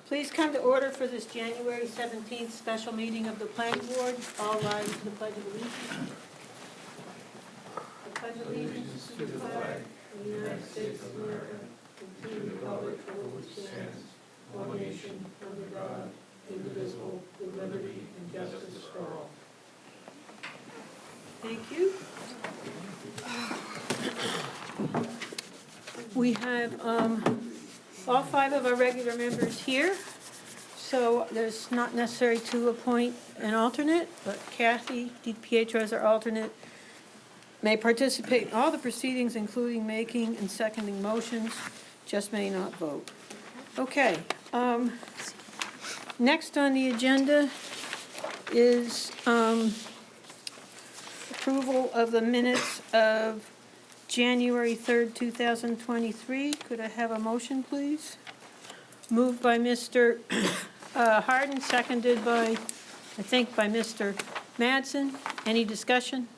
Please come to order for this January 17th special meeting of the Planning Board. All rise to the Pledge of Allegiance. I pledge allegiance to the flag of the United States of America and to the republic for which it stands, one nation, under God, indivisible, with liberty and justice for all. Thank you. We have all 5 of our regular members here, so there's not necessary to appoint an alternate, but Kathy DiPietro as our alternate may participate in all the proceedings, including making and seconding motions, just may not vote. Okay, next on the agenda is approval of the minutes of January 3rd, 2023. Could I have a motion, please? Moved by Mr. Harden, seconded by, I think, by Mr. Madsen. Any discussion?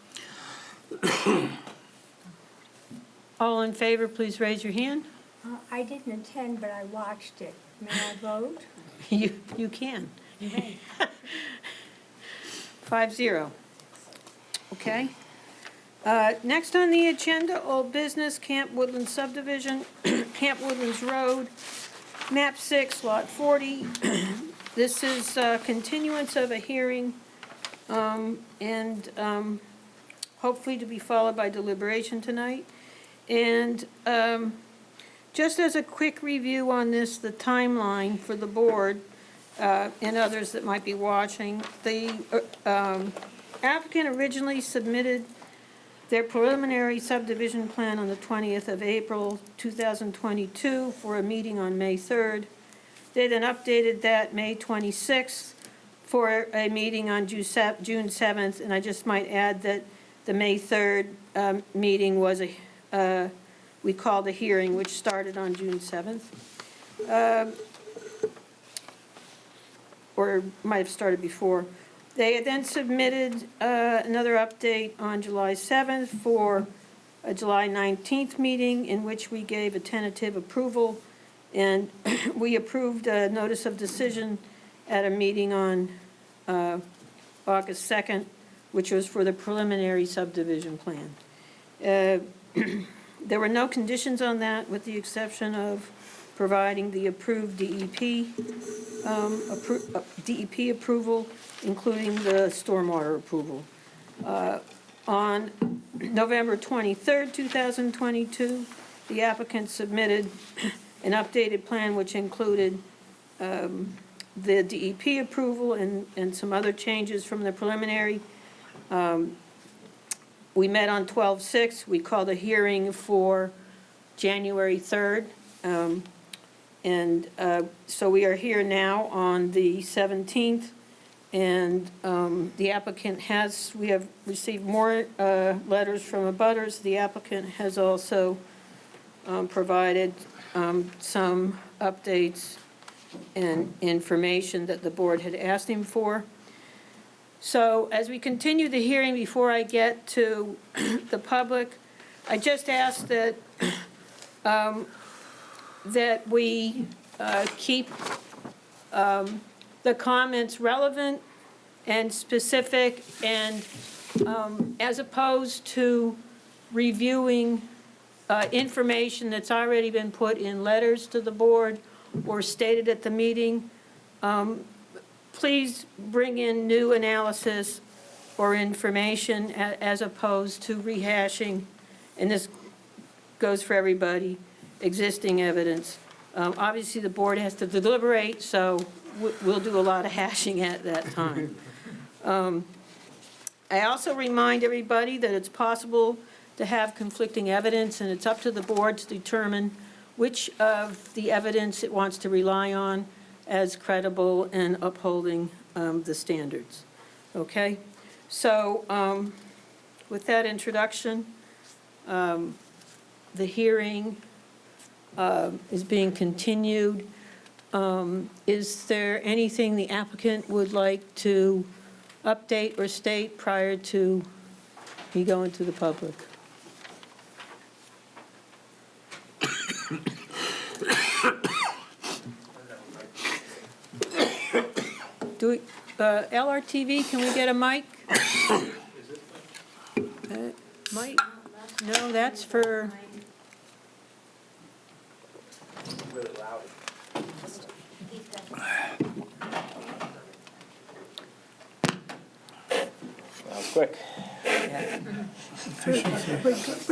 All in favor, please raise your hand. I didn't attend, but I watched it. May I vote? You can. Okay. 5-0. Okay. Next on the agenda, old business, Camp Woodlands subdivision, Camp Woodlands Road, map 6, lot 40. This is continuance of a hearing and hopefully to be followed by deliberation tonight. And just as a quick review on this, the timeline for the board and others that might be watching, the applicant originally submitted their preliminary subdivision plan on the 20th of April 2022 for a meeting on May 3rd. They then updated that May 26th for a meeting on June 7th, and I just might add that the May 3rd meeting was we called a hearing, which started on June 7th. Or might have started before. They then submitted another update on July 7th for a July 19th meeting in which we gave a tentative approval, and we approved a notice of decision at a meeting on August 2nd, which was for the preliminary subdivision plan. There were no conditions on that with the exception of providing the approved DEP approval, including the stormwater approval. On November 23rd, 2022, the applicant submitted an updated plan which included the DEP approval and some other changes from the preliminary. We met on 12/6. We called a hearing for January 3rd. So we are here now on the 17th, and the applicant we have received more letters from abutters. The applicant has also provided some updates and information that the board had asked him for. So as we continue the hearing, before I get to the public, I just ask that that we keep the comments relevant and specific, and as opposed to reviewing information that's already been put in letters to the board or stated at the meeting, please bring in new analysis or information as opposed to rehashing, and this goes for everybody, existing evidence. Obviously, the board has to deliberate, so we'll do a lot of hashing at that time. I also remind everybody that it's possible to have conflicting evidence, and it's up to the board to determine which of the evidence it wants to rely on as credible and upholding the standards. Okay? So with that introduction, the hearing is being continued. Is there anything the applicant would like to update or state prior to me going to the public? Do we, LRTV, can we get a mic? Mic? No, that's for, Really loud. That was quick. We're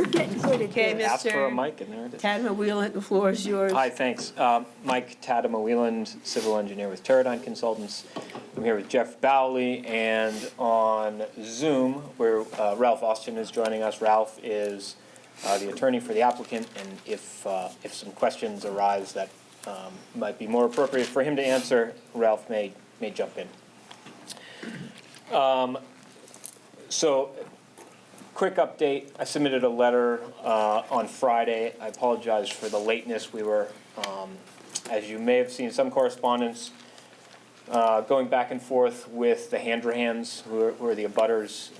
getting good at okay, this. Ask for a Mr. mic and there it is. Tadma Wheelan, the floor is yours. Hi, thanks. Mike Tadema Wieland, civil engineer with Teradyne Consultants. I'm here with Jeff Bowley, and on Zoom, where Ralph Austin is joining us. Ralph is the attorney for the applicant, and if some questions arise that might be more appropriate for him to answer, Ralph may jump in. So, quick update. I submitted a letter on Friday. I apologize for the lateness. We were, as you may have seen, some correspondence going back and forth with the Handrahans, who are the abutters,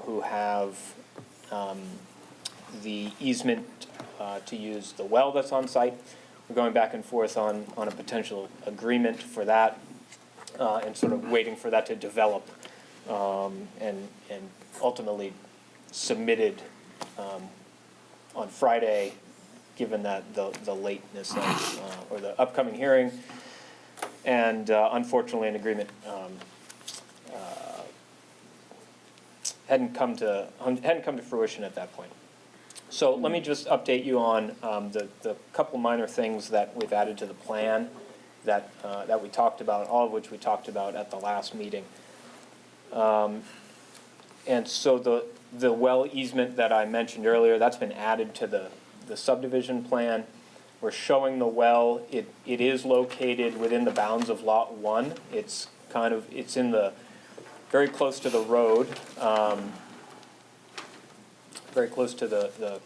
who have the easement to use the well that's on site. We're going back and forth on a potential agreement for that, and sort of waiting for that to develop, and ultimately submitted on Friday, given that the lateness of, or the upcoming hearing, and unfortunately an agreement hadn't come to fruition at that point. So let me just update you on the couple minor things that we've added to the plan that we talked about, all of which we talked about at the last meeting. And so the well easement that I mentioned earlier, that's been added to the subdivision plan. We're showing the well. It is located within the bounds of Lot 1. It's in the, very close to the road, very close to the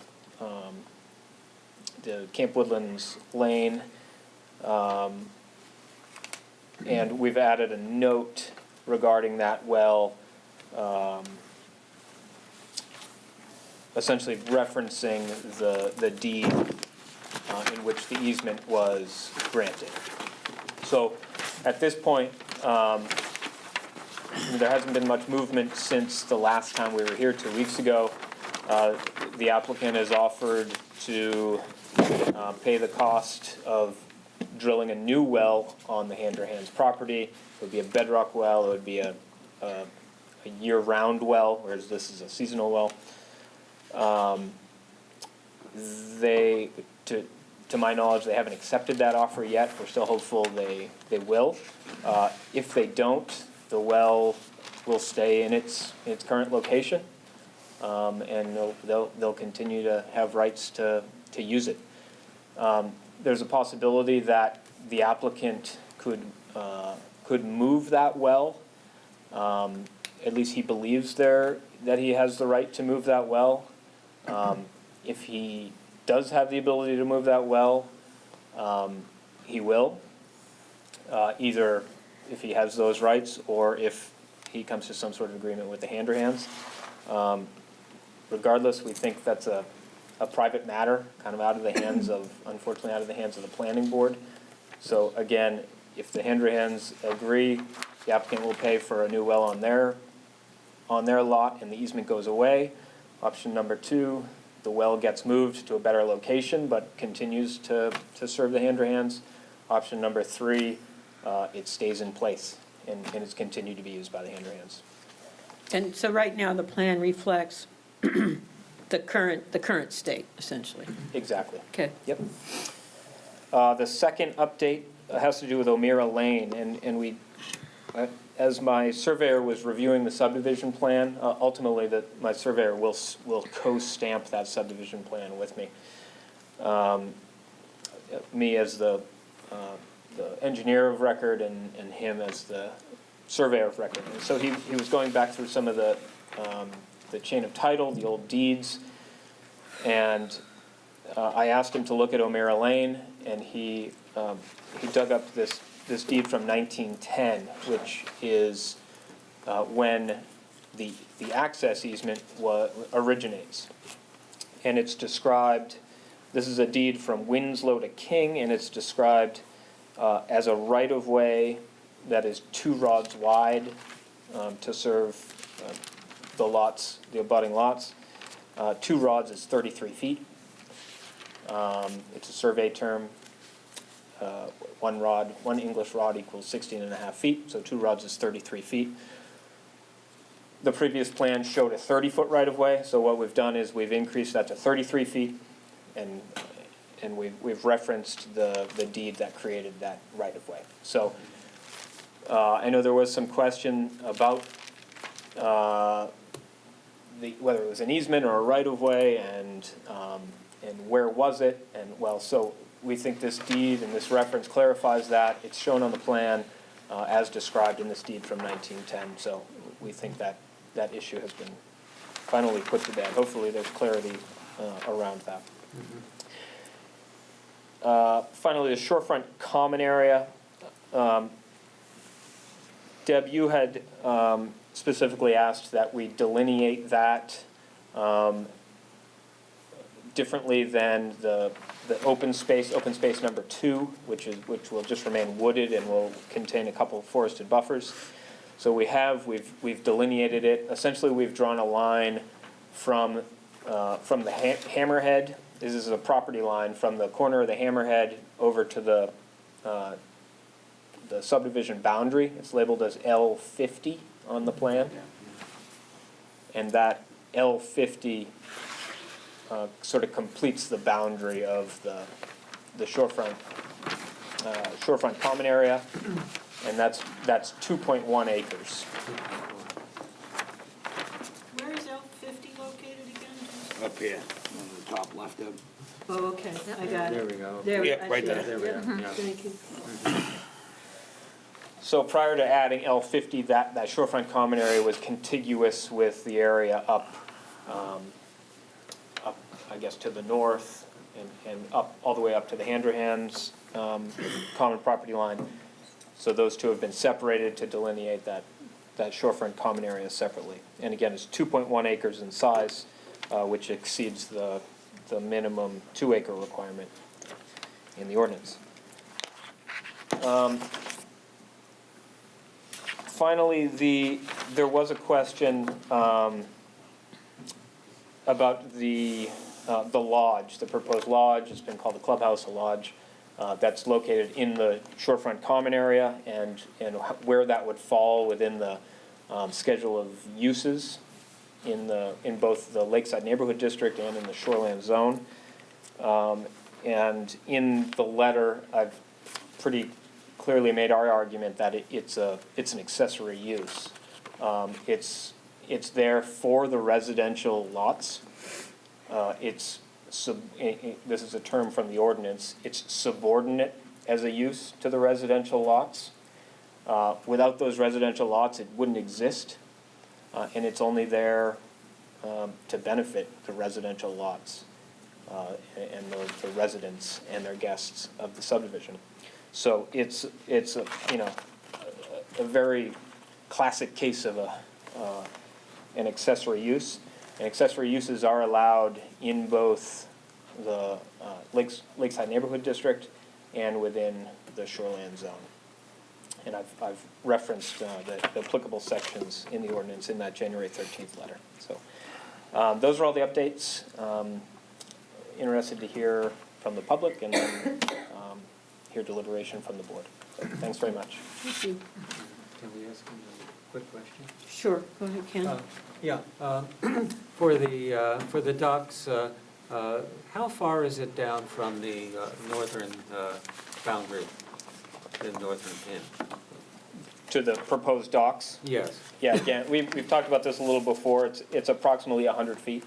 Camp Woodlands Lane. And we've added a note regarding that well, essentially referencing the deed in which the easement was granted. So at this point, there hasn't been much movement since the last time we were here 2 weeks ago. The applicant has offered to pay the cost of drilling a new well on the Handrahan's property. It would be a bedrock well. It would be a year-round well, whereas this is a seasonal well. To my knowledge, they haven't accepted that offer yet. We're still hopeful they will. If they don't, the well will stay in its current location, and they'll continue to have rights to use it. There's a possibility that the applicant could move that well. At least he believes that he has the right to move that well. If he does have the ability to move that well, he will, either if he has those rights or if he comes to some sort of agreement with the Handrahans. Regardless, we think that's a private matter, kind of unfortunately out of the hands of the planning board. So again, if the Handrahans agree, the applicant will pay for a new well on their lot and the easement goes away. Option number 2, the well gets moved to a better location but continues to serve the Handrahans. Option number 3, it stays in place and is continued to be used by the Handrahans. And so right now, the plan reflects the current state, essentially. Exactly. Okay. Yep. The second update has to do with O'Meara Lane, and we, as my surveyor was reviewing the subdivision plan, ultimately my surveyor will co-stamp that subdivision plan with me. Me as the engineer of record and him as the surveyor of record. And so he was going back through some of the chain of title, the old deeds, and I asked him to look at O'Meara Lane, and he dug up this deed from 1910, which is when the access easement originates. And it's described, this is a deed from Winslow to King, and it's described as a right-of-way that is 2 rods wide to serve the lots, the abutting lots. 2 rods is 33 feet. It's a survey term. 1 English rod equals 16.5 feet, so 2 rods is 33 feet. The previous plan showed a 30-foot right-of-way, so what we've done is we've increased that to 33 feet, and we've referenced the deed that created that right-of-way. So I know there was some question about whether it was an easement or a right-of-way, and where was it, and well, so we think this deed and this reference clarifies that. It's shown on the plan as described in this deed from 1910, so we think that that issue has been finally put to bed. Hopefully there's clarity around that. Finally, the shorefront common area. Deb, you had specifically asked that we delineate that differently than the open space number 2, which will just remain wooded and will contain a couple of forested buffers. So we've delineated it. Essentially, we've drawn a line from the hammerhead. This is a property line from the corner of the hammerhead over to the subdivision boundary. It's labeled as L50 on the plan, and that L50 sort of completes the boundary of the shorefront common area, and that's 2.1 acres. Where is L50 located again? Up here, on the top left of. Oh, okay, I got There it. we go. There, Yeah, I right see there. it. There we Yep. are, yeah. Thank you. So prior to adding L50, that shorefront common area was contiguous with the area up, I guess, to the north and up all the way up to the Handrahan's common property line. So those two have been separated to delineate that shorefront common area separately. And again, it's 2.1 acres in size, which exceeds the minimum 2-acre requirement in the ordinance. Finally, there was a question about the lodge, the proposed lodge. It's been called the clubhouse, a lodge, that's located in the shorefront common area, and where that would fall within the schedule of uses in both the Lakeside Neighborhood District and in the Shoreland Zone. And in the letter, I've pretty clearly made our argument that it's an accessory use. It's there for the residential lots. This is a term from the ordinance. It's subordinate as a use to the residential lots. Without those residential lots, it wouldn't exist, and it's only there to benefit the residential lots and the residents and their guests of the subdivision. So it's a very classic case of an accessory use. And accessory uses are allowed in both the Lakeside Neighborhood District and within the Shoreland Zone. And I've referenced the applicable sections in the ordinance in that January 13th letter. So those are all the updates. Interested to hear from the public and then hear deliberation from the board. So thanks very much. Thank you. Can we ask him a quick question? Sure, go ahead, Ken. Yeah, for the docks, how far is it down from the northern boundary, the northern pin? To the proposed docks? Yes. Yeah, again, we've talked about this a little before. It's approximately 100 feet.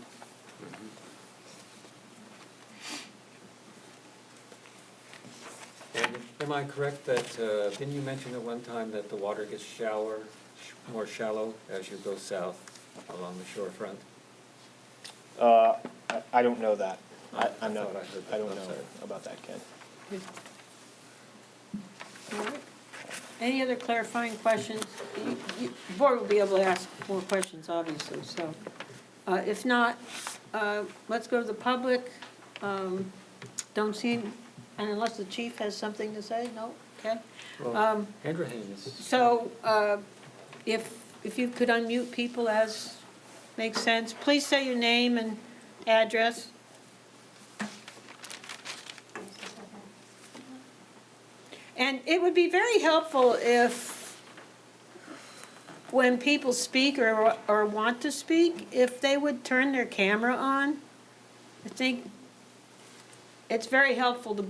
And am I correct that, didn't you mention at one time that the water gets more shallow as you go south along the shorefront? I don't know that. I thought I heard that. I don't I'm know sorry. about that, Ken. All right. Any other clarifying questions? The board will be able to ask more questions, obviously, so. If not, let's go to the public. Don't see, and unless the chief has something to say, no? Okay? Well, Andrew Haynes. So, if you could unmute people as makes sense, please say your name and address. And it would be very helpful if, when people speak or want to speak, if they would turn their camera on. I think it's very helpful to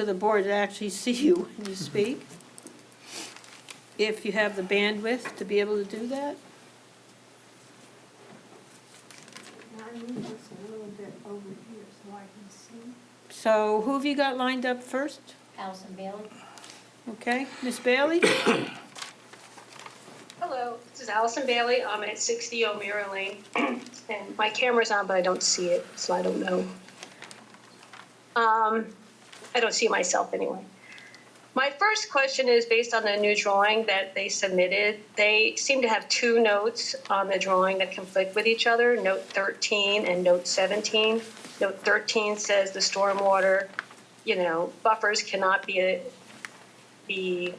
the board to actually see you when you speak. If you have the bandwidth to be able to do that. Now I move this a little bit over here so I can see. So who have you got lined up first? Allison Bailey. Okay, Miss Bailey? Hello, this is Allison Bailey. I'm at 60 O'Meara Lane, and my camera's on, but I don't see it, so I don't know. I don't see myself anyway. My first question is based on the new drawing that they submitted. They seem to have two notes on the drawing that conflict with each other, Note 13 and Note 17. Note 13 says the stormwater, buffers cannot be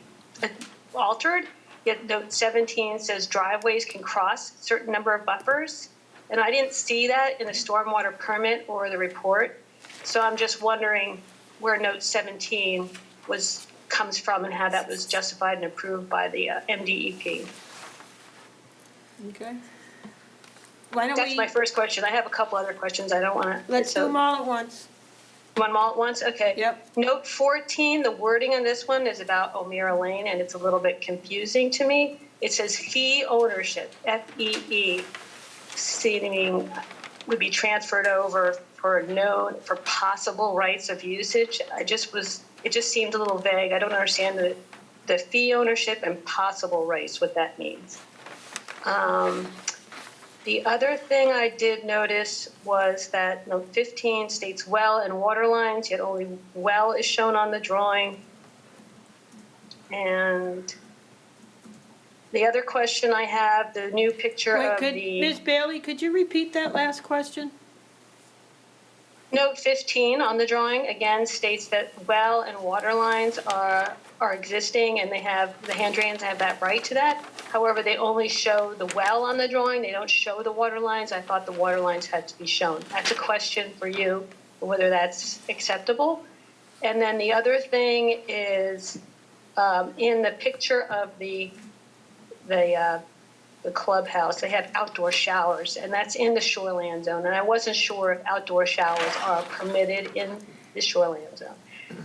altered. Yet Note 17 says driveways can cross a certain number of buffers. And I didn't see that in the stormwater permit or the report. So I'm just wondering where Note 17 comes from and how that was justified and approved by the MDEP. Okay. Why don't That's we, my first question. I have a couple other questions. I don't want to. let's do them all at once. One all at once? Okay. Yep. Note 14, the wording on this one is about O'Meara Lane, and it's a little bit confusing to me. It says fee ownership, FEE, seeming would be transferred over for possible rights of usage. It just seemed a little vague. I don't understand the fee ownership and possible rights, what that means. The other thing I did notice was that Note 15 states well and water lines, yet only well is shown on the drawing. And the other question I have, the new picture of Ms. Bailey, could you repeat that last question? Note 15 on the drawing, again, states that well and water lines are existing, and the hand drains have that right to that. However, they only show the well on the drawing. They don't show the water lines. I thought the water lines had to be shown. That's a question for you, whether that's acceptable. And then the other thing is in the picture of the clubhouse, they have outdoor showers, and that's in the shoreland zone. And I wasn't sure if outdoor showers are permitted in the shoreland zone.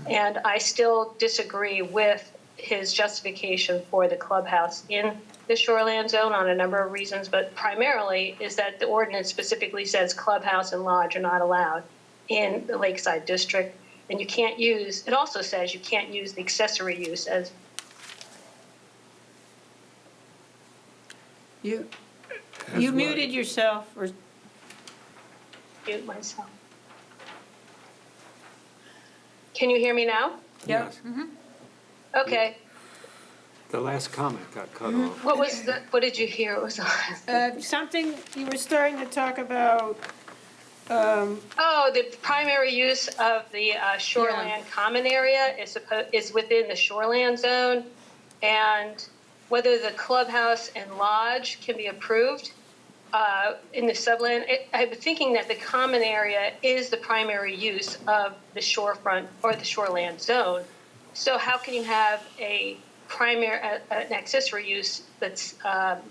And I still disagree with his justification for the clubhouse in the shoreland zone on a number of reasons, but primarily is that the ordinance specifically says clubhouse and lodge are not allowed in the Lakeside District. And you can't use, it also says you can't use the accessory use as. You muted yourself, or Mute myself. Can you hear me now? Yes. Okay. The last comment got cut off. What did you hear? It was something you were starting to talk about. the primary use of the shoreland common area is within the shoreland zone, and whether the clubhouse and lodge can be approved in the subland. I'm thinking that the common area is the primary use of the shorefront or the shoreland zone. So how can you have an accessory use that's a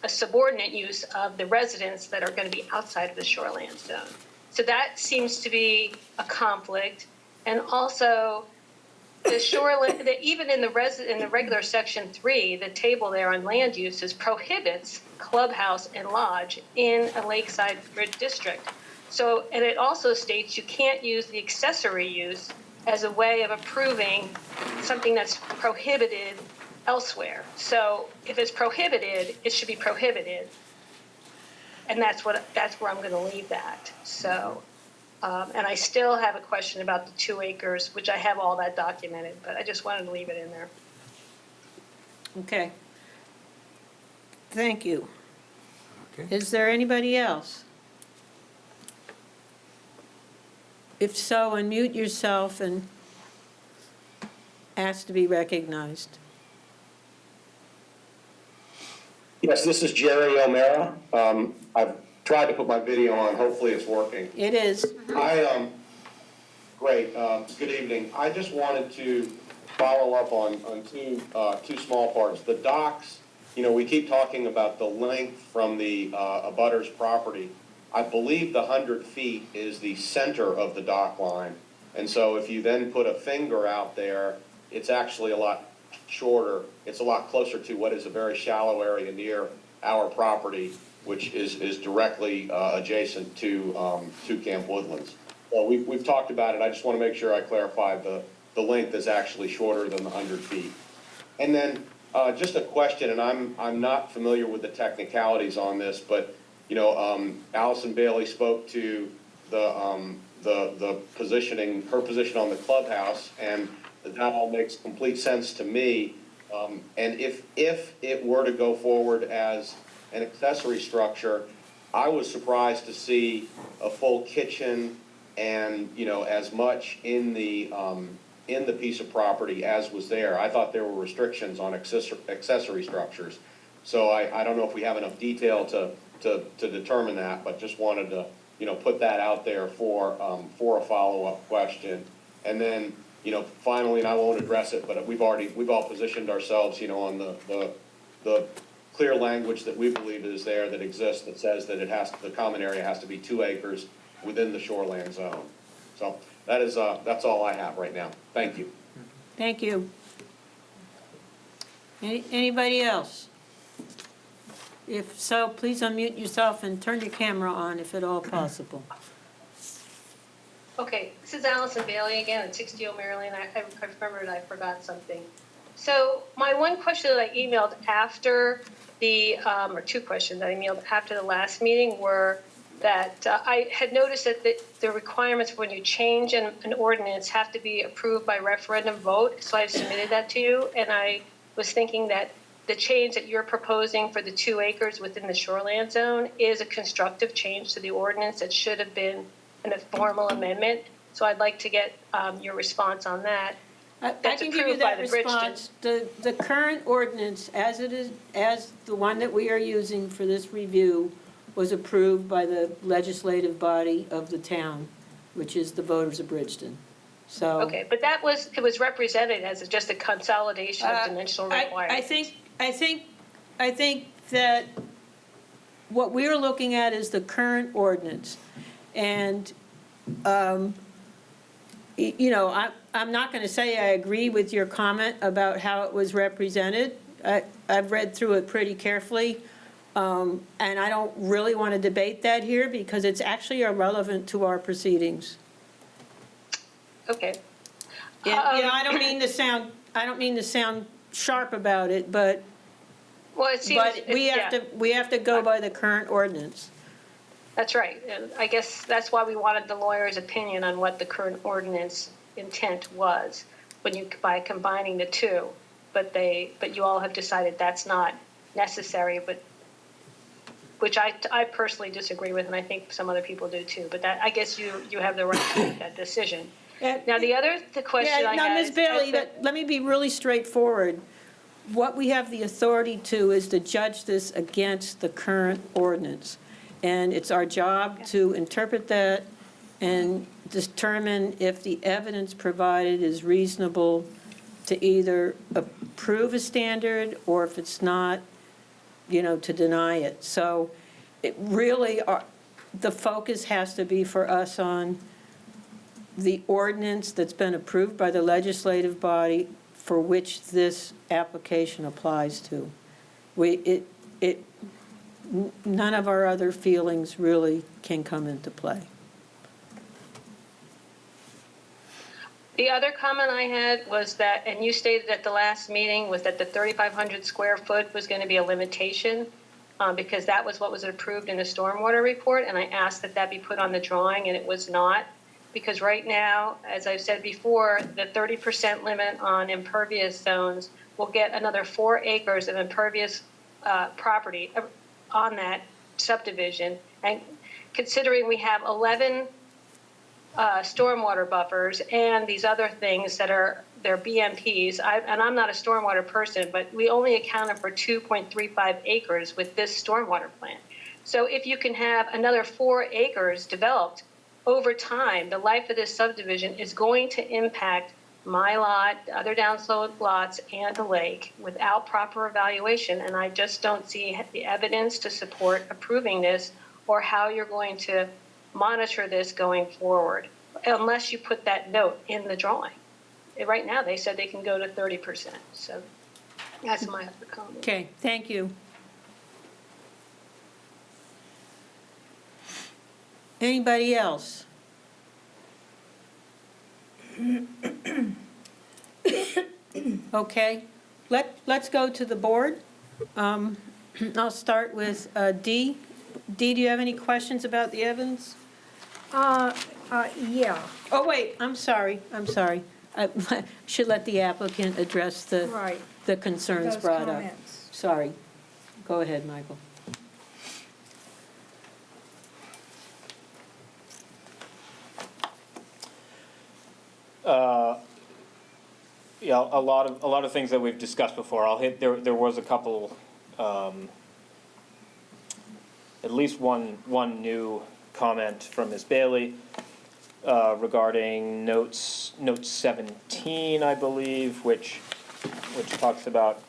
subordinate use of the residents that are going to be outside of the shoreland zone? So that seems to be a conflict. And also, the shoreline, even in the regular section 3, the table there on land uses prohibits clubhouse and lodge in a lakeside district. So, and it also states you can't use the accessory use as a way of approving something that's prohibited elsewhere. So if it's prohibited, it should be prohibited. And that's where I'm going to leave that. So. And I still have a question about the 2 acres, which I have all that documented, but I just wanted to leave it in there. Okay. Thank you. Okay. Is there anybody else? If so, unmute yourself and asked to be recognized. Yes, this is Jerry O'Mara. I've tried to put my video on, hopefully it's working. It is. Great, good evening. I just wanted to follow up on two small parts. The docks, we keep talking about the length from the abutter's property. I believe the 100 feet is the center of the dock line. And so if you then put a finger out there, it's actually a lot shorter. It's a lot closer to what is a very shallow area near our property, which is directly adjacent to Camp Woodlands. So we've talked about it. I just want to make sure I clarify the length is actually shorter than the 100 feet. And then just a question, and I'm not familiar with the technicalities on this, but Allison Bailey spoke to the positioning, her position on the clubhouse, and that all makes complete sense to me. And if it were to go forward as an accessory structure, I was surprised to see a full kitchen and as much in the piece of property as was there. I thought there were restrictions on accessory structures. So I don't know if we have enough detail to determine that, but just wanted to put that out there for a follow-up question. And then finally, and I won't address it, but we've all positioned ourselves on the clear language that we believe is there, that exists, that says that the common area has to be 2 acres within the shoreland zone. So that's all I have right now. Thank you. Thank you. Anybody else? If so, please unmute yourself and turn your camera on if at all possible. Okay, this is Allison Bailey again at 60 O'Mara Lane. I remembered I forgot something. So my one question that I emailed after or two questions that I emailed after the last meeting were that I had noticed that the requirements when you change an ordinance have to be approved by referendum vote. So I submitted that to you, and I was thinking that the change that you're proposing for the 2 acres within the shoreland zone is a constructive change to the ordinance that should have been a formal amendment. So I'd like to get your response on that. I can give you that response. The current ordinance, as it is, as the one that we are using for this review, was approved by the legislative body of the town, which is the voters of Bridgton. So. Okay, but it was represented as just a consolidation of dimensional requirements. I think that what we're looking at is the current ordinance. And, I'm not going to say I agree with your comment about how it was represented. I've read through it pretty carefully. And I don't really want to debate that here because it's actually irrelevant to our proceedings. Okay. And, I don't mean to sound sharp about it, but Well, it seems. we have to go by the current ordinance. That's right. And I guess that's why we wanted the lawyer's opinion on what the current ordinance intent was by combining the two. But you all have decided that's not necessary, which I personally disagree with, and I think some other people do too. But I guess you have the right to make that decision. Now, the question I had. Ms. Bailey, let me be really straightforward. What we have the authority to is to judge this against the current ordinance. And it's our job to interpret that and determine if the evidence provided is reasonable to either approve a standard or if it's not, to deny it. So it really, the focus has to be for us on the ordinance that's been approved by the legislative body for which this application applies to. None of our other feelings really can come into play. The other comment I had was that, and you stated at the last meeting, was that the 3,500 square foot was going to be a limitation because that was what was approved in the stormwater report, and I asked that be put on the drawing, and it was not. Because right now, as I've said before, the 30% limit on impervious zones will get another 4 acres of impervious property on that subdivision. And considering we have 11 stormwater buffers and these other things that are their BMPs, and I'm not a stormwater person, but we only accounted for 2.35 acres with this stormwater plan. So if you can have another 4 acres developed over time, the life of this subdivision is going to impact my lot, other downslope lots, and the lake without proper evaluation. And I just don't see the evidence to support approving this or how you're going to monitor this going forward, unless you put that note in the drawing. Right now, they said they can go to 30%. So that's my other comment. Okay, thank you. Anybody else? Okay, let's go to the board. I'll start with Dee. Dee, do you have any questions about the evidence? Yeah, Oh, wait, I'm sorry. I should let the applicant address right. the concerns Those brought up. comments. Sorry. Go ahead, Michael. Yeah, a lot of things that we've discussed before. I'll hit, there was a couple, at least one new comment from Ms. Bailey regarding note 17, I believe, which talks about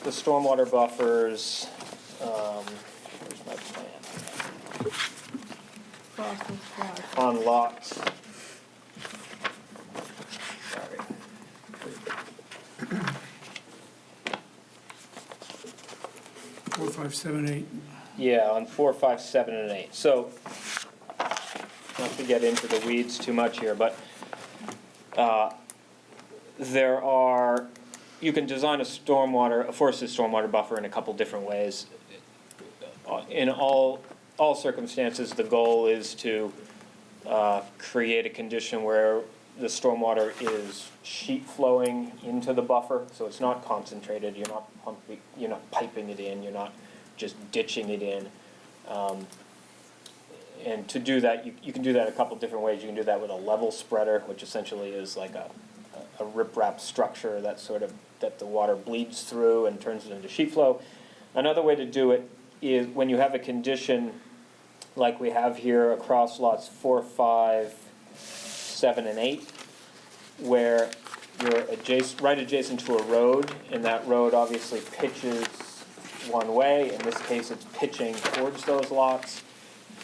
the stormwater buffers. Where's my plan? Boston's Drive. On lots. Sorry. 4, 5, 7, 8. Yeah, on 4, 5, 7, and 8. So, not to get into the weeds too much here, but you can design a forested stormwater buffer in a couple different ways. In all circumstances, the goal is to create a condition where the stormwater is sheet flowing into the buffer, so it's not concentrated. You're not piping it in. You're not just ditching it in. And to do that, you can do that a couple different ways. You can do that with a level spreader, which essentially is like a riprap structure that the water bleeds through and turns it into sheet flow. Another way to do it is when you have a condition like we have here across lots 4, 5, 7, and 8, where you're right adjacent to a road, and that road obviously pitches one way. In this case, it's pitching towards those lots,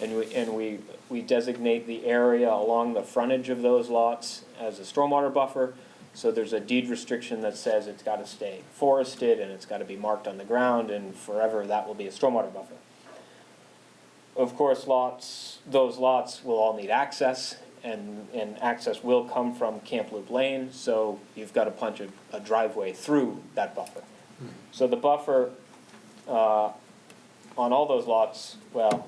and we designate the area along the frontage of those lots as a stormwater buffer. So there's a deed restriction that says it's got to stay forested and it's got to be marked on the ground, and forever that will be a stormwater buffer. Of course, those lots will all need access, and access will come from Camp Loop Lane, so you've got to punch a driveway through that buffer. So the buffer on all those lots, well,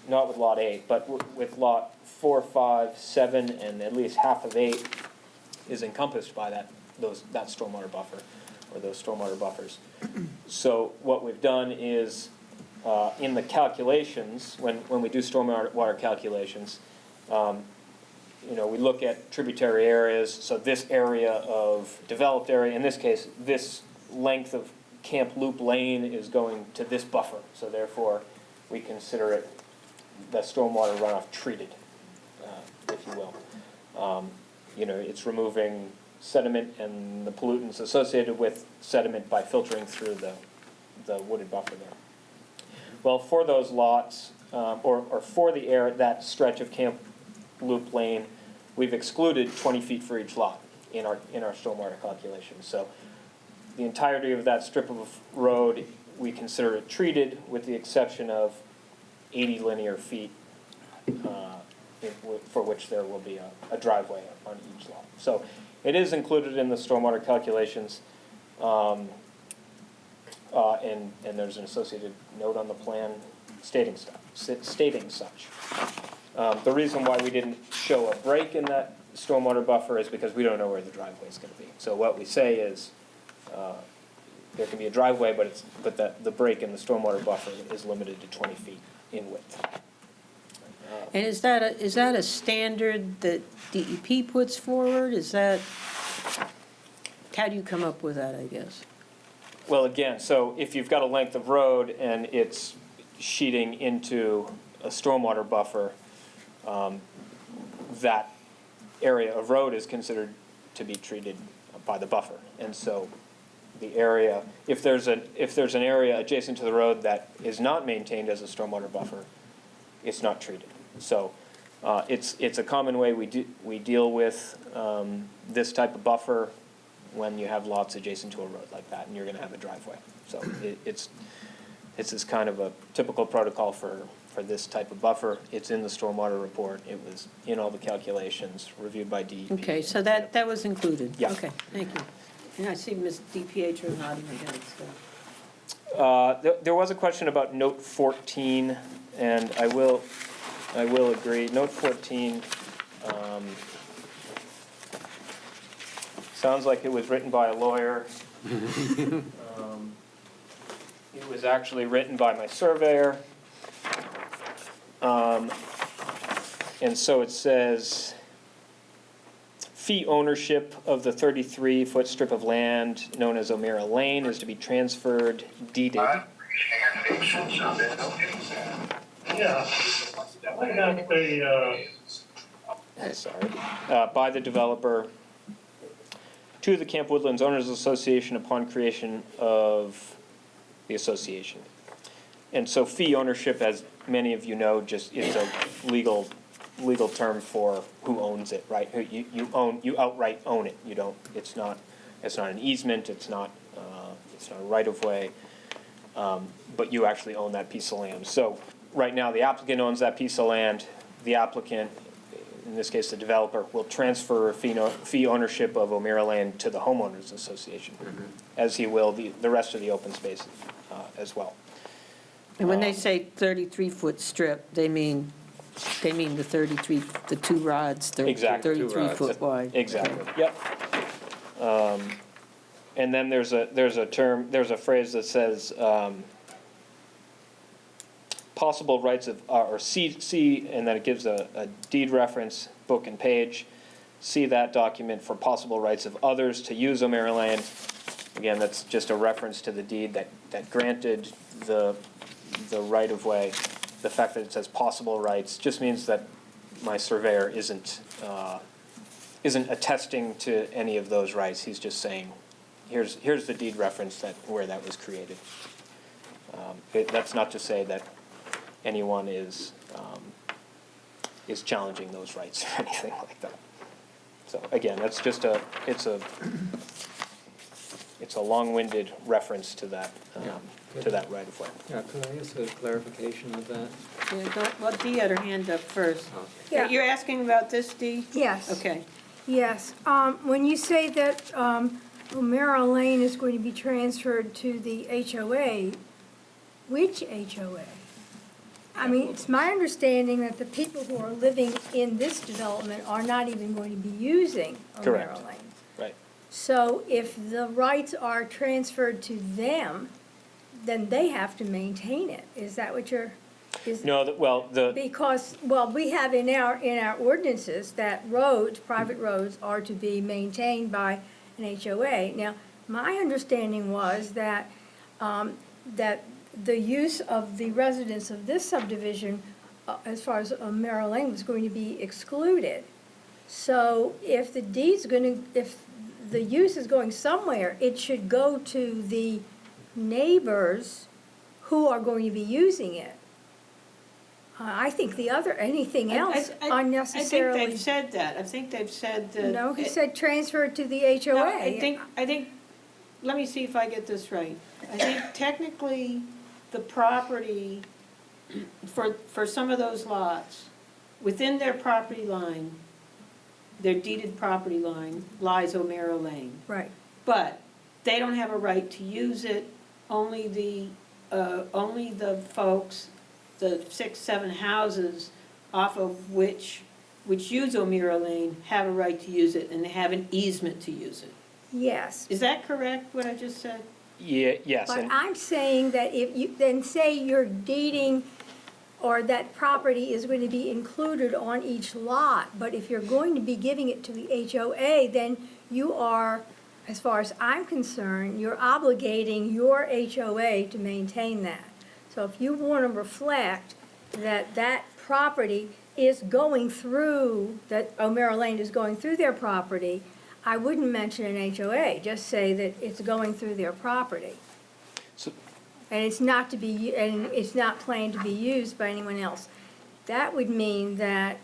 not with lot 8, but with lot 4, 5, 7, and at least half of 8 is encompassed by that stormwater buffer, or those stormwater buffers. So what we've done is, in the calculations, when we do stormwater calculations, we look at tributary areas. So this area of developed area, in this case, this length of Camp Loop Lane is going to this buffer. So therefore, we consider it the stormwater runoff treated, if you will. It's removing sediment and the pollutants associated with sediment by filtering through the wooded buffer there. Well, for those lots, or for that stretch of Camp Loop Lane, we've excluded 20 feet for each lot in our stormwater calculations. So the entirety of that strip of road, we consider it treated, with the exception of 80 linear feet for which there will be a driveway on each lot. So it is included in the stormwater calculations, and there's an associated note on the plan stating such. The reason why we didn't show a break in that stormwater buffer is because we don't know where the driveway is going to be. So what we say is there can be a driveway, but the break in the stormwater buffer is limited to 20 feet in width. And is that a standard that DEP puts forward? How do you come up with that, I guess? Well, again, so if you've got a length of road and it's sheeting into a stormwater buffer, that area of road is considered to be treated by the buffer. And so the area, if there's an area adjacent to the road that is not maintained as a stormwater buffer, it's not treated. So it's a common way we deal with this type of buffer when you have lots adjacent to a road like that and you're going to have a driveway. So it's this kind of a typical protocol for this type of buffer. It's in the stormwater report. It was in all the calculations, reviewed by DEP. Okay, so that was included? Yeah. Okay, thank you. And I see Ms. DiPietro nodding again, so. There was a question about note 14, and I will agree. Note 14 sounds like it was written by a lawyer. It was actually written by my surveyor. And so it says, fee ownership of the 33-foot strip of land known as O'Meara Lane is to be transferred, deeded. Yeah. I got the, By the developer to the Camp Woodlands Owners Association upon creation of the association. And so fee ownership, as many of you know, just is a legal term for who owns it, right? You outright own it. You don't. It's not an easement. It's not a right of way. But you actually own that piece of land. So right now, the applicant owns that piece of land. The applicant, in this case the developer, will transfer fee ownership of O'Meara Lane to the homeowners association, as he will the rest of the open space as well. And when they say 33-foot strip, they mean the two rods, Exactly. 33-foot wide. Exactly. Yep. And then there's a phrase that says possible rights of, or see, and then it gives a deed reference, book and page. See that document for possible rights of others to use O'Meara Lane. Again, that's just a reference to the deed that granted the right of way. The fact that it says possible rights just means that my surveyor isn't attesting to any of those rights. He's just saying, here's the deed reference where that was created. That's not to say that anyone is challenging those rights or anything like that. So again, that's just it's a long-winded reference to that right of way. Yeah, could I ask a clarification of that? Well, Dee had her hand up first. Yeah. You're asking about this, Dee? Yes. Okay. Yes. When you say that O'Meara Lane is going to be transferred to the HOA, which HOA? I mean, it's my understanding that the people who are living in this development are not even going to be using O'Meara Correct. Lane. Right. So if the rights are transferred to them, then they have to maintain it. Is that what you're? No, Because, we have in our ordinances that private roads are to be maintained by an HOA. Now, my understanding was that, that the use of the residents of this subdivision, as far as O'Meara Lane, was going to be excluded. So if if the use is going somewhere, it should go to the neighbors who are going to be using it. I think anything else unnecessarily. I think they've said that. I think they've said that. No, he said transfer to the HOA. No, I think, let me see if I get this right. I think technically the property for some of those lots, within their property line, their deeded property line lies O'Meara Lane. Right. But they don't have a right to use it. Only the folks, the 6, 7 houses off of which use O'Meara Lane have a right to use it, and they have an easement to use it. Yes. Is that correct, what I just said? Yeah, yes. But And I'm saying that if you, then say you're deeding or that property is going to be included on each lot. But if you're going to be giving it to the HOA, then you are, as far as I'm concerned, you're obligating your HOA to maintain that. So if you want to reflect that that property is going through, that O'Meara Lane is going through their property, I wouldn't mention an HOA, just say that it's going through their property. So- And it's not to be, and it's not planned to be used by anyone else. That would mean that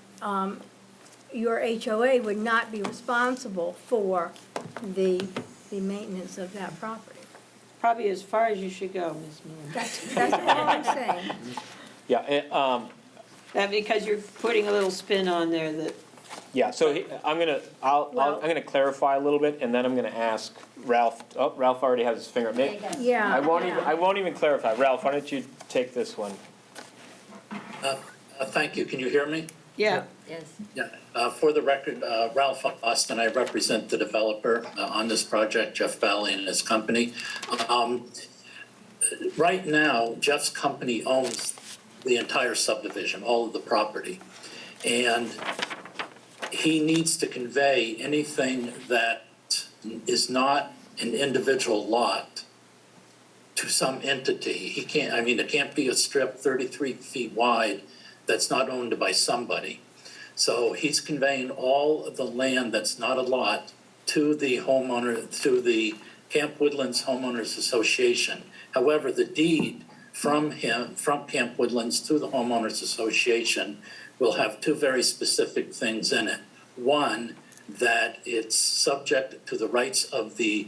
your HOA would not be responsible for the maintenance of that property. Probably as far as you should go, Ms. Miller. That's all I'm saying. Yeah, Because you're putting a little spin on there that, yeah, so I'm gonna clarify a little bit, and then I'm gonna ask Ralph, oh, Ralph already has his finger up. Yeah. I won't even clarify. Ralph, why don't you take this one? Thank you. Can you hear me? yeah. Yeah. For the record, Ralph Austin, I represent the developer on this project, Jeff Bally and his company. Right now, Jeff's company owns the entire subdivision, all of the property. And he needs to convey anything that is not an individual lot to some entity. He can't, I mean, it can't be a strip 33 feet wide that's not owned by somebody. So he's conveying all of the land that's not a lot to the homeowner, to the Camp Woodlands Homeowners Association. However, the deed from him, from Camp Woodlands to the Homeowners Association will have two very specific things in it. One, that it's subject to the rights of the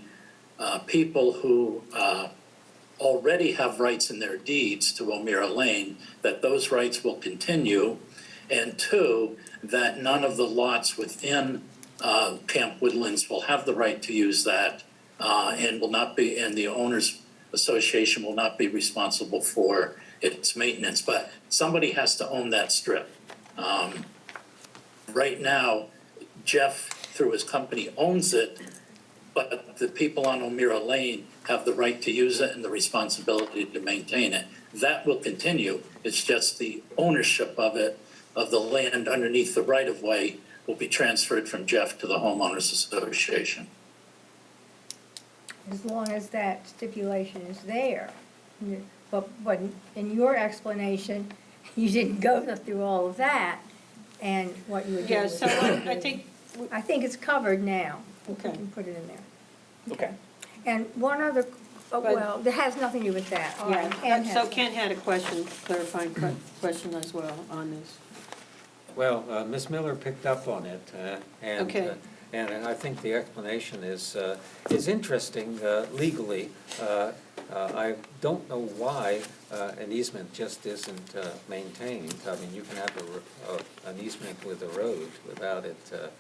people who already have rights in their deeds to O'Meara Lane, that those rights will continue. And two, that none of the lots within Camp Woodlands will have the right to use that and will not be, and the owners association will not be responsible for its maintenance. But somebody has to own that strip. Right now, Jeff, through his company, owns it, but the people on O'Meara Lane have the right to use it and the responsibility to maintain it. That will continue. It's just the ownership of it, of the land underneath the right-of-way, will be transferred from Jeff to the Homeowners Association. As long as that stipulation is there. But in your explanation, you didn't go through all of that and what you would do. Yeah, with so it. I think, I think it's covered now. Okay. You can put it in there. Okay. And one other, But- well, that has nothing to do with that. All right, Ken has so one. Ken had a question, clarifying question as well on this. Well, Ms. Miller picked up on it, Okay. and I think the explanation is interesting legally. I don't know why an easement just isn't maintained. I mean, you can have an easement with a road without it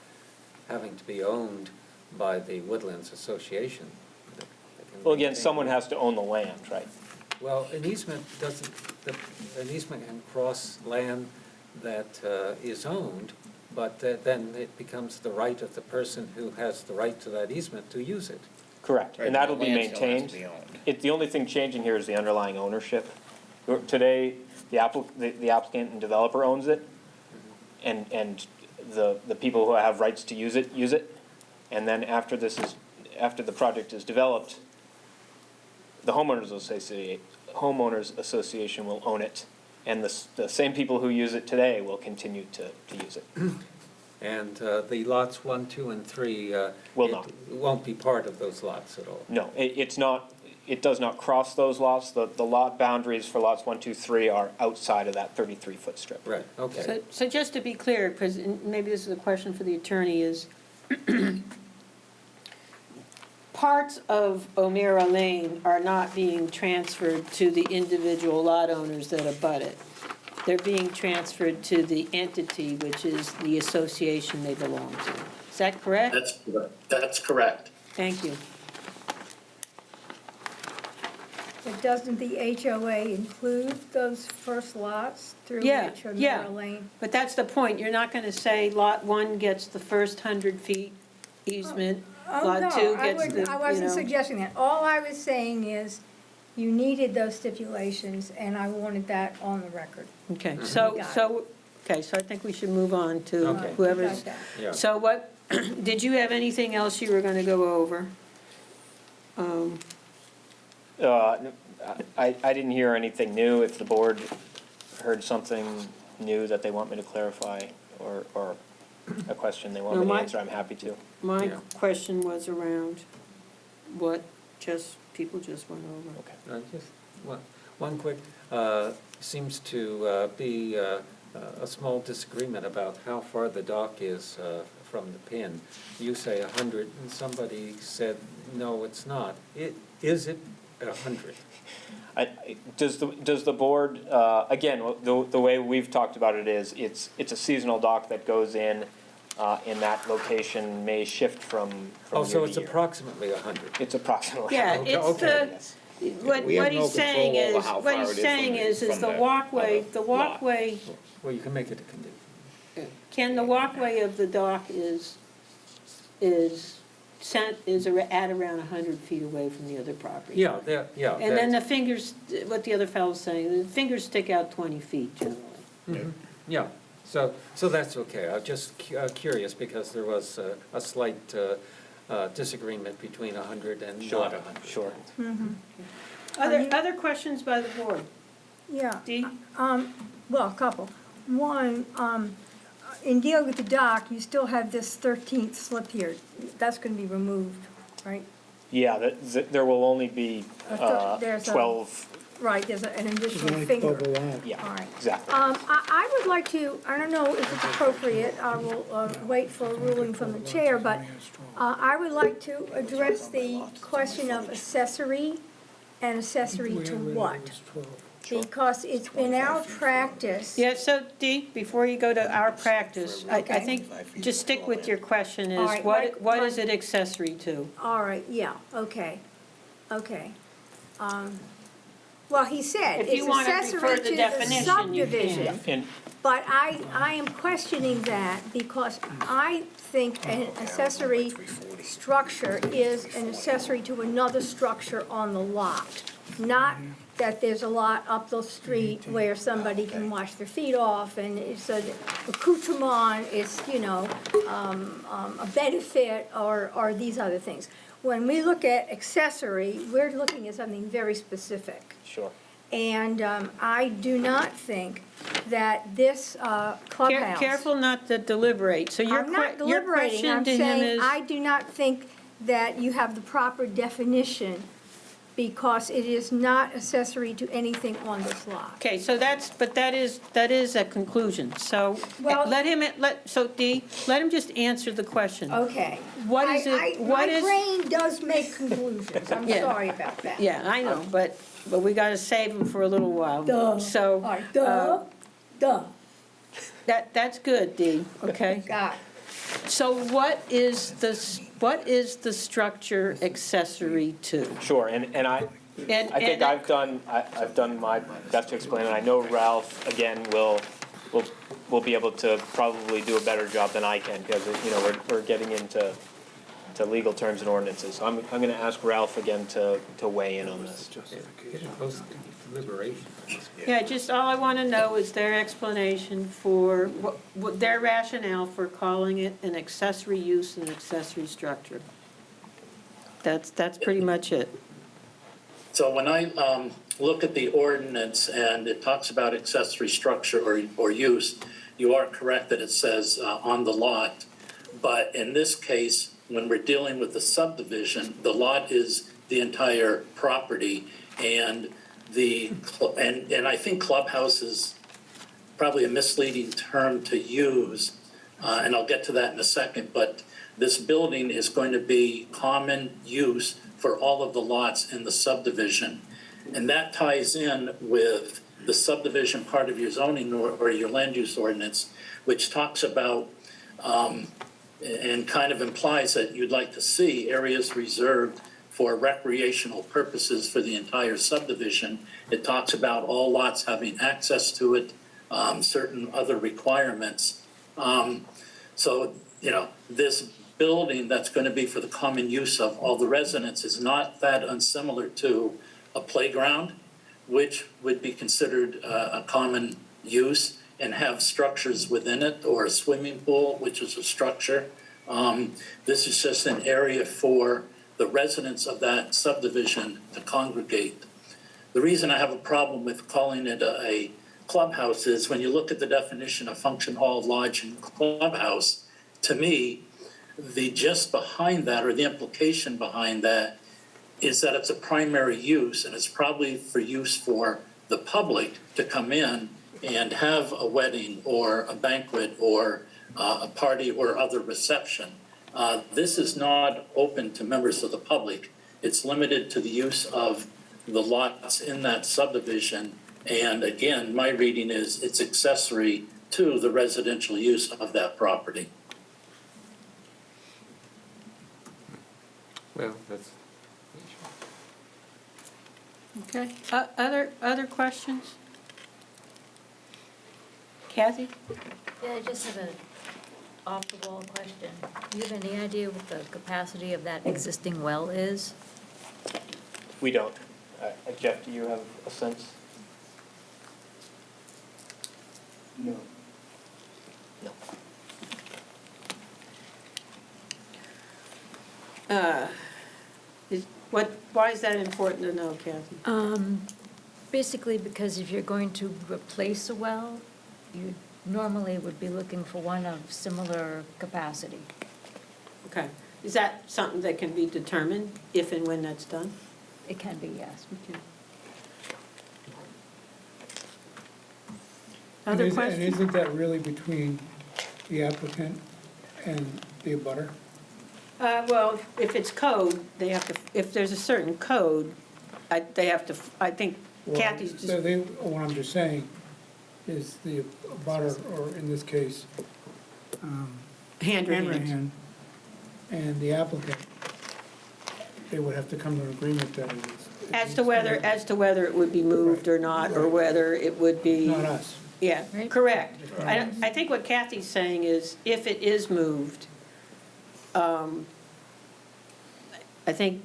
having to be owned by the Woodlands Association. They can Well, again, maintain- someone has to own the land, right? Well, an easement doesn't, an easement can cross land that is owned, but then it becomes the right of the person who has the right to that easement to use it. Correct, Right, and that'll the be land still has maintained. to be owned. The only thing changing here is the underlying ownership. Today, the applicant and developer owns it, and the people who have rights to use it. And then after the project is developed, the homeowners association will own it, and the same people who use it today will continue to use it. And the lots 1, 2, and 3. Will not. It won't be part of those lots at all. No, it's not, it does not cross those lots. The lot boundaries for lots 1, 2, 3 are outside of that 33-foot strip. Right, okay. So just to be clear, because maybe this is a question for the attorney, is parts of O'Meara Lane are not being transferred to the individual lot owners that abut it. They're being transferred to the entity, which is the association they belong to. Is that correct? That's correct. Thank you. But doesn't the HOA include those first lots through Yeah, which yeah. O'Meara Lane? But that's the point. You're not going to say Lot 1 gets the first 100 feet easement, Oh, Lot no, 2 I gets wouldn't- I wasn't the, suggesting that. All I was saying is, you needed those stipulations, and I wanted that on the record. Okay, Got so, it. so, okay, so I think we should move on to Okay. whoever's. Got that. Yeah. So what, did you have anything else you were gonna go over? I didn't hear anything new. If the board heard something new that they want me to clarify, or a question they want No, me to my- answer, I'm happy to. My Yeah. question was around what people just went over. Okay. Just one quick, seems to be a small disagreement about how far the dock is from the pin. You say 100, and somebody said, no, it's not. Is it 100? Does the board, again, the way we've talked about it is, it's a seasonal dock that goes in that location may shift from Oh, year so to it's year. approximately 100? It's approximately. Yeah, Okay, it's okay. Yes. what We have no he's saying control over is, how what far he's it is saying is from the the walkway, other the lot. walkway, Well, you can make it a condition. Ken, the walkway of the dock is at around 100 feet away from the other property. Yeah, yeah. And then the fingers, what the other fellow's saying, the fingers stick out 20 feet generally. Yeah, so that's okay. I'm just curious because there was a slight disagreement between 100 and not 100. Sure. Other questions by the board? Yeah. Dee? Well, a couple. One, in dealing with the dock, you still have this 13th slip here. That's going to be removed, right? Yeah, there will only be There's a- 12, Right, there's an additional finger. yeah, All right. exactly. I would like to, I don't know if it's appropriate, I will wait for a ruling from the chair, but I would like to address the question of accessory and accessory to what? Because it's been our practice. Yeah, so Dee, before you go to our practice, I Okay. think, just stick with your question All is, right, what my- is it accessory to? All right, yeah, okay. Well, he said If you it's wanna accessory refer to the the definition, you can. subdivision. And But I am questioning that because I think an accessory structure is an accessory to another structure on the lot. Not that there's a lot up the street where somebody can wash their feet off and it's an accoutrement, it's, a benefit or these other things. When we look at accessory, we're looking at something very specific. sure. And I do not think that this clubhouse. Careful not to deliberate, so I'm not your deliberating, question I'm to him saying is. I do not think that you have the proper definition because it is not accessory to anything on this lot. Okay, so but that is a conclusion, so Well- so Dee, let him just answer the question. Okay. What is it, what is? My brain does make conclusions, I'm Yeah. sorry about that. Yeah, I know, but we gotta save him for a little while. Duh. So. All right, duh, That's good, Dee, okay? got it. So what is the structure accessory to? Sure, and I think I've done my best to explain it. I know Ralph, again, will be able to probably do a better job than I can, because, we're getting into legal terms and ordinances. So I'm gonna ask Ralph again to weigh in on this. Getting close to deliberation. Yeah, just all I wanna know is their explanation for, what their rationale for calling it an accessory use and accessory structure. That's pretty much it. So when I look at the ordinance and it talks about accessory structure or use, you are correct that it says on the lot. But in this case, when we're dealing with the subdivision, the lot is the entire property. And and I think clubhouse is probably a misleading term to use, and I'll get to that in a second. But this building is going to be common use for all of the lots in the subdivision. And that ties in with the subdivision part of your zoning or your land use ordinance, which talks about and kind of implies that you'd like to see areas reserved for recreational purposes for the entire subdivision. It talks about all lots having access to it, certain other requirements. So, this building that's going to be for the common use of all the residents is not that unsimilar to a playground, which would be considered a common use, and have structures within it, or a swimming pool, which is a structure. This is just an area for the residents of that subdivision to congregate. The reason I have a problem with calling it a clubhouse is when you look at the definition of function hall, lodge, and clubhouse, to me, the gist behind that, or the implication behind that, is that it's a primary use, and it's probably for use for the public to come in and have a wedding or a banquet or a party or other reception. This is not open to members of the public. It's limited to the use of the lots in that subdivision. And again, my reading is it's accessory to the residential use of that property. Well, that's. Okay, other questions? Kathy? Yeah, I just have an off-the-wall question. Do you have any idea what the capacity of that existing well is? We don't. Jeff, do you have a sense? No. No. Why is that important to know, Kathy? Basically, because if you're going to replace a well, you normally would be looking for one of similar capacity. Okay, is that something that can be determined if and when that's done? It can be, yes. Okay. And Other And questions? isn't that really between the applicant and the abutter? Well, if it's code, they have to, if there's a certain code, they have to, I think Kathy's just, What I'm just saying is the abutter, or in this case, Handrahan. Hanrahan, and the applicant, they would have to come to an agreement that it is. As to whether it would be moved or not, or whether it would be. Not us. Yeah, Right. correct. I think what Kathy's saying is, if it is moved, I think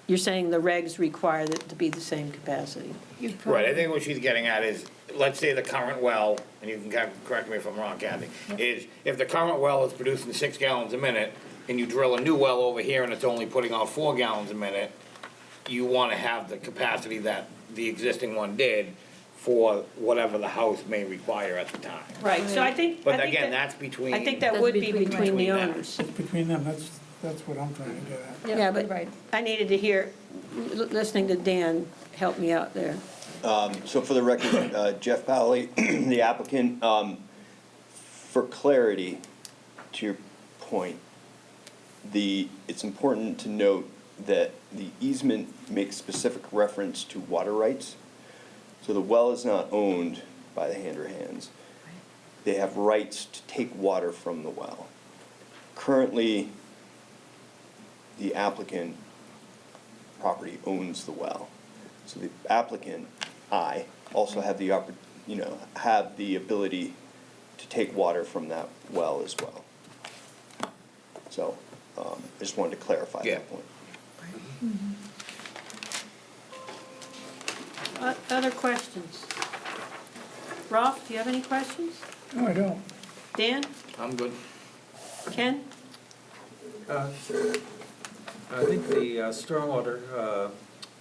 you're saying the regs require it to be the same capacity. Right, I think what she's getting at is, let's say the current well, and you can correct me if I'm wrong, Kathy, is if the current well is producing 6 gallons a minute, and you drill a new well over here and it's only putting out 4 gallons a minute, you want to have the capacity that the existing one did for whatever the house may require at the time. Right, so I think. But I think again, that- that's between. I think that That's would be between between the them. owners. It's between them, that's what I'm trying to get at. Yeah, but Right. I needed to hear, listening to Dan help me out there. So for the record, Jeff Powley, the applicant, for clarity, to your point, it's important to note that the easement makes specific reference to water rights. So the well is not owned by the Handrahans. They have rights to take water from the well. Currently, the applicant property owns the well. So the applicant, I, also have the have the ability to take water from that well as well. So, I just wanted to clarify Yeah. that point. Other questions? Ralph, do you have any questions? No, I don't. Dan? I'm good. Ken? I think the stormwater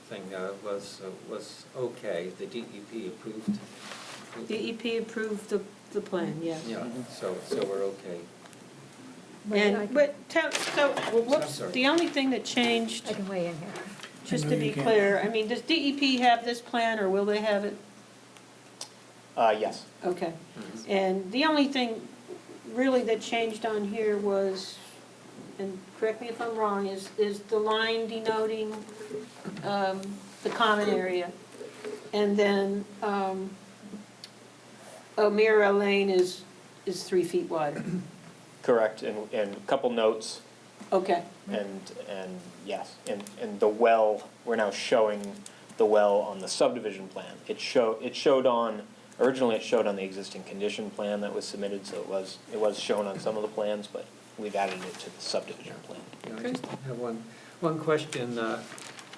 thing was okay. The DEP approved. DEP approved the plan, yes. Yeah, so we're okay. And, but, so, I'm whoops, sorry. the only thing that changed, I can weigh in here. just I to know be you can. clear, I mean, does DEP have this plan, or will they have it? Yes. Okay. And the only thing really that changed on here was, and correct me if I'm wrong, is the line denoting the common area. And then O'Meara Lane is 3 feet wider. Correct, and a couple notes, Okay, and yes, and the well, we're now showing the well on the subdivision plan. Originally it showed on the existing condition plan that was submitted, so it was shown on some of the plans, but we've added it to the subdivision plan. Yeah, I just have one question.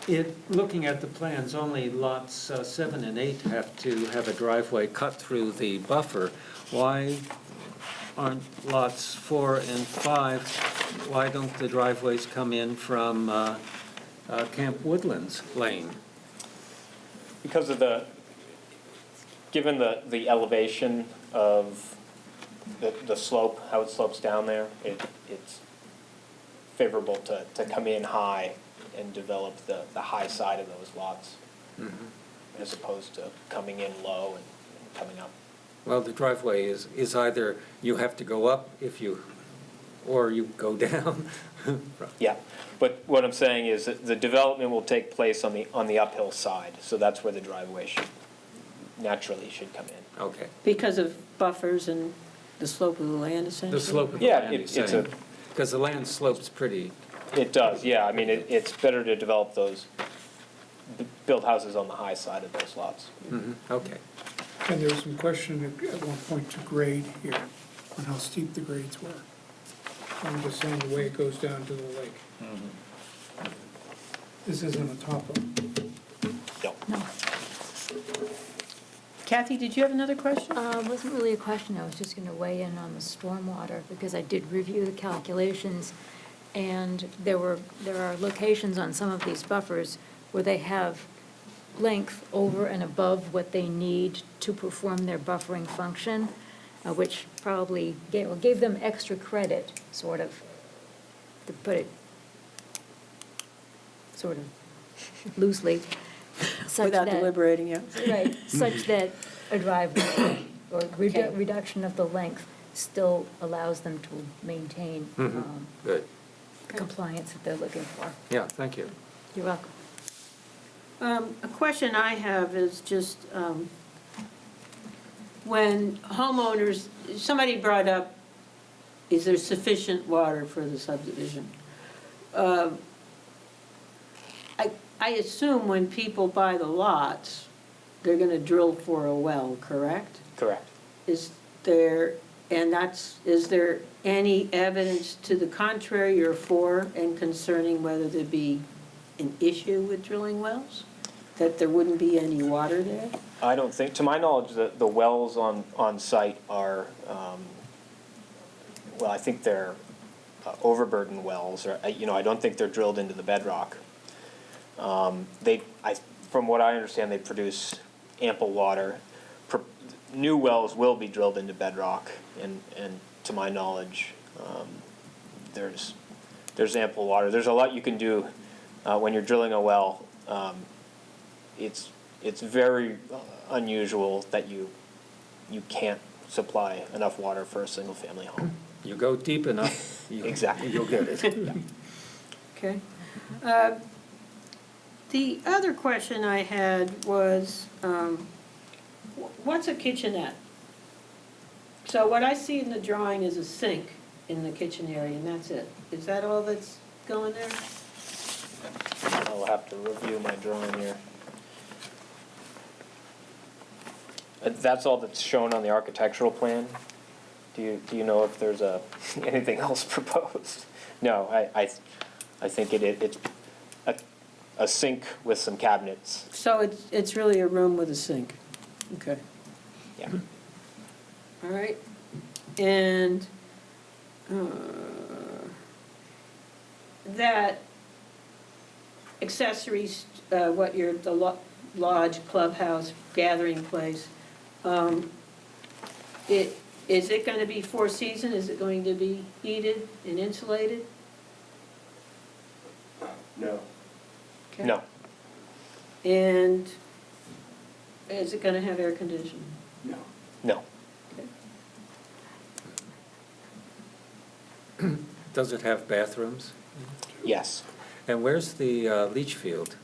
Looking at the plans, only lots 7 and 8 have to have a driveway cut through the buffer. Why aren't lots 4 and 5, why don't the driveways come in from Camp Woodlands Lane? Because of given the elevation of the slope, how it slopes down there, it's favorable to come in high and develop the high side of those lots, as opposed to coming in low and coming up. Well, the driveway is either you have to go up or you go down. Yeah, but what I'm saying is that the development will take place on the uphill side, so that's where the driveway naturally should come in. Okay. Because of buffers and the slope of the land, essentially? The slope of the Yeah, land, it's because the land slopes pretty, it does, yeah, I mean, it's better to develop build houses on the high side of those lots. okay. And there was some question at one point to grade here, on how steep the grades were. I'm just saying the way it goes down to the lake. This isn't a topo. No. Kathy, did you have another question? It wasn't really a question, I was just going to weigh in on the stormwater, because I did review the calculations, and there are locations on some of these buffers where they have length over and above what they need to perform their buffering function, which probably gave them extra credit, sort of, to put it sort of loosely. such Without that- deliberating, yeah. Right, such that a driveway or Okay. reduction of the length still allows them to maintain Good. the compliance that they're looking for. Yeah, thank you. You're welcome. A question I have is just, when homeowners, somebody brought up, is there sufficient water for the subdivision? I assume when people buy the lots, they're gonna drill for a well, correct? Correct. Is there any evidence to the contrary or for and concerning whether there be an issue with drilling wells? That there wouldn't be any water there? I don't think, to my knowledge, the wells on site are, well, I think they're overburden wells, or, I don't think they're drilled into the bedrock. From what I understand, they produce ample water. New wells will be drilled into bedrock, and to my knowledge, there's ample water. There's a lot you can do when you're drilling a well. It's very unusual that you can't supply enough water for a single-family home. You go deep enough, Exactly. you'll get it. Okay. The other question I had was, what's a kitchenette? So what I see in the drawing is a sink in the kitchen area, and that's it. Is that all that's going there? I'll have to review my drawing here. That's all that's shown on the architectural plan? Do you know if there's anything else proposed? No, I think it's a sink with some cabinets. So it's really a room with a sink? Okay. Yeah. All right. And that accessories, the lodge, clubhouse, gathering place, is it going to be four season? Is it going to be heated and insulated? No. Okay. No. And is it going to have air conditioning? No. No. Does it have bathrooms? Yes. And where's the leach field?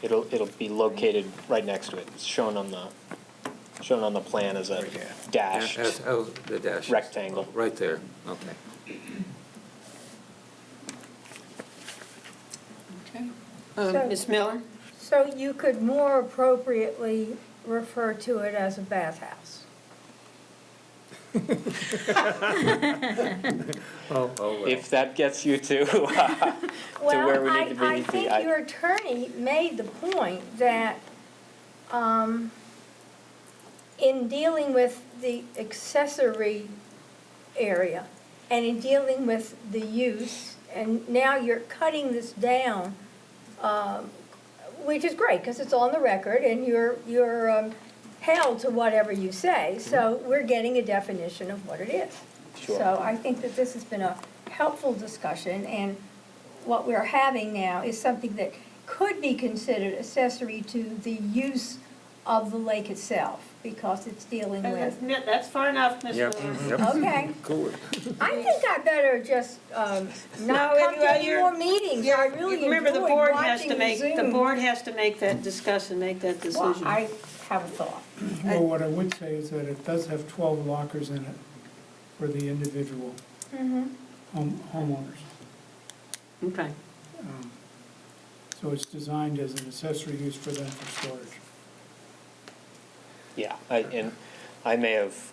It'll be located right next to it. It's shown on the plan as a dashed Oh, the dash. rectangle. Right there, okay. Okay. So- Ms. Miller? So you could more appropriately refer to it as a bathhouse. Oh, well. If that gets you to, to where we need to be. Well, I think your attorney made the point that, in dealing with the accessory area and in dealing with the use, and now you're cutting this down, which is great, because it's on the record, and you're held to whatever you say, so we're getting a definition of what it is. Sure. So I think that this has been a helpful discussion, and what we're having now is something that could be considered accessory to the use of the lake itself, because it's dealing with. That's far enough, Ms. Yep, Lewis. yep. Okay. Cool. I think I better just not No, come to any you're- more meetings. I really Remember, the enjoyed board has watching to make, the Zoom. board has to make that, discuss and make that Well, decision. I have a thought. Well, what I would say is that it does have 12 lockers in it for the individual homeowners. Okay. So it's designed as an accessory use for them for storage. Yeah, and I may have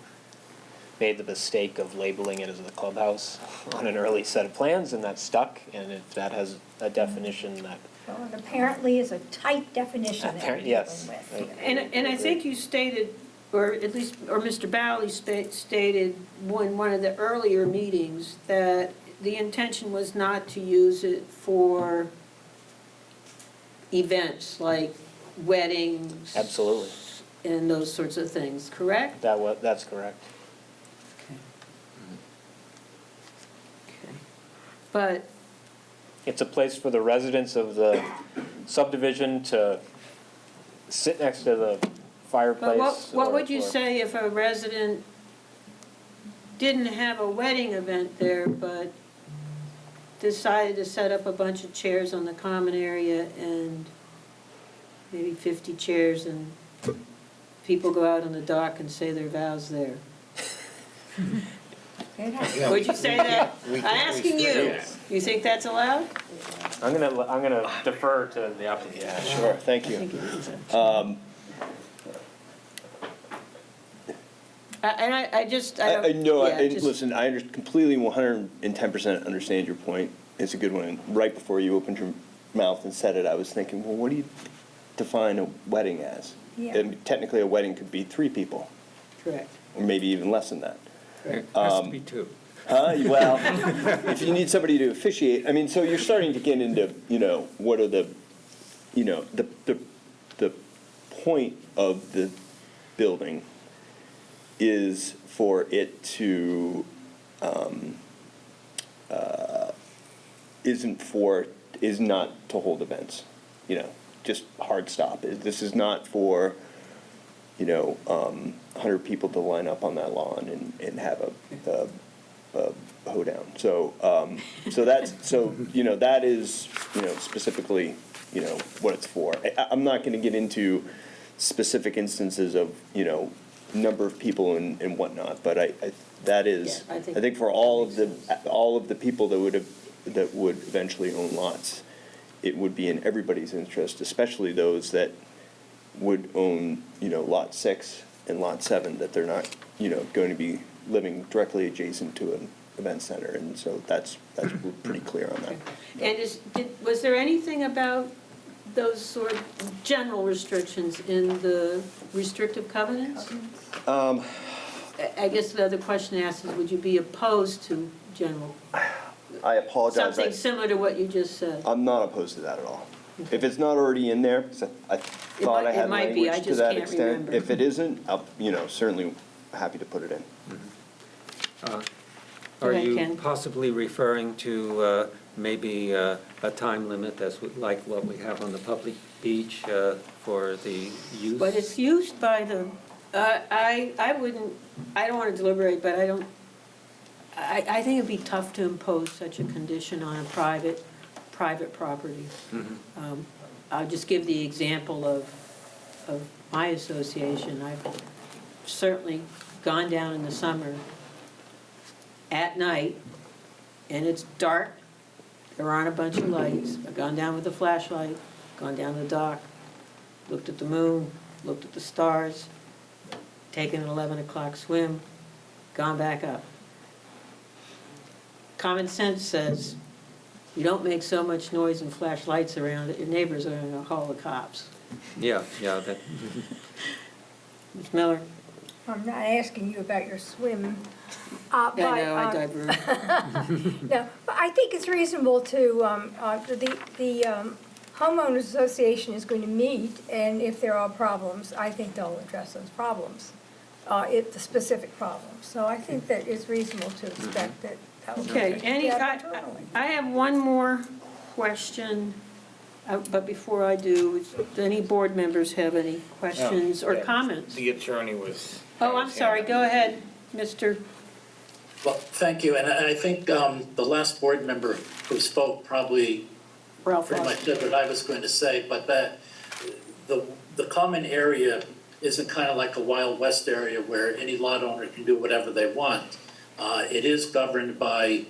made the mistake of labeling it as the clubhouse on an early set of plans, and that stuck, and if that has a definition that, Well, it apparently is a tight definition that we're dealing yes. with. And I think you stated, or at least, or Mr. Bowley stated in one of the earlier meetings, that the intention was not to use it for events like weddings. absolutely, And those sorts of things, correct? that's correct. Okay. But, It's a place for the residents of the subdivision to sit next to the but fireplace. what or- would you or- say if a resident didn't have a wedding event there, but decided to set up a bunch of chairs on the common area and maybe 50 chairs, and people go out on the dock and say their vows there? Yeah, Would you say that? we I'm can't asking you. restrict You think that's allowed? I'm gonna defer to the applicant. Yeah, sure, thank I you. think it is. And I just, I don't. I know, yeah, just- listen, I completely 110% understand your point. It's a good one. And right before you opened your mouth and said it, I was thinking, well, what do you define a wedding as? Yeah. And technically, a wedding could be 3 people, Correct. or maybe even less than that. It has to be two. Huh? Well, if you need somebody to officiate, I mean, so you're starting to get into, what are the point of the building is for it to, is not to hold events, just hard stop. This is not for, 100 people to line up on that lawn and have a hoedown. So, that is, specifically, what it's for. I'm not gonna get into specific instances of, number of people and whatnot, but that is, Yeah, I I think think for all of the people that would eventually own lots, it would be in everybody's interest, especially those that would own, lot 6 and lot 7, that they're not, going to be living directly adjacent to an event center, and so that's we're pretty clear on that. And was there anything about those sort of general restrictions in the restrictive covenants? I guess the other question asked is, would you be opposed to general, I apologize. something similar to what you just said? I'm not opposed to that at all. If it's not already in there, 'cause I thought I It had might be, I language to just that can't extent. remember. If it isn't, I'll, certainly happy to put it in. Are ahead, you Ken. possibly referring to maybe a time limit like what we have on the public beach for the use? But it's used by the, I don't want to deliberate, but I think it'd be tough to impose such a condition on a private property. I'll just give the example of my association. I've certainly gone down in the summer at night, and it's dark, there aren't a bunch of lights. I've gone down with a flashlight, gone down the dock, looked at the moon, looked at the stars, taken an 11 o'clock swim, gone back up. Common sense says, you don't make so much noise and flash lights around that your neighbors are gonna call the cops. Yeah, that, Ms. Miller? I'm not asking you about your swim, I but, know, I diverted. no, but I think it's reasonable to, the homeowners association is going to meet, and if there are problems, I think they'll address those problems, the specific problems. So I think that it's reasonable to expect that that will be Okay, addressed internally. I have one more question, but before I do, do any board members have any questions or Yeah. comments? The attorney was. Oh, I'm sorry, go ahead, Mr. Well, thank you, and I think the last board member who spoke probably Ralph pretty much Foster. did what I was going to say, but that the common area isn't kind of like a Wild West area where any lot owner can do whatever they want. It is governed by,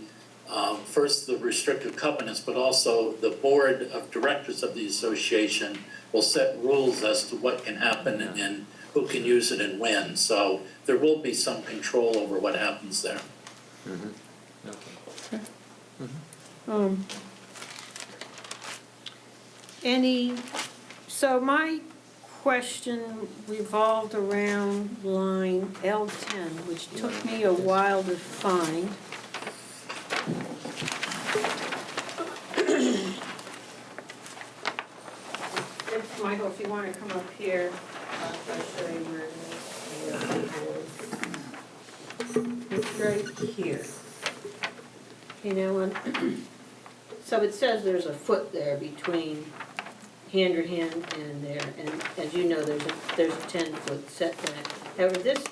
first, the restrictive covenants, but also the board of directors of the association will set rules as to what can happen and who can use it and when. So there will be some control over what happens there. So my question revolved around line L10, which took me a while to find. Michael, if you want to come up here, I'll show you where it is. It's right here. You know, so it says there's a foot there between hand and there, and as you know, there's a 10-foot setback. However, this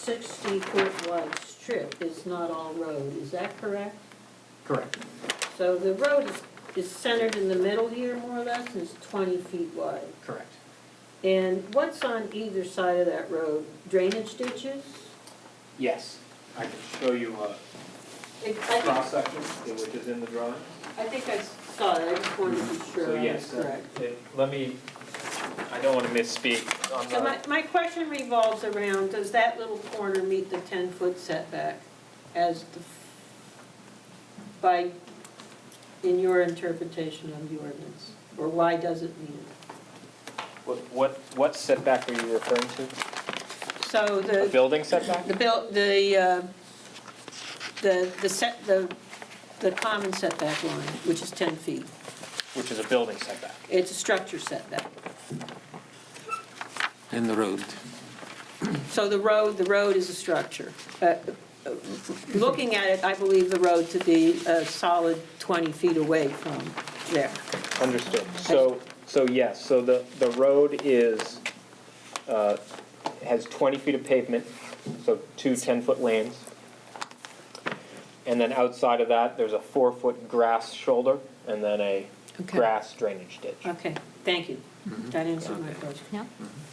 60-foot wide strip is not all road, is that correct? Correct. So the road is centered in the middle here, more or less, and it's 20 feet wide. Correct. And what's on either side of that road? Drainage ditches? Yes, I can show you a cross-section, which is in the drawing. I think I saw it, I just wanted to be sure So I was yes, correct. let me, I don't want to misspeak on So the, my question revolves around, does that little corner meet the 10-foot setback as in your interpretation of the ordinance? Or why does it meet it? what setback are you referring to? So A building setback? the common setback line, which is 10 feet. Which is a building setback. It's a structure setback. in the road. So the road is a structure. Looking at it, I believe the road to be a solid 20 feet away from there. Understood. So yes, so the road is, has 20 feet of pavement, so two 10-foot lanes. And then outside of that, there's a 4-foot grass shoulder and then a Okay. grass drainage ditch. Okay, thank you. That answered my question.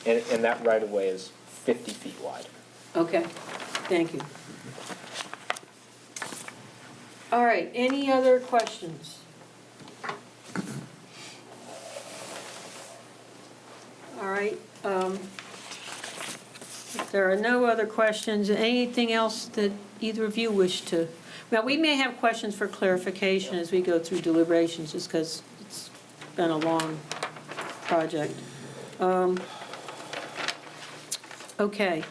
Yeah. And that right-of-way is 50 feet wide. Okay, thank you. All right, any other questions? All right, if there are no other questions, anything else that either of you wish to? Now, we may have questions for clarification as we go through deliberations, just because it's been a long project. Okay.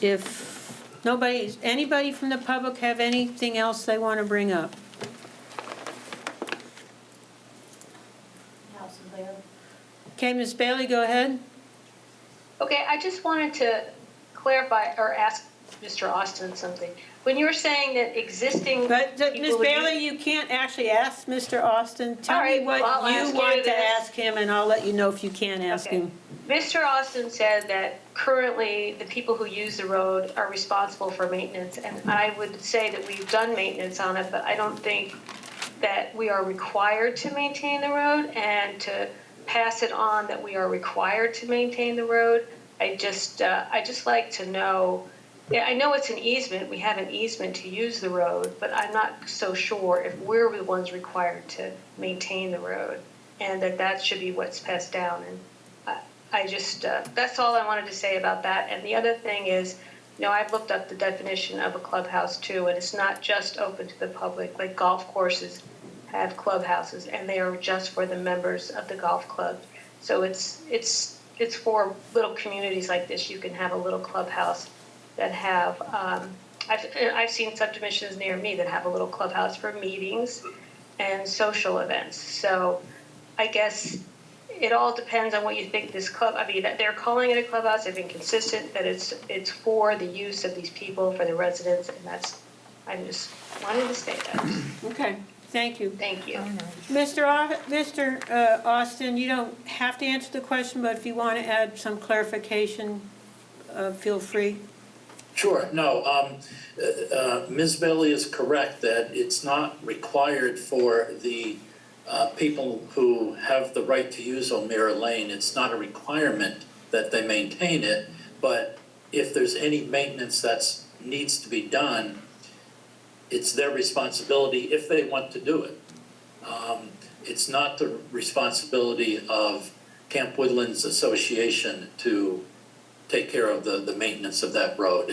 If anybody from the public have anything else they want to bring up? Okay, Ms. Bailey, go ahead. Okay, I just wanted to clarify or ask Mr. Austin something. When you were saying that existing But, Ms. people would Bailey, use- you can't actually ask Mr. Austin. Tell All me right, what well, I'll you ask you want to this. ask him, and I'll let you know if you can ask Okay. him. Mr. Austin said that currently the people who use the road are responsible for maintenance, and I would say that we've done maintenance on it, but I don't think that we are required to maintain the road, and to pass it on that we are required to maintain the road. I just like to know, yeah, I know it's an easement, we have an easement to use the road, but I'm not so sure if we're the ones required to maintain the road, and that should be what's passed down. And I just, that's all I wanted to say about that. And the other thing is, I've looked up the definition of a clubhouse too, and it's not just open to the public, like golf courses have clubhouses, and they are just for the members of the golf club. So it's for little communities like this. You can have a little clubhouse that have, I've seen subdivisions near me that have a little clubhouse for meetings and social events. So I guess it all depends on what you think this club, I mean, they're calling it a clubhouse, they've been consistent that it's for the use of these people, for the residents, and I'm just wanting to say that. Okay, thank you. Thank you. Mr. Austin, you don't have to answer the question, but if you want to add some clarification, feel free. Sure, no, Ms. Bailey is correct that it's not required for the people who have the right to use O'Meara Lane. It's not a requirement that they maintain it, but if there's any maintenance that needs to be done, it's their responsibility if they want to do it. It's not the responsibility of Camp Woodlands Association to take care of the maintenance of that road.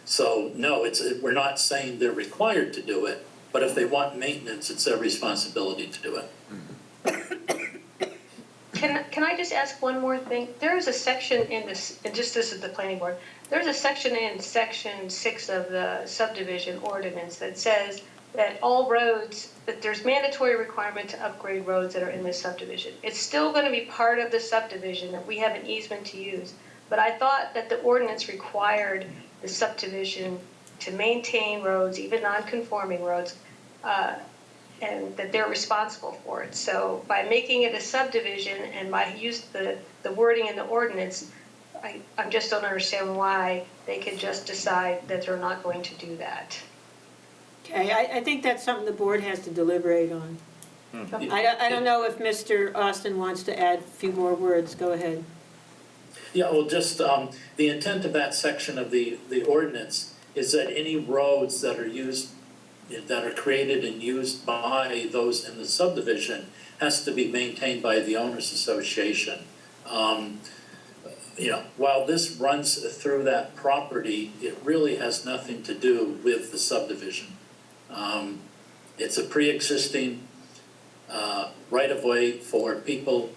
So no, we're not saying they're required to do it, but if they want maintenance, it's their responsibility to do it. Can I just ask one more thing? There is a section in this, and just this is the planning board, there's a section in section 6 of the subdivision ordinance that says that all roads, that there's mandatory requirement to upgrade roads that are in this subdivision. It's still going to be part of the subdivision that we have an easement to use, but I thought that the ordinance required the subdivision to maintain roads, even non-conforming roads, and that they're responsible for it. So by making it a subdivision and by use the wording in the ordinance, I just don't understand why they could just decide that they're not going to do that. Okay, I think that's something the board has to deliberate on. I don't know if Mr. Austin wants to add a few more words. Go ahead. Yeah, well, just the intent of that section of the ordinance is that any roads that are used, that are created and used by those in the subdivision has to be maintained by the owners association. While this runs through that property, it really has nothing to do with the subdivision. It's a pre-existing right-of-way for people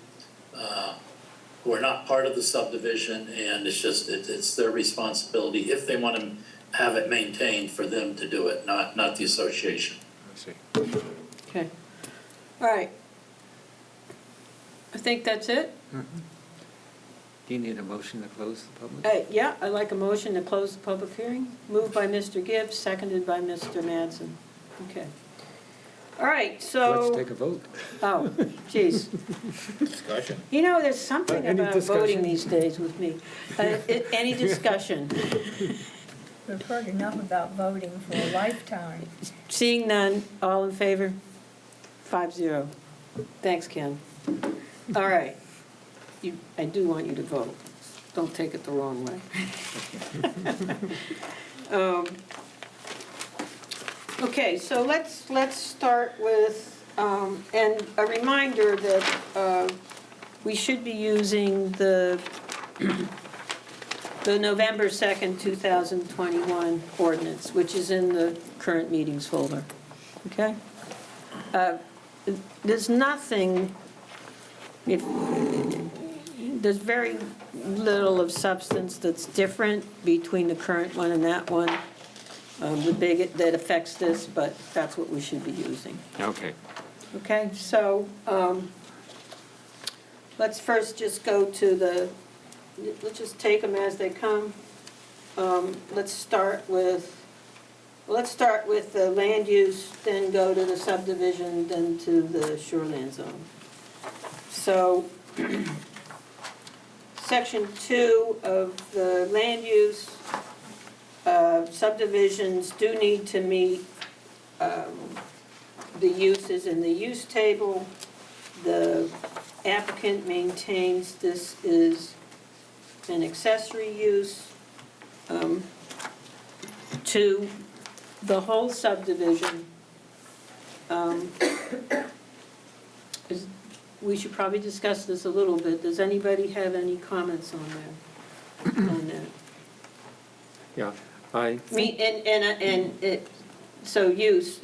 who are not part of the subdivision, and it's their responsibility, if they want to have it maintained, for them to do it, not the association. I see. Okay. All right. I think that's it. Do you need a motion to close the public? Yeah, I'd like a motion to close the public hearing. Moved by Mr. Gibbs, seconded by Mr. Mattson. Okay. All right, so. Let's take a vote. Oh, geez. Discussion. There's something Any about discussion? voting these days with me. Any discussion? We've heard enough about voting for a lifetime. Seeing none, all in favor? 5-0. Thanks, Ken. All right. I do want you to vote. Don't take it the wrong way. Okay, so let's start with, and a reminder that we should be using the November 2nd, 2021 ordinance, which is in the current meetings folder, okay? There's nothing, there's very little of substance that's different between the current one and that one. That affects this, but that's what we should be using. Okay. Okay, so let's first just go to let's just take them as they come. Let's start with the land use, then go to the subdivision, then to the shoreland zone. So, section 2 of the land use, subdivisions do need to meet the uses in the use table. The applicant maintains this is an accessory use to the whole subdivision. We should probably discuss this a little bit. Does anybody have any comments on that? Yeah, I I mean, so use,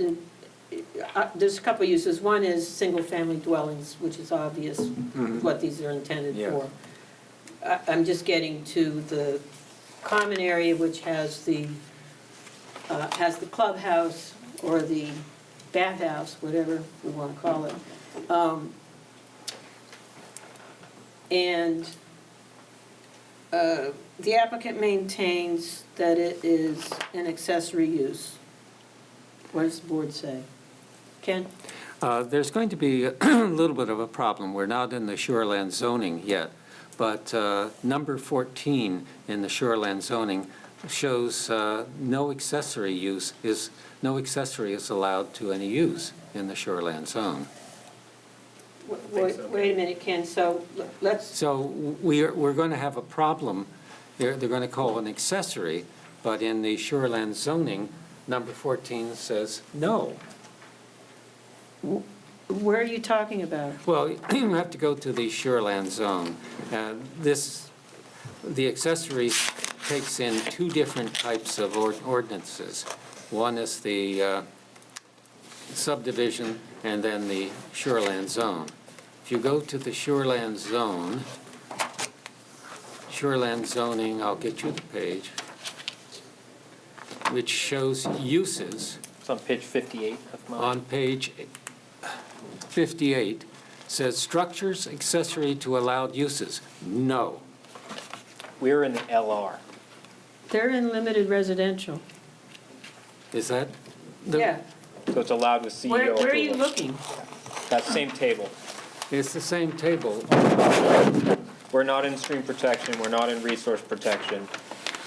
there's a couple of uses. One is single-family dwellings, which is obvious what these are intended Yeah. for. I'm just getting to the common area, which has the clubhouse or the bathhouse, whatever we want to call it. And the applicant maintains that it is an accessory use. What does the board say? Ken? There's going to be a little bit of a problem. We're not in the shoreland zoning yet, but number 14 in the shoreland zoning shows no accessory is allowed to any use in the shoreland zone. Wait a minute, Ken, so let's, So we're going to have a problem. They're going to call an accessory, but in the shoreland zoning, number 14 says no. where are you talking about? Well, you have to go to the shoreland zone. The accessory takes in two different types of ordinances. One is the subdivision and then the shoreland zone. If you go to the shoreland zone, shoreland zoning, I'll get you the page, which shows uses. It's on page 58 of mine. On page 58, says structures accessory to allowed uses. No. We're in the LR. They're in limited residential. Is that? the- Yeah. So it's allowed with CEO approval. Where are you looking? That same table. It's the same table. We're not in stream protection, we're not in resource protection,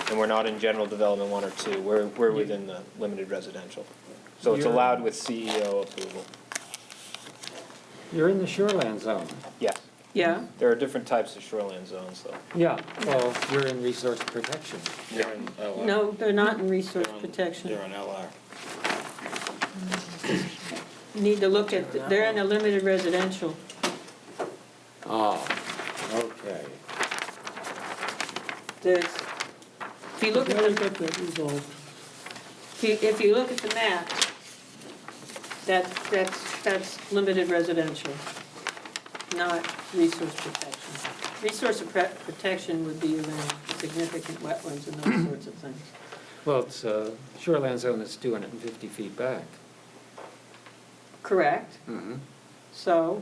and we're not in general development 1 or 2. We're within the limited residential. So it's You're- allowed with CEO approval. You're in the shoreland zone. Yes. Yeah, There are different types of shoreline zones, though. Yeah, well, you're in resource protection. They're in LR. no, they're not in resource They're protection. in LR. You need to look at, they're in a limited residential. Oh, okay. There's, if you look Yeah, at we the, got that resolved. if you look at the map, that's limited residential, not resource protection. Resource protection would be around significant wetlands and those sorts of things. Well, it's shoreland zone that's 250 feet back. Correct? Mhm. So,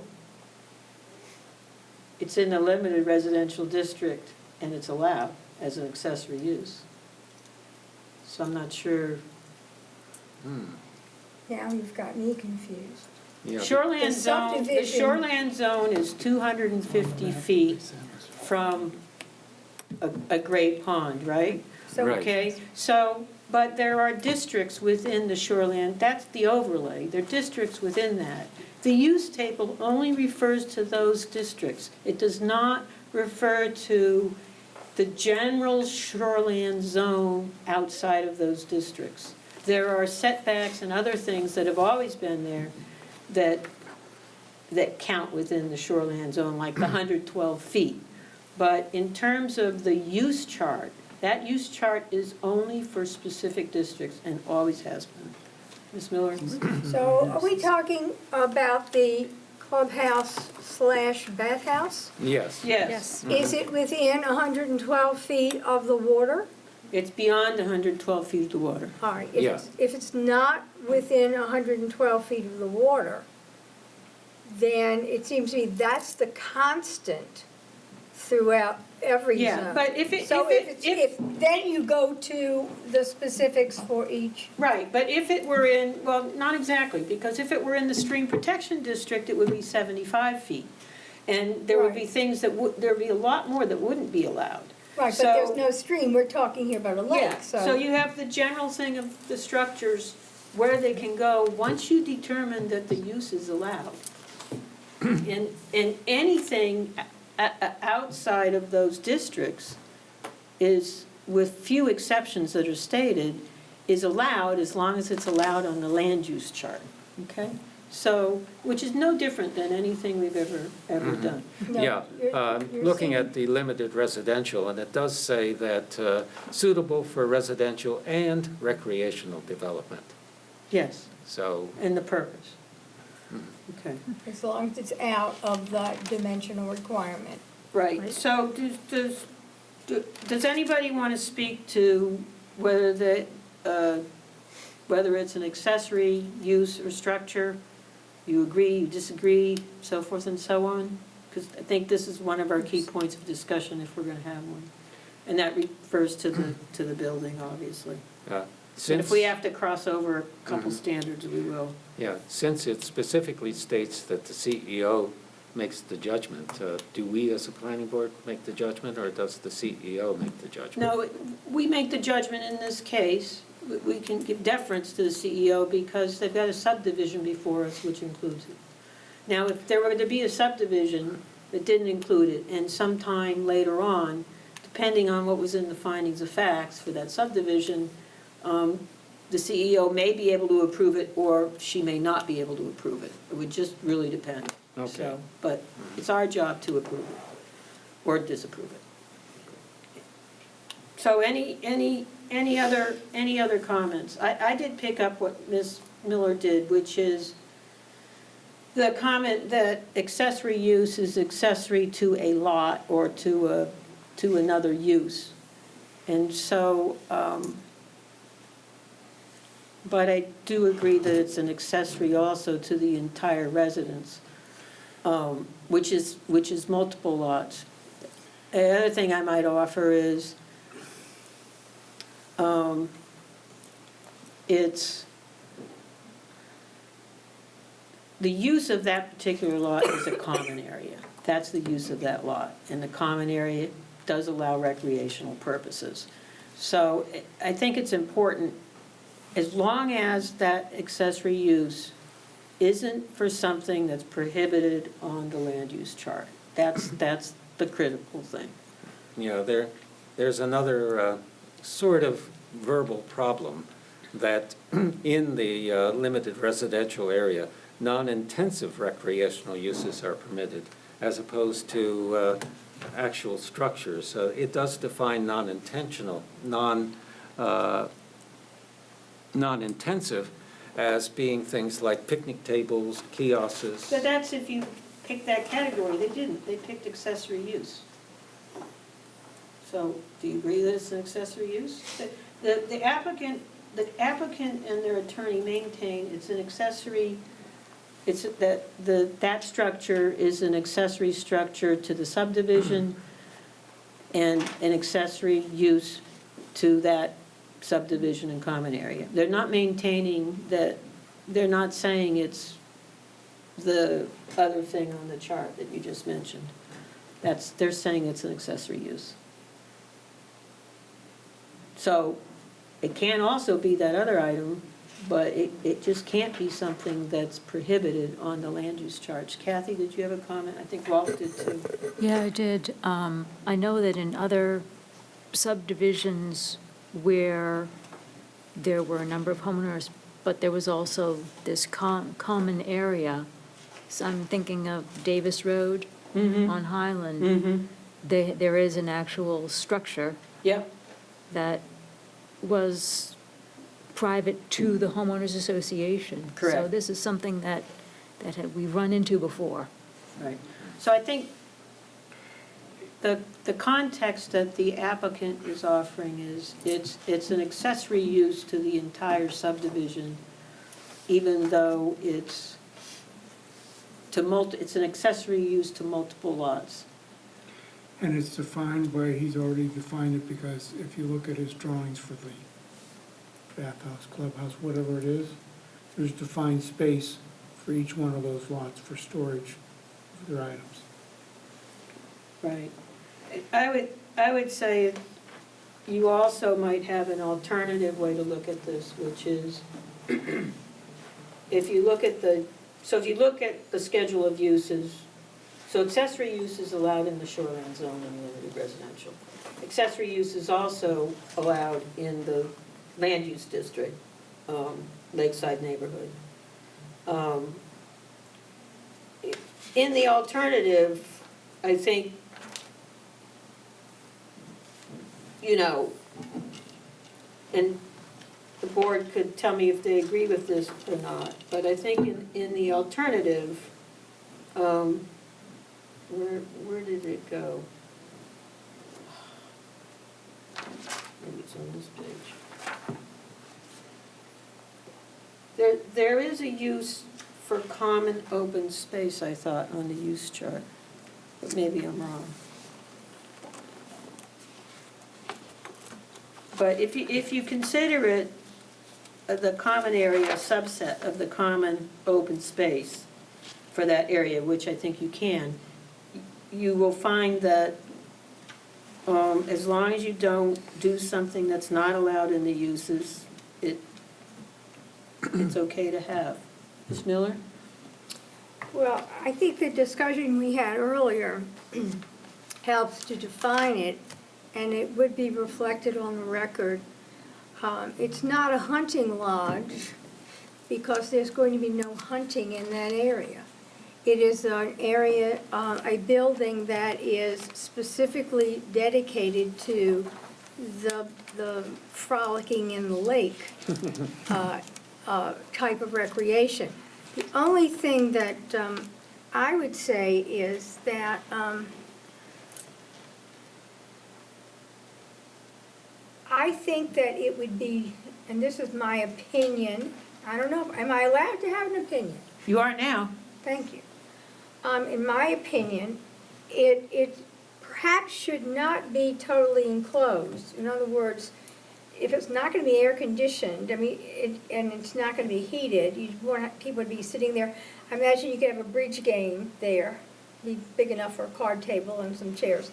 it's in a limited residential district, and it's allowed as an accessory use. So I'm not sure. Now you've got me confused. Yeah, Shoreland The zone, the subdivision- shoreland zone is 250 feet from a great pond, right? So Right. Okay, so, but there are districts within the shoreland, that's the overlay, there are districts within that. The use table only refers to those districts. It does not refer to the general shoreland zone outside of those districts. There are setbacks and other things that have always been there that count within the shoreland zone, like the 112 feet. But in terms of the use chart, that use chart is only for specific districts and always has been. Ms. Miller? So are we talking about the clubhouse/bathhouse? Yes. Yes. Is it within 112 feet of the water? It's beyond 112 feet of the water. All right, Yeah. if it's not within 112 feet of the water, then it seems to me that's the constant throughout every zone. Yeah, but if So then you go to the specifics for each. Right, but if it were in, well, not exactly, because if it were in the stream protection district, it would be 75 feet. And there would be Right. things that would, there'd be a lot more that wouldn't be allowed. Right, but there's So- no stream, we're talking here about a lake, Yeah, so you have the general thing of the structures, where they can go, once you determine that the use is allowed. And anything outside of those districts is, with few exceptions that are stated, is allowed as long as it's allowed on the land use chart, okay? So, which is no different than anything we've ever done. No, Yeah, you're looking saying- at the limited residential, and it does say that suitable for residential and recreational development. Yes, So, and the purpose. Okay. As long as it's out of the dimensional requirement. Right, so does anybody want to speak to whether whether it's an accessory use or structure? You agree, you disagree, so forth and so on? Because I think this is one of our key points of discussion if we're going to have one. And that refers to the building, obviously. And since, if we have to cross over a couple standards, we will. yeah, since it specifically states that the CEO makes the judgment, do we as a planning board make the judgment, or does the CEO make the judgment? No, we make the judgment in this case. We can give deference to the CEO because they've got a subdivision before us, which includes it. Now, if there were to be a subdivision that didn't include it, and sometime later on, depending on what was in the findings of facts for that subdivision, the CEO may be able to approve it, or she may not be able to approve it. It would just really depend. Okay. So, but it's our job to approve it, or disapprove it. So any other comments? I did pick up what Ms. Miller did, which is the comment that accessory use is accessory to a lot or to another use. And so, but I do agree that it's an accessory also to the entire residence, which is multiple lots. The other thing I might offer is, it's, the use of that particular lot is a common area. That's the use of that lot. And the common area does allow recreational purposes. So I think it's important, as long as that accessory use isn't for something that's prohibited on the land use chart. That's the critical thing. You know, there's another sort of verbal problem that in the limited residential area, non-intensive recreational uses are permitted as opposed to actual structures. So it does define non-intensive as being things like picnic tables, kiosks. So that's if you pick that category. They didn't. They picked accessory use. So do you agree that it's an accessory use? The applicant and their attorney maintain it's an accessory, it's that structure is an accessory structure to the subdivision and an accessory use to that subdivision and common area. They're not maintaining that, they're not saying it's the other thing on the chart that you just mentioned. They're saying it's an accessory use. So it can also be that other item, but it just can't be something that's prohibited on the land use charts. Kathy, did you have a comment? I think Rolf did too. Yeah, I did. I know that in other subdivisions where there were a number of homeowners, but there was also this common area. So I'm thinking of Davis Road on Highland. There is an actual structure Yep. that was private to the homeowners association. So Correct. this is something that we've run into before. Right. So I think the context that the applicant is offering is it's an accessory use to the entire subdivision, even though it's an accessory use to multiple lots. And it's defined by, he's already defined it, because if you look at his drawings for the bathhouse, clubhouse, whatever it is, there's defined space for each one of those lots for storage of their items. Right. I would say you also might have an alternative way to look at this, which is if you look at the schedule of uses, so accessory use is allowed in the shoreline zone and limited residential. Accessory use is also allowed in the land use district, lakeside neighborhood. in the alternative, I think, you know, and the board could tell me if they agree with this or not, but I think in the alternative, where did it go? Maybe it's on this page. There is a use for common open space, I thought, on the use chart, but maybe I'm wrong. But if you consider it the common area subset of the common open space for that area, which I think you can, you will find that as long as you don't do something that's not allowed in the uses, it's okay to have. Ms. Miller? Well, I think the discussion we had earlier helps to define it, and it would be reflected on the record. It's not a hunting lodge because there's going to be no hunting in that area. It is an area, a building that is specifically dedicated to the frolicking in the lake type of recreation. The only thing that I would say is that I think that it would be, and this is my opinion, I don't know, am I allowed to have an opinion? You are now. Thank you. In my opinion, it perhaps should not be totally enclosed. In other words, if it's not going to be air conditioned, I mean, and it's not going to be heated, you want people to be sitting there. I imagine you could have a bridge game there, be big enough for a card table and some chairs.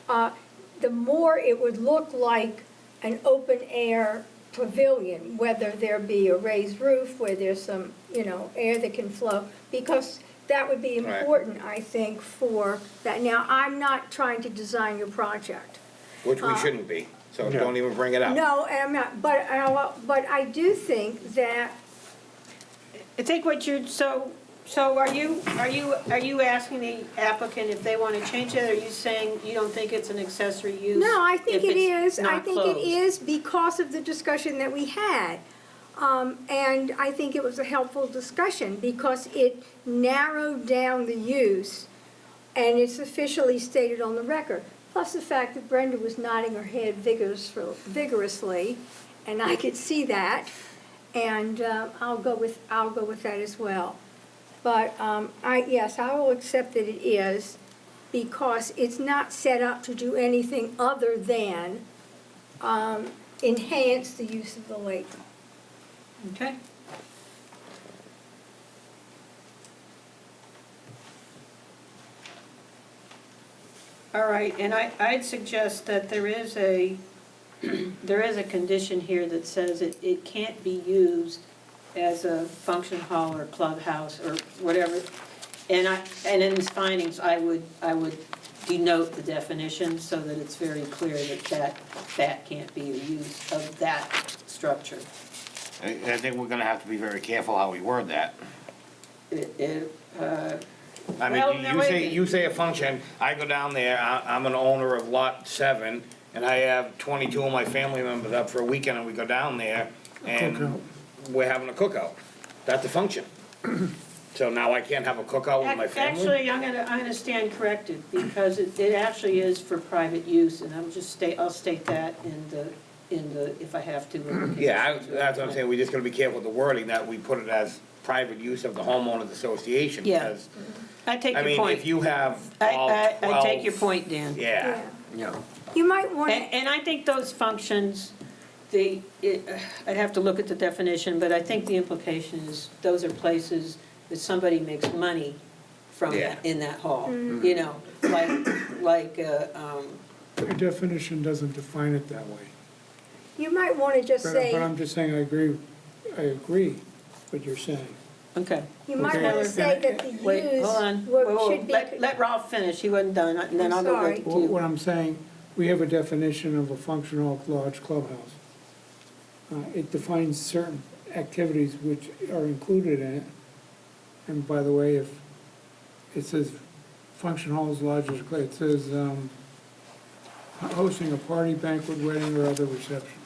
The more it would look like an open air pavilion, whether there be a raised roof where there's some, air that can flow, because that would be important, I think, for that. Now, I'm not trying to design your project. Which we shouldn't be, so don't even bring it up. No, I'm not, but I do think that, I think what you're, so are you asking the applicant if they want to change it? Or are you saying you don't think it's an accessory use? no, I think if it it's is. I not think it closed? is because of the discussion that we had. And I think it was a helpful discussion because it narrowed down the use and it's officially stated on the record. Plus the fact that Brenda was nodding her head vigorously, and I could see that, and I'll go with that as well. But yes, I will accept that it is because it's not set up to do anything other than enhance the use of the lake. Okay. All right, and I'd suggest that there is a condition here that says it can't be used as a function hall or clubhouse or whatever. And in his findings, I would denote the definition so that it's very clear that can't be a use of that structure. I think we're gonna have to be very careful how we word that. I Well, mean, now wait a minute. you say a function, I go down there, I'm an owner of lot 7, and I have 22 of my family members up for a weekend, and we go down there, and Cookout. we're having a cookout. That's a function. So now I can't have a cookout with my family? Actually, I'm gonna stand corrected, because it actually is for private use, and I'll state that in the, if I have to. in the Yeah, conditions. that's what I'm saying, we just gotta be careful with the wording, that we put it as private use of the homeowners association, Yeah. because, I take I your mean, point. if you have all 12. I take your point, Dan. Yeah. You might want to. And I think those functions, I'd have to look at the definition, but I think the implication is those are places that somebody makes money from Yeah. in that hall. Mm. You know, like, Your definition doesn't define it that way. You might want to just But say, I'm just saying, I agree what you're saying. okay. you might Okay. want to say that the Wait, use hold on. Whoa, whoa, should be. Let Ralph finish, he wasn't done, and then I'll I'm go sorry. back to What you. I'm saying, we have a definition of a functional lodge clubhouse. It defines certain activities which are included in it. And by the way, if it says function halls, lodges, it says, hosting a party, banquet, wedding, or other reception.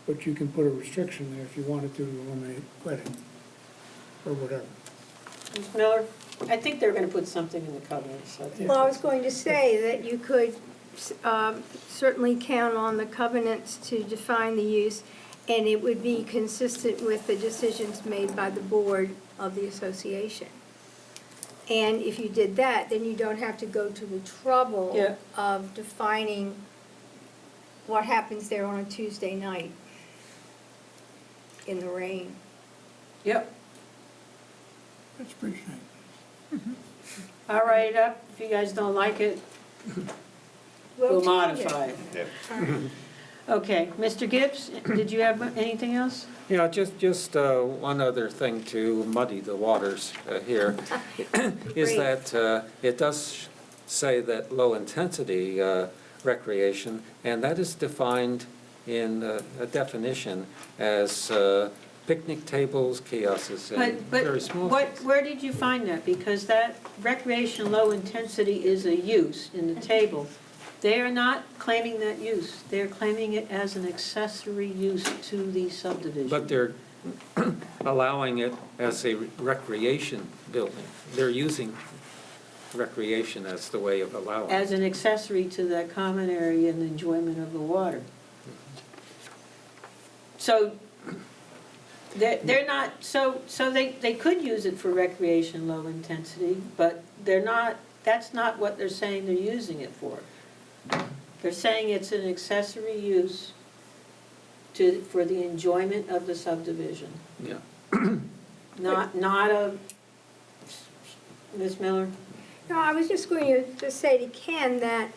But you can put a restriction there if you wanted to eliminate wedding, or whatever. Ms. Miller, I think they're gonna put something in the covenants, so I think. Well, I was going to say that you could certainly count on the covenants to define the use, and it would be consistent with the decisions made by the board of the association. And if you did that, then you don't have to go to the trouble Yeah. of defining what happens there on a Tuesday night in the rain. Yep, That's pretty nice. I'll write it up, if you guys don't like it, we'll change it. modify it. Yeah. Okay, Mr. Gibbs, did you have anything else? Yeah, just one other thing to muddy the waters here, is Great. that it does say that low-intensity recreation, and that is defined in a definition as picnic tables, kiosks, and very small things. Where did you find that? Because that recreation low intensity is a use in the table. They are not claiming that use. They're claiming it as an accessory use to the subdivision. But they're allowing it as a recreation building. They're using recreation as the way of allowing it. As an accessory to that common area and enjoyment of the water. So they're not, so they could use it for recreation low intensity, but they're not, that's not what they're saying they're using it for. They're saying it's an accessory use for the enjoyment of the subdivision. Yeah. Not a, Ms. Miller? No, I was just going to say to Ken that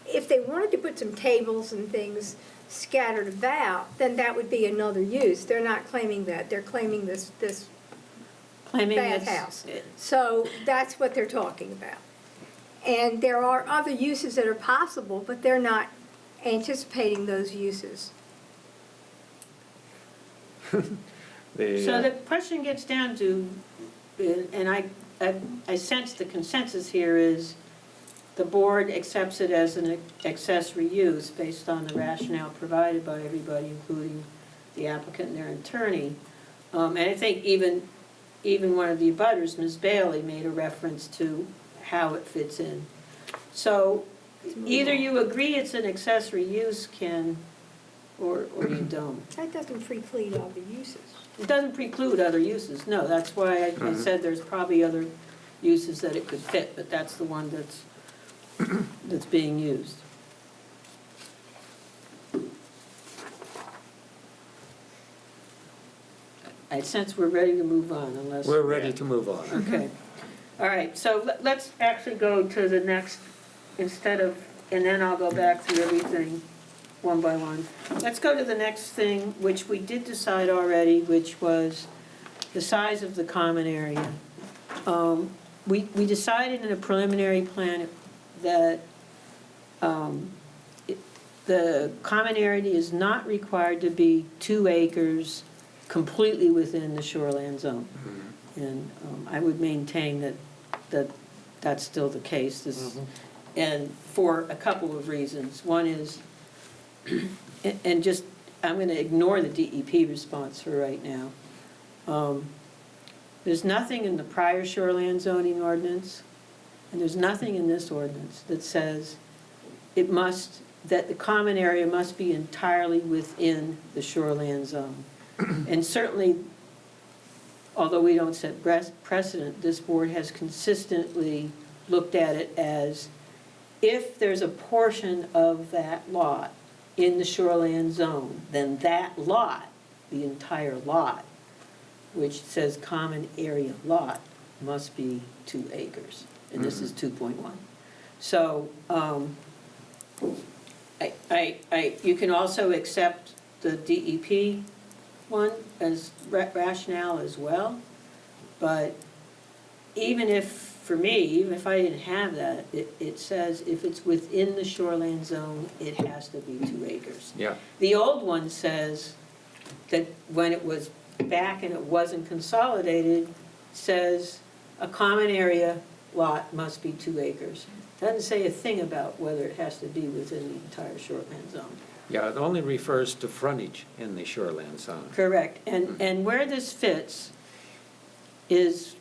if they wanted to put some tables and things scattered about, then that would be another use. They're not claiming that. They're claiming this Claiming it's- bathhouse. So that's what they're talking about. And there are other uses that are possible, but they're not anticipating those uses. So the question gets down to, and I sense the consensus here is the board accepts it as an accessory use based on the rationale provided by everybody, including the applicant and their attorney. And I think even one of the abutters, Ms. Bailey, made a reference to how it fits in. So either you agree it's an accessory use, Ken, or you don't. That doesn't preclude other uses. It doesn't preclude other uses, no, that's why I said there's probably other uses that it could fit, but that's the one that's being used. I sense we're ready to move on unless. We're ready to move on. Okay, all right, so let's actually go to the next, instead of, and then I'll go back through everything one by one. Let's go to the next thing, which we did decide already, which was the size of the common area. We decided in a preliminary plan that the common area is not required to be 2 acres completely within the shoreland zone. And I would maintain that that's still the case. And for a couple of reasons. One is, and just, I'm going to ignore the DEP response for right now. There's nothing in the prior shoreland zoning ordinance, and there's nothing in this ordinance that says that the common area must be entirely within the shoreland zone. And certainly, although we don't set precedent, this board has consistently looked at it as if there's a portion of that lot in the shoreland zone, then that lot, the entire lot, which says common area lot, must be 2 acres, and this is 2.1. So, you can also accept the DEP one as rationale as well, but even if, for me, even if I didn't have that, it says if it's within the shoreland zone, it has to be 2 acres. Yeah. The old one says that when it was back and it wasn't consolidated, says a common area lot must be 2 acres. Doesn't say a thing about whether it has to be within the entire shoreline zone. Yeah, it only refers to frontage in the shoreline zone. Correct, and where this fits is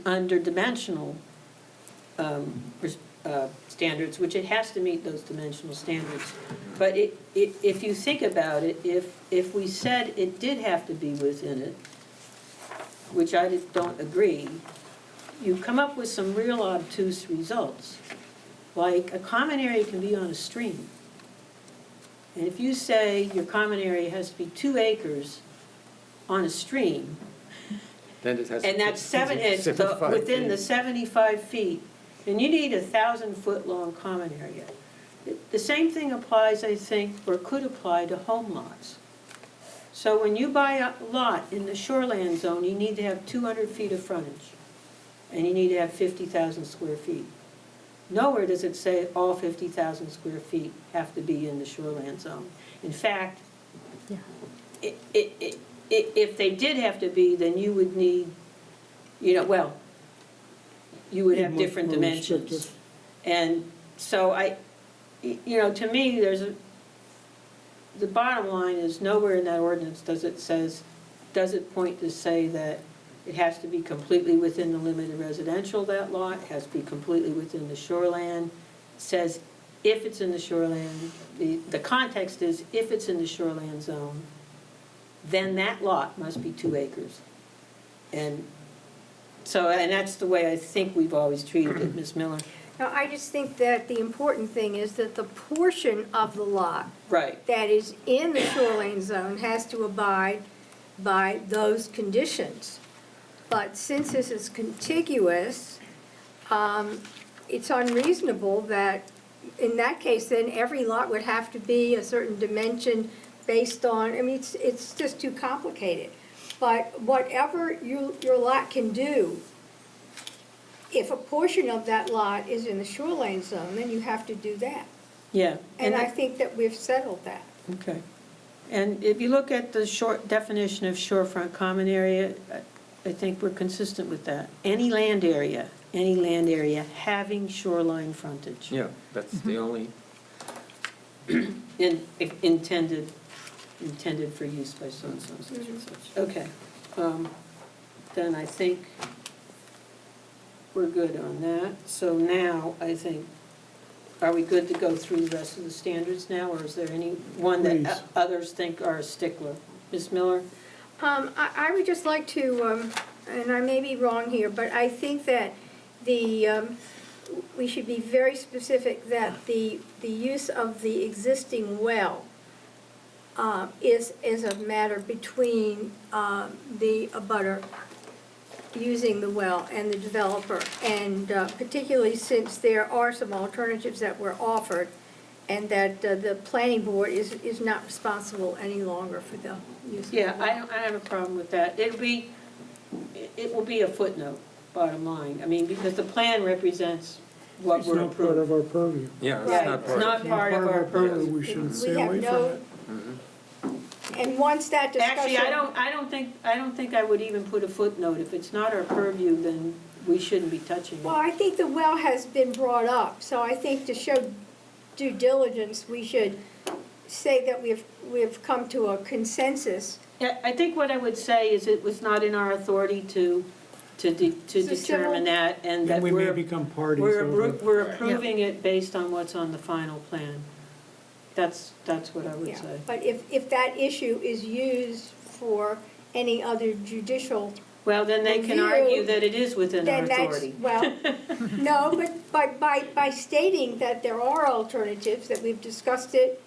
under dimensional standards, which it has to meet those dimensional standards. But if you think about it, if we said it did have to be within it, which I don't agree, you come up with some real obtuse results. Like, a common area can be on a stream. And if you say your common area has to be 2 acres on a stream, Then it has. and that's within the 75 feet, then you need a 1,000-foot-long common area. The same thing applies, I think, or could apply to home lots. So when you buy a lot in the shoreland zone, you need to have 200 feet of frontage, and you need to have 50,000 square feet. Nowhere does it say all 50,000 square feet have to be in the shoreland zone. In fact, if they did have to be, then you would need, you would have different More dimensions. restrictive. And so to me, the bottom line is nowhere in that ordinance does it point to say that it has to be completely within the limit of residential, that lot, it has to be completely within the shoreland. It says if it's in the shoreland, the context is if it's in the shoreland zone, then that lot must be 2 acres. And that's the way I think we've always treated it, Ms. Miller. Now, I just think that the important thing is that the portion of the lot Right. that is in the shoreline zone has to abide by those conditions. But since this is contiguous, it's unreasonable that, in that case, then every lot would have to be a certain dimension based on, it's just too complicated. But whatever your lot can do, if a portion of that lot is in the shoreline zone, then you have to do that. Yeah. And I think that we've settled that. Okay. And if you look at the short definition of shorefront common area, I think we're consistent with that. Any land area having shoreline frontage. Yeah, that's the only, Intended for use by so and so, such and such. Okay. Then I think we're good on that. So now, I think, are we good to go through the rest of the standards now, or is there any one that Please. others think are a stickler? Ms. Miller? I would just like to, and I may be wrong here, but I think that we should be very specific that the use of the existing well is a matter between the abutter using the well and the developer, and particularly since there are some alternatives that were offered, and that the planning board is not responsible any longer for the use of the well. Yeah, I have a problem with that. It will be a footnote, bottom line. I mean, because the plan represents what It's we're not part of approving. our purview. yeah, Right, it's not it's part not of. part of our purview. We should We stay have away from no- it. And once that discussion. Actually, I don't think I would even put a footnote. If it's not our purview, then we shouldn't be touching Well, it. I think the well has been brought up, so I think to show due diligence, we should say that we've come to a consensus. Yeah, I think what I would say is it was not in our authority to determine that, and that And we may we're, become parties we're over. we're approving it based on what's on the final plan. That's what I would Yeah, say. but if that issue is used for any other judicial, Well, then they can Review, argue that it is within our then that's, authority. well, no, but by stating that there are alternatives, that we've discussed it,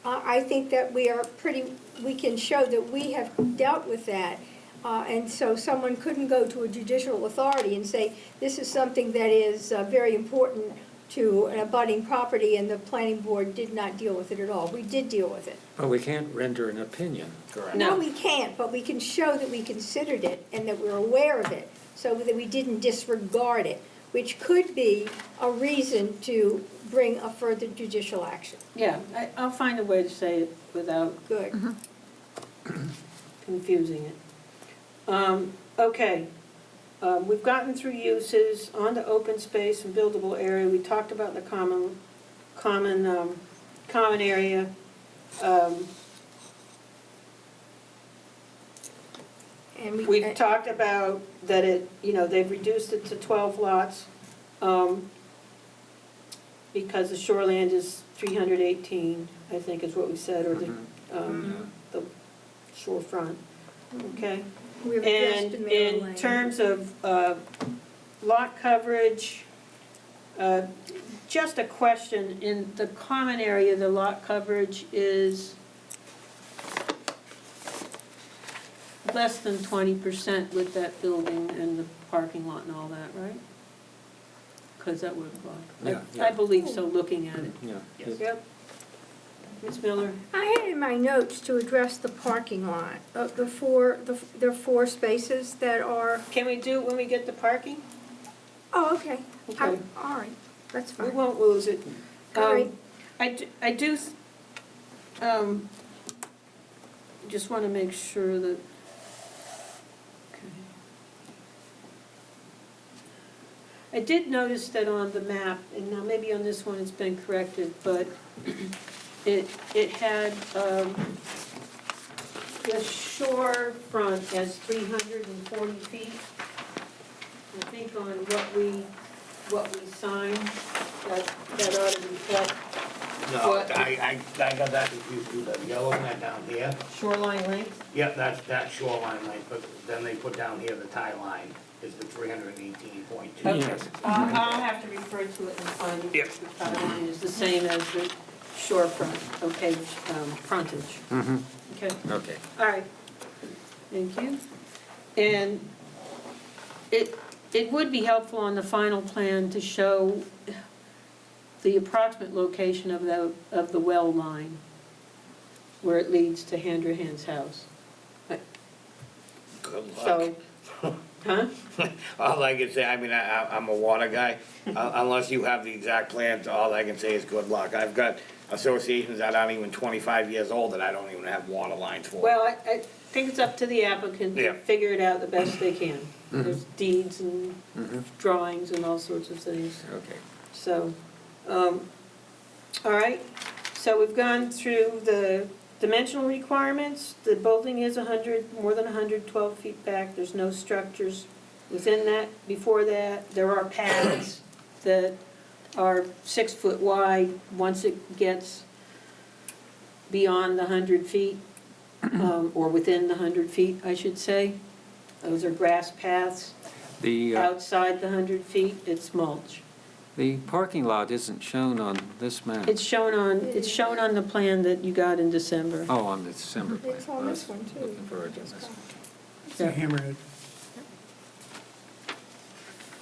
I think that we can show that we have dealt with that. And so someone couldn't go to a judicial authority and say, this is something that is very important to an abutting property, and the planning board did not deal with it at all. We did deal with it. But we can't render an opinion. Correct. No, No. we can't, but we can show that we considered it and that we're aware of it, so that we didn't disregard it, which could be a reason to bring a further judicial action. Yeah, I'll find a way to say it without Good. confusing it. Okay. We've gotten through uses, on to open space and buildable area, we talked about the common area. And We've talked about that they've reduced it to 12 lots, because the shoreland is 318, I think is what we said, or the shorefront, okay? we've And addressed the Middle in Lane. terms of lot coverage, just a question, in the common area, the lot coverage is less than 20% with that building and the parking lot and all that, right? Because that would apply. I believe so, looking at it. Yeah. Yep. Ms. Miller? I had in my notes to address the parking lot, there are 4 spaces that are, Can we do it when we get the parking? oh, okay. Okay. All right, that's We fine. won't lose it. All right. I do, just want to make sure that, okay. I did notice that on the map, and now maybe on this one it's been corrected, but it had, the shore front as 340 feet. I think on what we signed, that ought to reflect No, What? I got that confused too, the yellow that down here. shoreline length. Yep, that's that shoreline line, but then they put down here the tie line is the 318.2. Okay, I'll have to refer to it and find it. Yep. The power line is the same as the shorefront, okay, frontage. Okay, Okay. all right, thank you. And it would be helpful on the final plan to show the approximate location of the well line, where it leads to Handrahan's house. Good luck. So, huh? All I can say, I mean, I'm a water guy, unless you have the exact plans, all I can say is good luck. I've got associations that aren't even 25 years old that I don't even have water lines for. Well, I think it's up to the applicant Yeah. to figure it out the best they can. There's deeds and drawings and all sorts of things. Okay. So, all right, so we've gone through the dimensional requirements. The building is more than 112 feet back. There's no structures within that. Before that, there are paths that are 6 foot wide once it gets beyond the 100 feet, or within the 100 feet, I should say. Those are grass paths. Outside the 100 feet, it's mulch. The parking lot isn't shown on this map. It's shown on the plan that you got in December. Oh, on the December plan. It's on I this was one, too. Looking for it in this one. It's a hammerhead.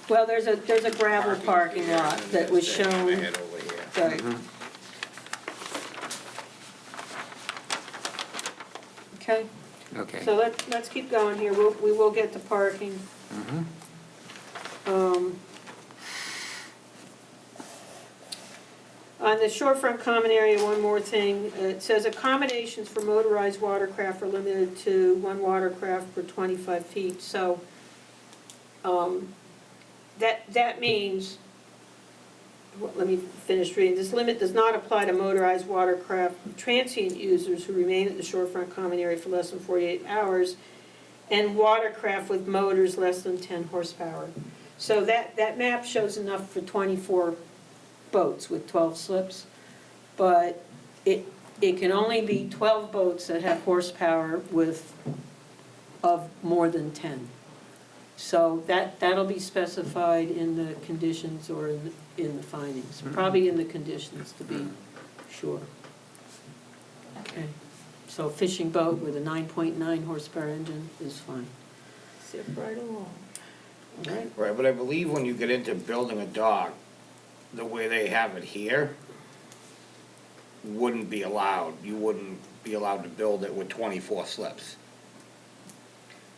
Well, there's a gravel parking lot that was I shown, head over here. right. Okay, Okay. so let's keep going here, we will get to parking. On the shorefront common area, one more thing, it says accommodations for motorized watercraft are limited to 1 watercraft per 25 feet, so, that means, let me finish reading, this limit does not apply to motorized watercraft transient users who remain at the shorefront common area for less than 48 hours, and watercraft with motors less than 10 horsepower. So that map shows enough for 24 boats with 12 slips, but it can only be 12 boats that have horsepower of more than 10. So that'll be specified in the conditions or in the findings, probably in the conditions to be sure. Okay, so fishing boat with a 9.9 horsepower engine is fine. Zip right along. All right, Right, but I believe when you get into building a dock, the way they have it here, wouldn't be allowed. You wouldn't be allowed to build it with 24 slips.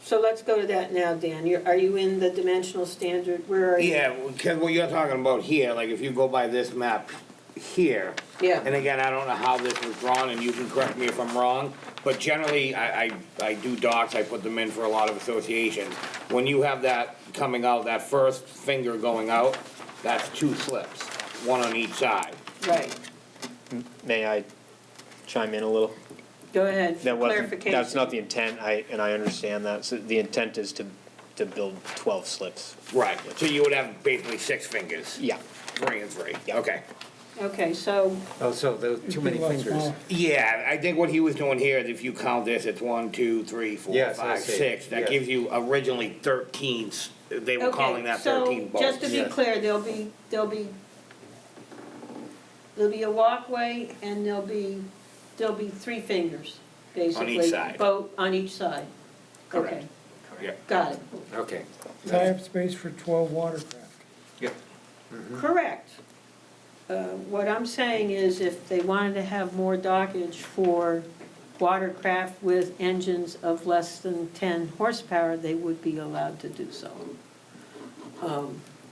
so let's go to that now, Dan. Are you in the dimensional standard, where are you? Yeah, because what you're talking about here, like if you go by this map here. Yeah. And again, I don't know how this was drawn, and you can correct me if I'm wrong, but generally, I do docks, I put them in for a lot of associations. When you have that coming out, that first finger going out, that's 2 slips, one on each side. Right. May I chime in a little? Go ahead, That wasn't, clarification. that's not the intent, and I understand that. So the intent is to build 12 slips. Right, so you would have basically 6 fingers. Yeah. 3 and 3, Yeah. okay. Okay, so, Oh, so there are too many It'd be a lot fingers. smaller. Yeah, I think what he was doing here is if you count this, it's 1, 2, 3, 4, Yes, I 5, see. 6. That Yes. gives you originally 13, they were calling okay, that so 13 boats. just to be Yes. clear, there'll be a walkway and there'll be 3 fingers, basically. side. Boat on each side. Correct. Okay, Yeah. got it. Okay. Tie-up space for 12 watercraft. Yep. Correct. What I'm saying is if they wanted to have more dockage for watercraft with engines of less than 10 horsepower, they would be allowed to do so.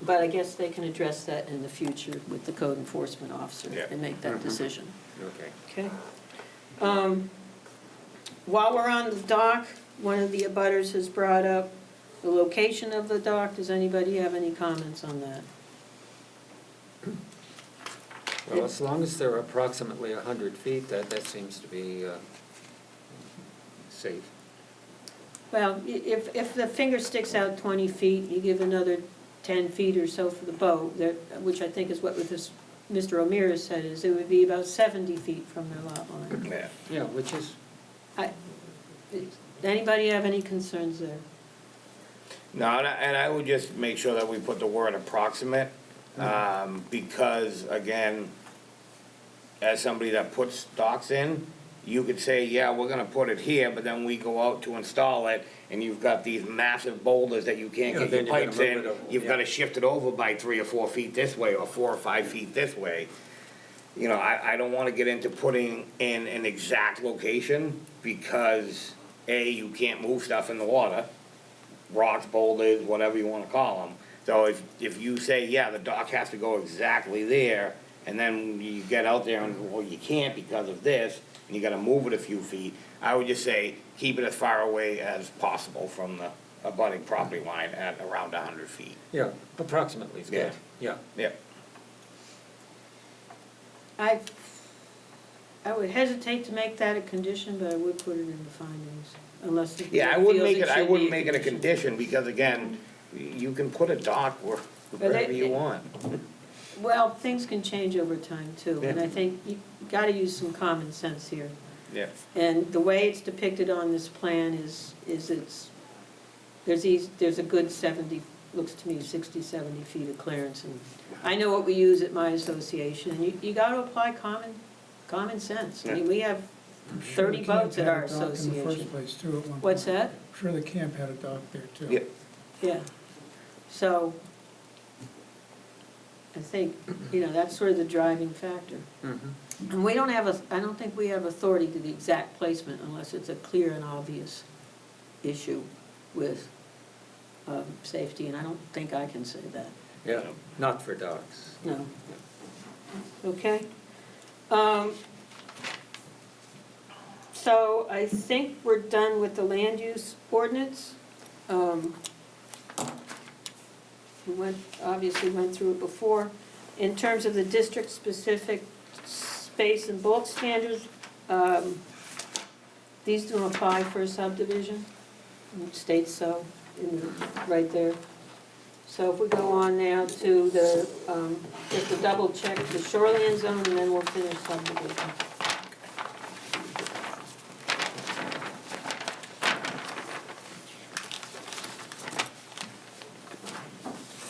But I guess they can address that in the future with the code enforcement officer Yeah. and make that decision. Okay. Okay. While we're on the dock, one of the abutters has brought up the location of the dock. Does anybody have any comments on that? Well, as long as they're approximately 100 feet, that seems to be safe. Well, if the finger sticks out 20 feet, you give another 10 feet or so for the boat, which I think is what this Mr. O'Meara said, is it would be about 70 feet from their lot line. Yeah. Yeah, which is, Anybody have any concerns there? No, and I would just make sure that we put the word approximate, because again, as somebody that puts docks in, you could say, yeah, we're gonna put it here, but then we go out to install it, and you've got these massive boulders that you can't Yeah, get then your you're gonna pipes move in. it over, You've yeah. gotta shift it over by 3 or 4 feet this way, or 4 or 5 feet this way. You know, I don't wanna get into putting in an exact location, because A, you can't move stuff in the water, rocks, boulders, whatever you wanna call them. So if you say, yeah, the dock has to go exactly there, and then you get out there and, well, you can't because of this, and you gotta move it a few feet, I would just say, keep it as far away as possible from the abutting property line at around 100 feet. yeah, approximately is good. Yeah. Yeah. I would hesitate to make that a condition, but I would put it in the findings, unless the board Yeah, I wouldn't feels make it, I should wouldn't be make it a condition, because again, you can put a dock wherever you want. Well, things can change over time too, and I think you gotta use some common sense here. Yeah. And the way it's depicted on this plan is there's a good 70, looks to me 60, 70 feet of clearance. And I know what we use at my association, and you gotta apply common sense. I mean, we have I'm sure 30 the camp boats at had our a dock in the association. first place too at one What's point. that? I'm sure the camp had a dock there too. Yeah. Yeah. So, I think, that's sort of the driving factor. Mhm. And we don't have I don't think we have authority to the exact placement unless it's a clear and obvious issue with safety, and I don't think I can say that, Yeah, not for docks. no. Okay? So I think we're done with the land use ordinance. We obviously went through it before. In terms of the district-specific space and bulk standards, these don't apply for a subdivision. It states so, right there. So if we go on now to just to double check the shoreline zone, and then we'll finish subdivision.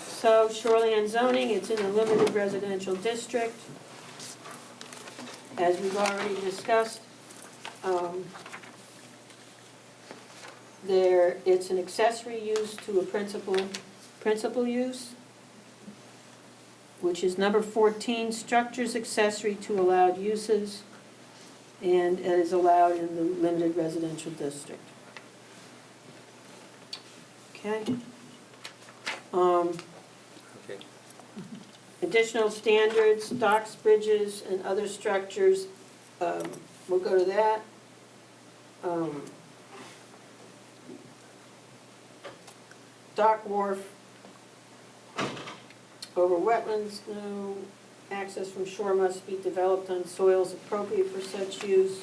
So shoreline zoning, it's in a limited residential district. As we've already discussed, it's an accessory use to a principal use, which is number 14, structures accessory to allowed uses, and it is allowed in the limited residential district. Okay? Okay. Additional standards, docks, bridges, and other structures, we'll go to that. Dock wharf, over wetlands, no access from shore must be developed on soils appropriate for such use.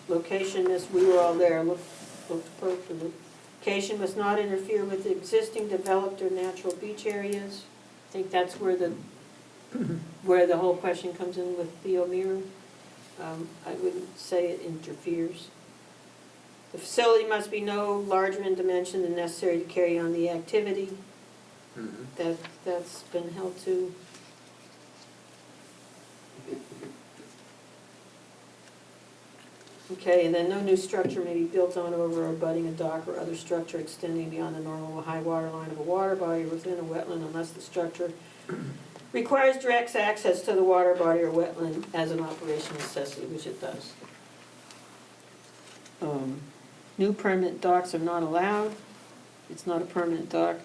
Location, this, we were all there, looked appropriate. Location must not interfere with the existing developed or natural beach areas. I think that's where the whole question comes in with the O'Meara. I wouldn't say it interferes. The facility must be no larger in dimension than necessary to carry on the activity. That's been held to. Okay, and then no new structure may be built on, over, or abutting a dock or other structure extending beyond the normal high water line of a water body or within a wetland unless the structure requires direct access to the water body or wetland as an operational necessity, which it does. New permanent docks are not allowed. It's not a permanent dock.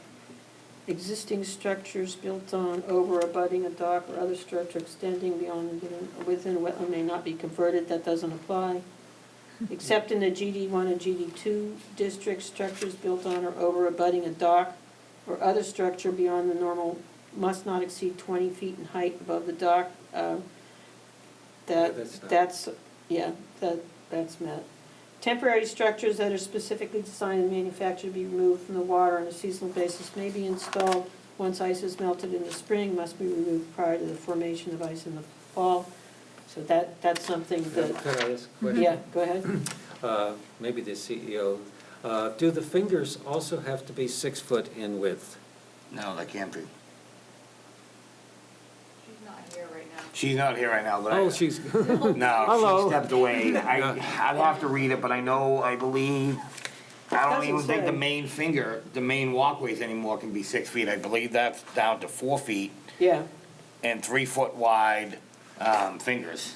Existing structures built on, over, abutting a dock or other structure extending beyond, within a wetland may not be converted. That doesn't apply. Except in the GD1 and GD2 districts, structures built on or over, abutting a dock or other structure beyond the normal must not exceed 20 feet in height above the dock. That's met. Temporary structures that are specifically designed and manufactured to be removed from the water on a seasonal basis may be installed once ice is melted in the spring, must be removed prior to the formation of ice in the fall. So that's something that, Could I ask a question? yeah, go ahead. Maybe the CEO. Do the fingers also have to be 6 foot in width? No, that can't be. She's not here right now. She's not here right now, but Oh, she's, no, Hello. she stepped away. I'd have to read it, but I believe, I don't Doesn't even think the say. main walkways anymore can be 6 feet. I believe that's down to 4 feet Yeah, and 3 foot wide, fingers.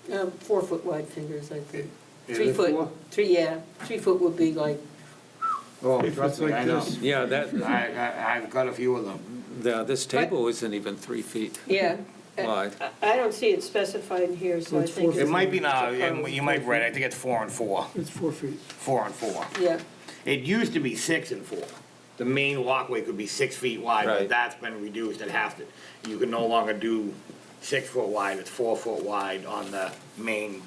4 foot wide fingers, I think. Is 3 it foot, four? 3 foot would be like, Oh, If trust it's me, like I know. this. yeah, that, I've got a few of them. this table isn't even 3 feet yeah. wide. I don't see it specified in here, so I It's think. 4 It might be it's a now, problem. you might have read, I think it's 4 and 4. It's 4 feet. 4 and 4. Yeah, It used to be 6 and 4. The main walkway could be 6 feet wide, but Right. that's been reduced. You can no longer do 6 foot wide, it's 4 foot wide on the main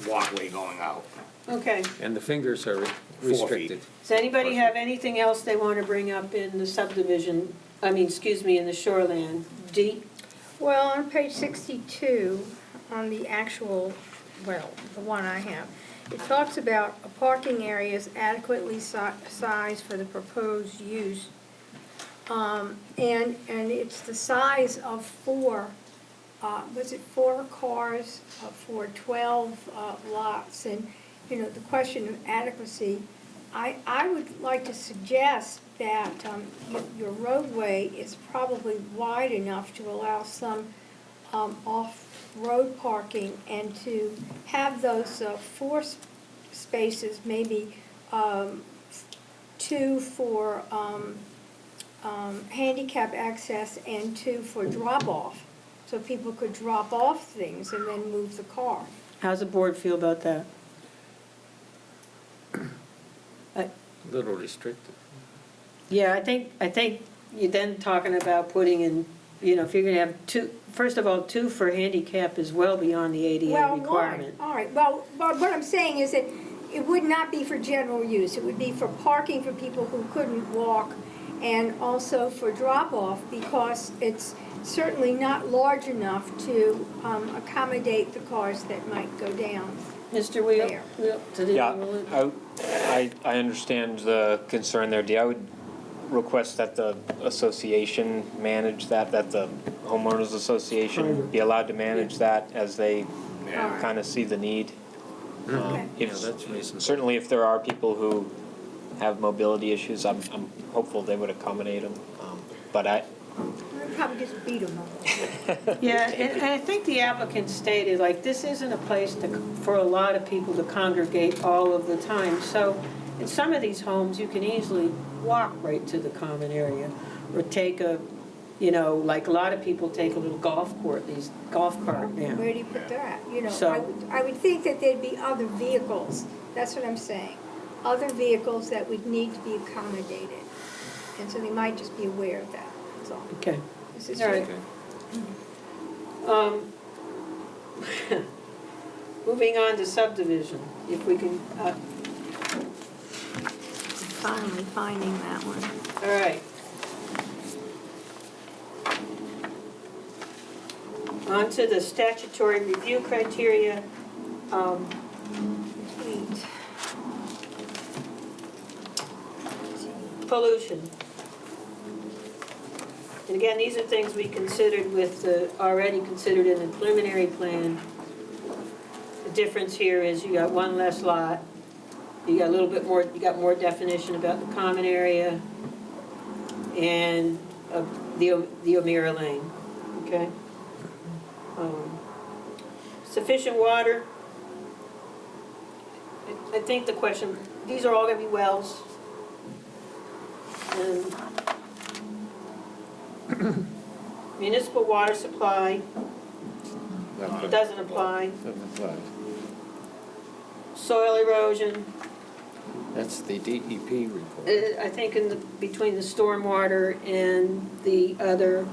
walkway going out. okay. And the fingers are 4 restricted. feet. Does anybody have anything else they want to bring up in the subdivision, in the shoreland? D? Well, on page 62, on the actual, well, the one I have, it talks about a parking areas adequately sized for the proposed use. And it's the size of 4 cars for 12 lots? And, the question of adequacy, I would like to suggest that your roadway is probably wide enough to allow some off-road parking, and to have those 4 spaces, maybe 2 for handicap access and 2 for drop-off, so people could drop off things and then move the car. How's the board feel about that? A little restricted. Yeah, I think you're then talking about putting in, if you're gonna have 2, first of all, 2 for handicap is well beyond the ADA Well, requirement. all right, well, what I'm saying is that it would not be for general use. It would be for parking for people who couldn't walk, and also for drop-off, because it's certainly not large enough to accommodate the cars that might go down. Mr. Wheel? There. Yeah, I understand the concern there, Dee. I would request that the association manage that the homeowners association be allowed to manage that as they Yeah. kind of see the need. Okay. Yeah, that's reasonable. Certainly if there are people who have mobility issues, I'm hopeful they would accommodate them. But I'd probably just beat them up. Yeah, and I think the applicant stated, this isn't a place for a lot of people to congregate all of the time. So in some of these homes, you can easily walk right to the common area, or take a You know, like a lot of people take a little golf court, these golf cart now. Where do you put that? You know, So- I would think that there'd be other vehicles, that's what I'm saying. Other vehicles that would need to be accommodated. And so they might just be aware of that, that's all. Okay. This is All right. Moving on to subdivision, if we can, Finally finding that one. all right. On to the statutory review criteria. Sweet. Pollution. And again, these are things we considered with the, already considered in the preliminary plan. The difference here is you got one less lot, you got a little bit more, you got more definition about the common area and the O'Meara Lane, okay? Sufficient water. I think the question, these are all gonna be wells. And municipal water supply, it doesn't apply. Soil erosion, That's the DEP report. I think between the stormwater and the other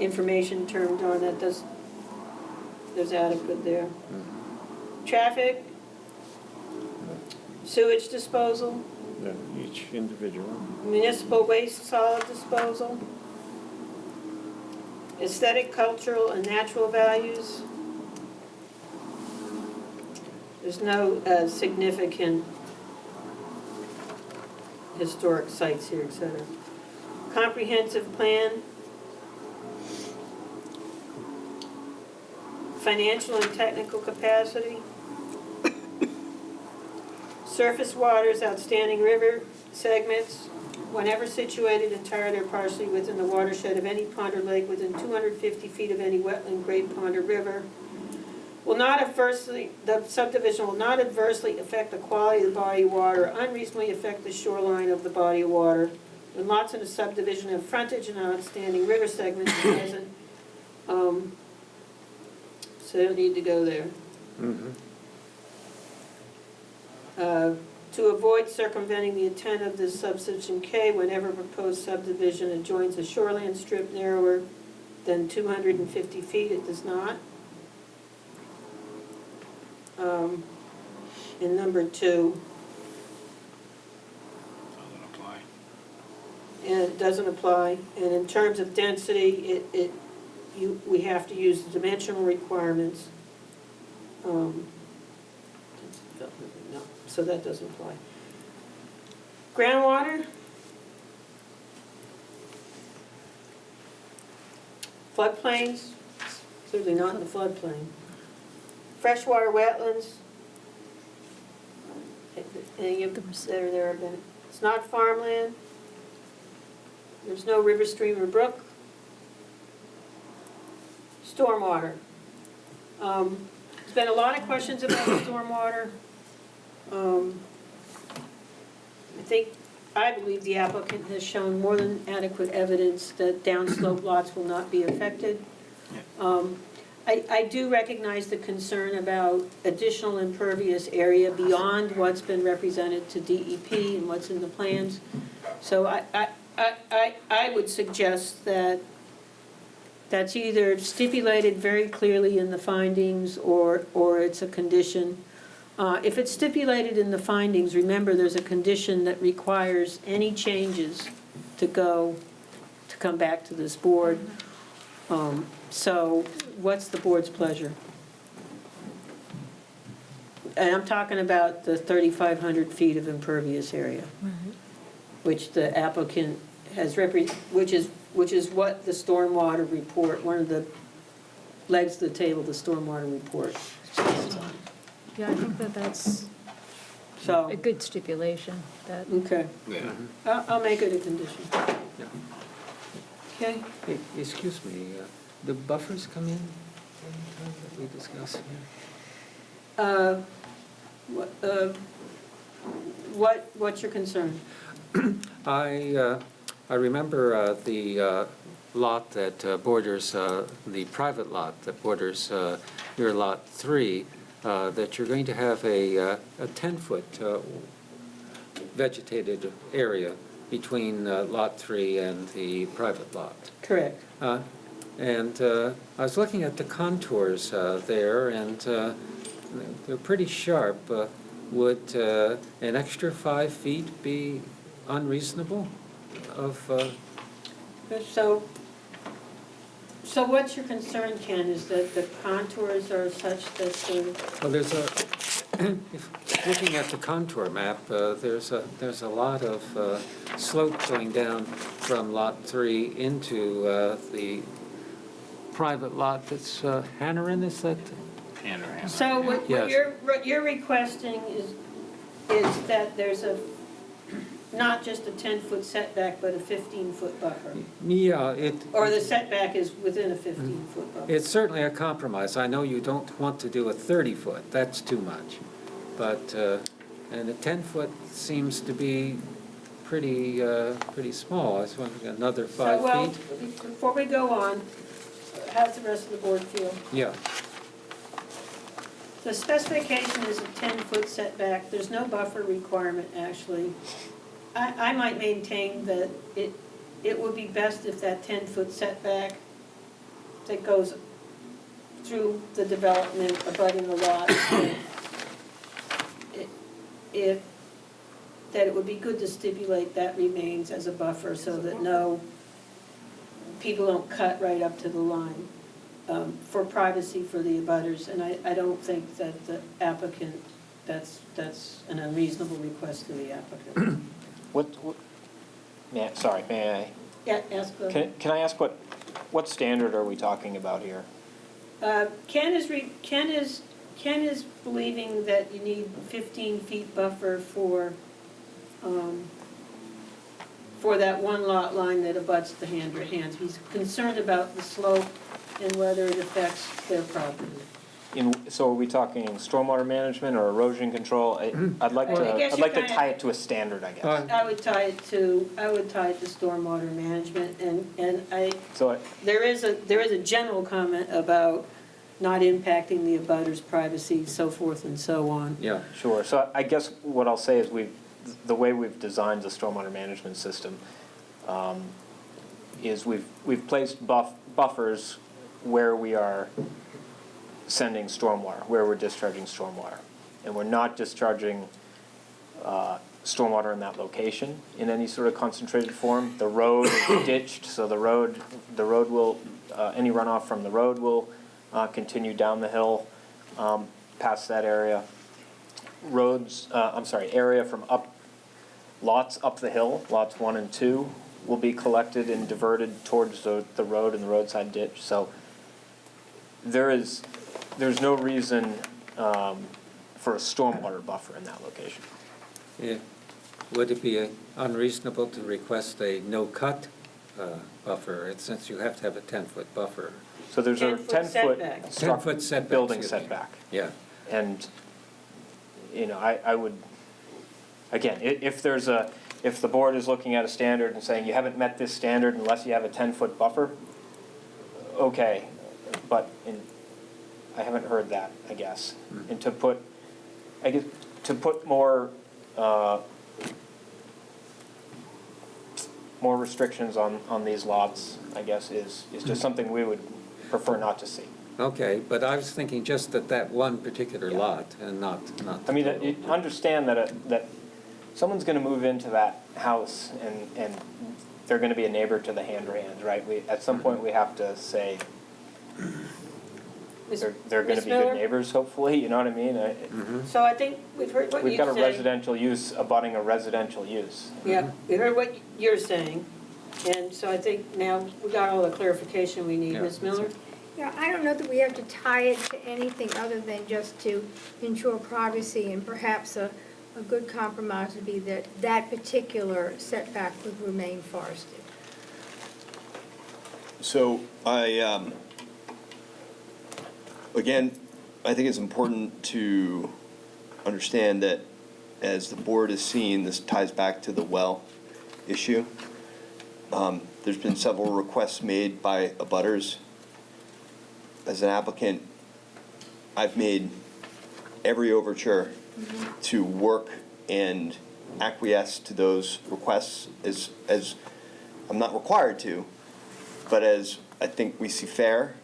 information termed on that, there's adequate there. Traffic, sewage disposal, Each individual. municipal waste solid disposal, aesthetic, cultural, and natural values. There's no significant historic sites here, et cetera. Comprehensive plan. Financial and technical capacity. Surface waters, outstanding river segments, whenever situated entirely or partially within the watershed of any pond or lake within 250 feet of any wetland, great pond or river, the subdivision will not adversely affect the quality of the body of water, or unreasonably affect the shoreline of the body of water. When lots in a subdivision have frontage and outstanding river segments present, so they don't need to go there. To avoid circumventing the intent of this subsection K, whenever proposed subdivision adjoins a shoreland strip narrower than 250 feet, it does not. And number 2, and it doesn't apply. And in terms of density, we have to use the dimensional requirements. No, so that doesn't apply. Groundwater. Floodplains, clearly not in the floodplain. Freshwater wetlands. Any of there have been. It's not farmland. There's no river, stream, or brook. Stormwater. There's been a lot of questions about stormwater. I believe the applicant has shown more than adequate evidence that downslope lots will not be affected. I do recognize the concern about additional impervious area beyond what's been represented to DEP and what's in the plans. So I would suggest that that's either stipulated very clearly in the findings or it's a condition. If it's stipulated in the findings, remember there's a condition that requires any changes to come back to this board. So what's the board's pleasure? And I'm talking about the 3,500 feet of impervious area, which the applicant has which is what the stormwater report, one of the legs of the table, the stormwater report stands on. Yeah, I think that's So, a good stipulation, that, okay, Yeah. I'll make it a condition. Yeah. Okay? Hey, excuse me, the buffers come in anytime that we discuss here? What's your concern? I remember the lot that borders, the private lot that borders your Lot 3, that you're going to have a 10-foot vegetated area between Lot 3 and the private lot. Correct. And I was looking at the contours there, and they're pretty sharp. Would an extra 5 feet be unreasonable of, So what's your concern, Ken, is that the contours are such that the, well, there's a, if looking at the contour map, there's a lot of slope going down from Lot 3 into the private lot that's Hanneran, is that? so Yes. what you're requesting is that there's not just a 10-foot setback, but a 15-foot buffer? Yeah, Or the setback is within a 15-foot buffer? it's certainly a compromise. I know you don't want to do a 30-foot, that's too much. But, and a 10-foot seems to be pretty small. I was wondering another 5 So, well, feet. before we go on, how's the rest of the board feel? Yeah, The specification is a 10-foot setback. There's no buffer requirement, actually. I might maintain that it would be best if that 10-foot setback that goes through the development abutting the lot, that it would be good to stipulate that remains as a buffer so that no, people don't cut right up to the line, for privacy for the abutters. And I don't think that the applicant, that's an unreasonable request to the applicant. May I? Yeah, ask the. Can I ask what standard are we talking about here? Ken is believing that you need 15 feet buffer for that one lot line that abuts the hands. He's concerned about the slope and whether it affects their property. So are we talking stormwater management or erosion control? I'd like Well, I guess to you kinda- tie it to a standard, I guess. I would tie it to stormwater management, and So there is a general comment about not impacting the abutter's privacy, so forth and so on. yeah. Sure, so I guess what I'll say is the way we've designed the stormwater management system is we've placed buffers where we are sending stormwater, where we're discharging stormwater. And we're not discharging stormwater in that location in any sort of concentrated form. The road is ditched, so the road will, any runoff from the road will continue down the hill past that area. Area from lots up the hill, lots 1 and 2, will be collected and diverted towards the road and the roadside ditch. So there's no reason for a stormwater buffer in that location. Yeah. Would it be unreasonable to request a no-cut buffer, since you have to have a 10-foot buffer? So there's a 10-foot 10-foot setback. 10-foot setback. building excuse me. setback. Yeah. And, I would, again, if the board is looking at a standard and saying you haven't met this standard unless you have a 10-foot buffer, okay, but I haven't heard that, I guess. And to put more restrictions on these lots, I guess, is just something we would prefer not to see. Okay, but I was thinking just that one particular Yeah. lot and not. I mean, you understand that someone's gonna move into that house and they're gonna be a neighbor to the hands, right? At some point, we have to say, they're gonna Ms. be Miller? good neighbors, hopefully, you know what I mean? So I think we've heard what you We've say. got a residential use abutting a residential use. Yeah, we heard what you're saying, and so I think now we got all the clarification we need. Yeah. Ms. Miller? Yeah, I don't know that we have to tie it to anything other than just to ensure privacy, and perhaps a good compromise would be that that particular setback would remain forested. So again, I think it's important to understand that as the board has seen, this ties back to the well issue. there's been several requests made by abutters. As an applicant, I've made every overture to work and acquiesce to those requests as I'm not required to, but as I think we see fair.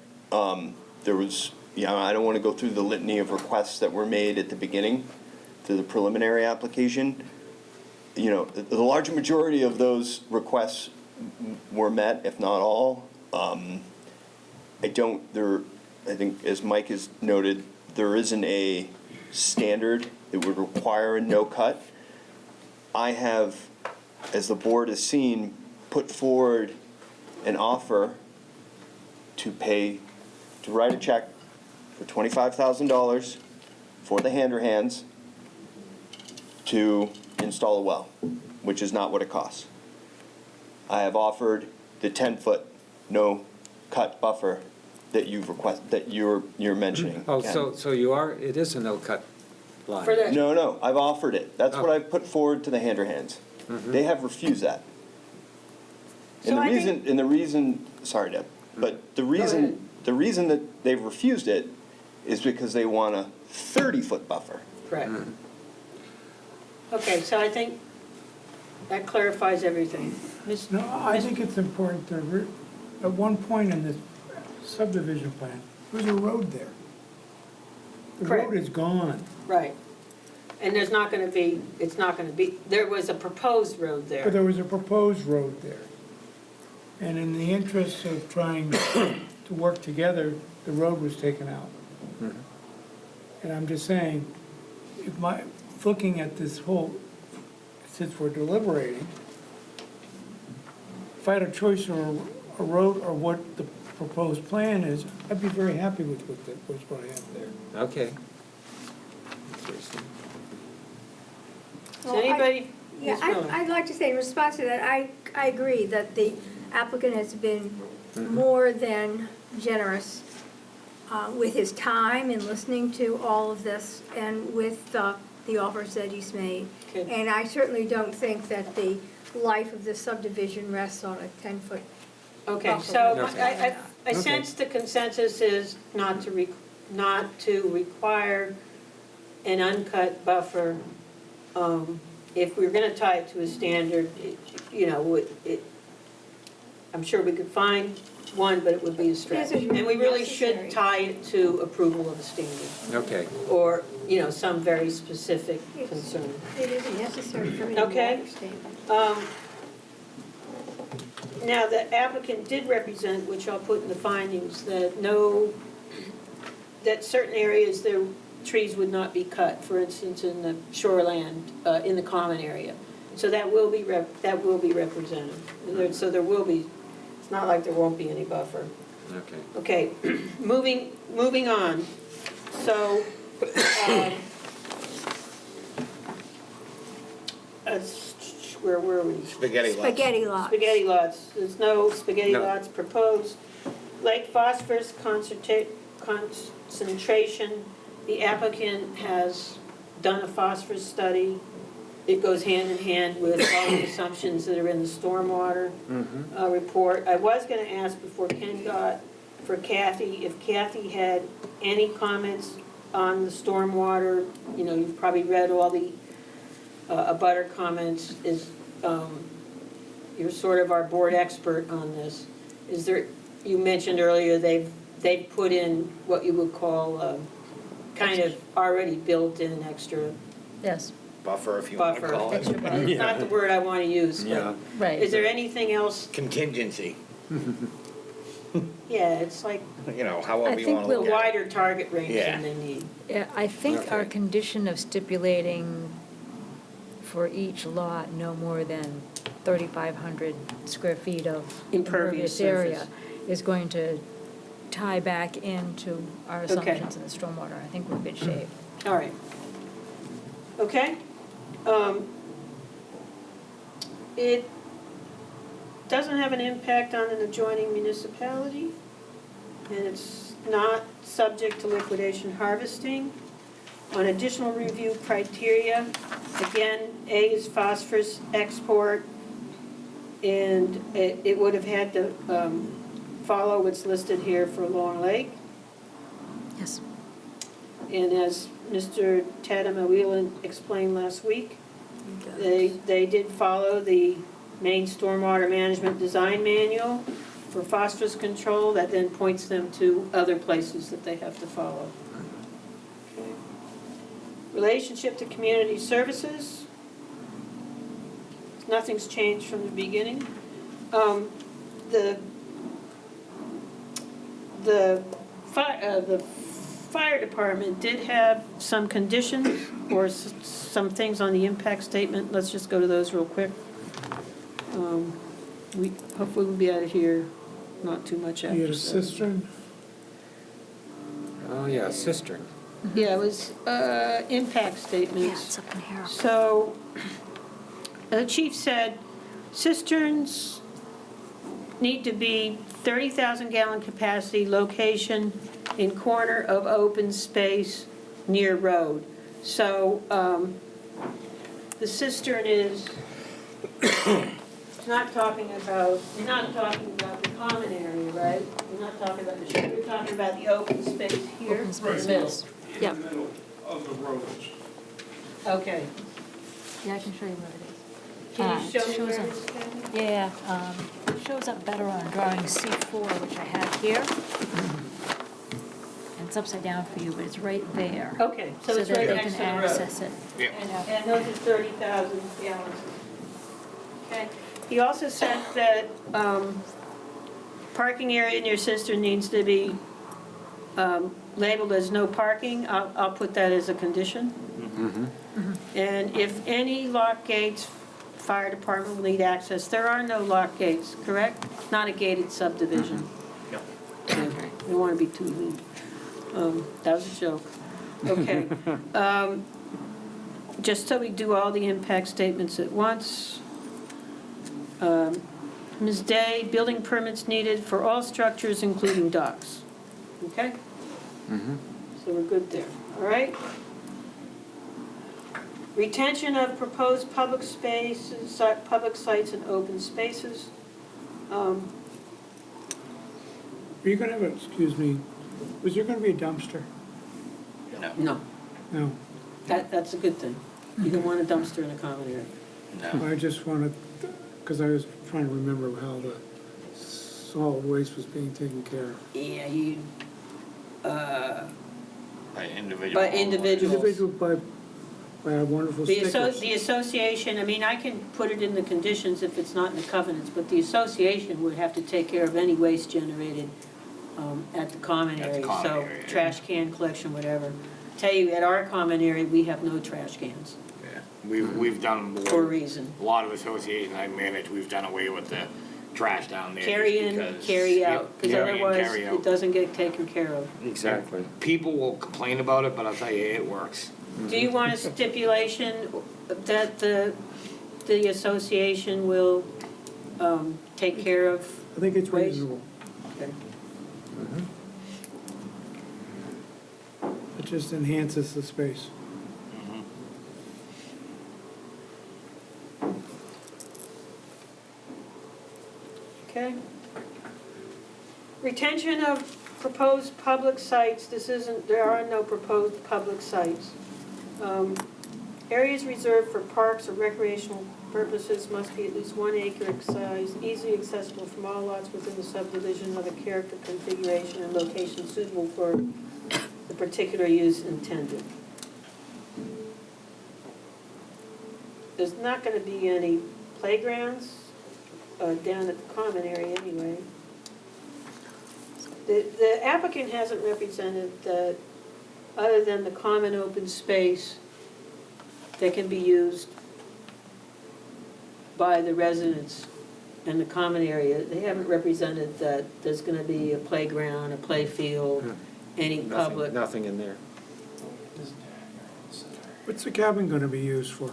There was, I don't want to go through the litany of requests that were made at the beginning to the preliminary application. The larger majority of those requests were met, if not all. I think, as Mike has noted, there isn't a standard that would require a no cut. I have, as the board has seen, put forward an offer to write a check for $25,000 for the hands to install a well, which is not what it costs. I have offered the 10-foot no-cut buffer that you're mentioning. Oh, Ken. so it is a no-cut line? For the- No, I've offered it. That's what Oh. I've put forward to the hands. They have refused that. So I think- Sorry, Deb, but the reason that they've refused it is because they want a 30-foot buffer. Correct. Okay, so I think that clarifies everything. No, I think it's important to, at one point in this subdivision plan, there was a road there. The Correct. road is gone. Right. And there's not gonna be, there was a proposed road But there. there was a proposed road there. And in the interest of trying to work together, the road was taken out. And I'm just saying, looking at this whole, since we're deliberating, if I had a choice or a road or what the proposed plan is, I'd be very happy with what I have there. Okay. Does anybody? Yeah, Ms. Miller? I'd like to say in response to that, I agree that the applicant has been more than generous with his time in listening to all of this and with the offers that he's made. Good. And I certainly don't think that the life of this subdivision rests on a 10-foot. Okay, buffer. so Okay. I sense the consensus is not to require an uncut buffer. If we're gonna tie it to a standard, I'm sure we could find one, but it would be a stretch. Yes, it And we really necessary. should tie it to approval of a standard, Okay. or, some very specific Yes. concern. It isn't necessary for me to Okay. understand. Now, the applicant did represent, which I'll put in the findings, that that certain areas, their trees would not be cut, for instance, in the shoreland, in the common area. So that will be represented. So there will be, it's not like there won't be any buffer. Okay. Okay, moving on. So, where were we? Spaghetti lots. Spaghetti lots. Spaghetti lots, there's no spaghetti No. lots proposed. Lake phosphorus concentration, the applicant has done a phosphorus study. It goes hand in hand with all the assumptions that are in the stormwater report. I was gonna ask before Ken got, for Kathy, if Kathy had any comments on the stormwater. You've probably read all the abutter comments. You're sort of our board expert on this. You mentioned earlier they've put in what you would call kind of already built-in extra Yes, Buffer, if you want to buffer. call it. extra buffer, It's not the word I want to use, Yeah. but right. is there anything else? Contingency, Yeah, it's like however I you think want to we'll a look at it. wider target range Yeah. than they need. Yeah, I think our Okay. condition of stipulating for each lot no more than 3,500 square feet of Impervious impervious area surface. is going to tie back into our Okay. assumptions in the stormwater. I think we're in good shape. All right. Okay. It doesn't have an impact on an adjoining municipality, and it's not subject to liquidation harvesting. On additional review criteria, again, A is phosphorus export. And it would have had to follow what's listed here for Long Lake. Yes. And as Mr. Tadema explained last week, they did follow the main stormwater management design manual for phosphorus control that then points them to other places that they have to follow. Okay. Relationship to community services. Nothing's changed from the beginning. The fire department did have some conditions or some things on the impact statement. Let's just go to those real quick. We hopefully we'll be out of here not too much after. You had a seven. cistern? Oh, yeah, cistern. Yeah, it was impact Yeah, statements. it's up in here. So, the chief said cisterns need to be 30,000 gallon capacity, location in corner of open space near road. So, the cistern is, not talking about, you're not talking about the common area, right? You're not talking about the, you're talking about the open space here. Open space, Middle. yes. In Yep. the middle of the roads. Okay. Yeah, I can show you what it is. Can It you show me shows where up- it is, Kathy? Yeah, it shows up better on drawing C4, which I have here. And it's upside down for you, but it's right there. Okay, so it's right next to the that they can road. access it. Yeah. And those are 30,000 gallons. Okay. He also said that parking area near cistern needs to be labeled as no parking. I'll put that as a condition. And if any lock gates, fire department will need access. There are no lock gates, correct? Not a gated subdivision. No. We don't want to be too mean. That was a joke. Okay. Just so we do all the impact statements at once. Ms. Day, building permits needed for all structures, including docks. Okay? So we're good there, all right? Retention of proposed public spaces, public sites and open spaces. Are you gonna have a, excuse me, was there gonna be a dumpster? No, No. that's a good thing. You don't want a dumpster in a common area. I just wanted, because I was trying to remember how the solid waste was being taken care of. Yeah, you, By individual. by individuals. Individual by our wonderful The stickers. the association, I mean, I can put it in the conditions if it's not in the covenants, but the association would have to take care of any waste generated at the common At the area. common So area, yeah. trash can collection, whatever. Tell you, at our common area, we have no trash cans Yeah. We've done. for a reason. A lot of associations I manage, we've done away with the trash down there. Carry just in, because- carry out, Yep, because carry in, otherwise carry it out. doesn't get taken care of. Exactly. People will complain about it, but I'll tell you, it works. Do you want a stipulation that the association will take care of? I think it's waste? reasonable. Okay. It just enhances the space. Okay. Retention of proposed public sites, there are no proposed public sites. Areas reserved for parks or recreational purposes must be at least 1 acre in size, easily accessible from all lots within the subdivision of a character, configuration, and location suitable for the particular use intended. There's not gonna be any playgrounds down at the common area anyway. The applicant hasn't represented that, other than the common open space that can be used by the residents in the common area, they haven't represented that there's gonna be a playground, a play field, any public. Nothing in there. What's the cabin gonna be used for?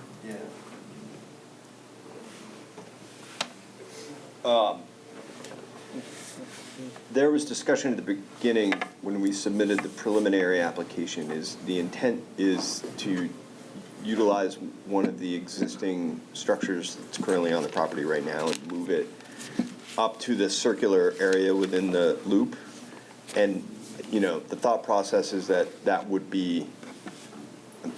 There was discussion at the beginning when we submitted the preliminary application, is the intent is to utilize one of the existing structures that's currently on the property right now and move it up to the circular area within the loop. And, you know, the thought process is that that would be,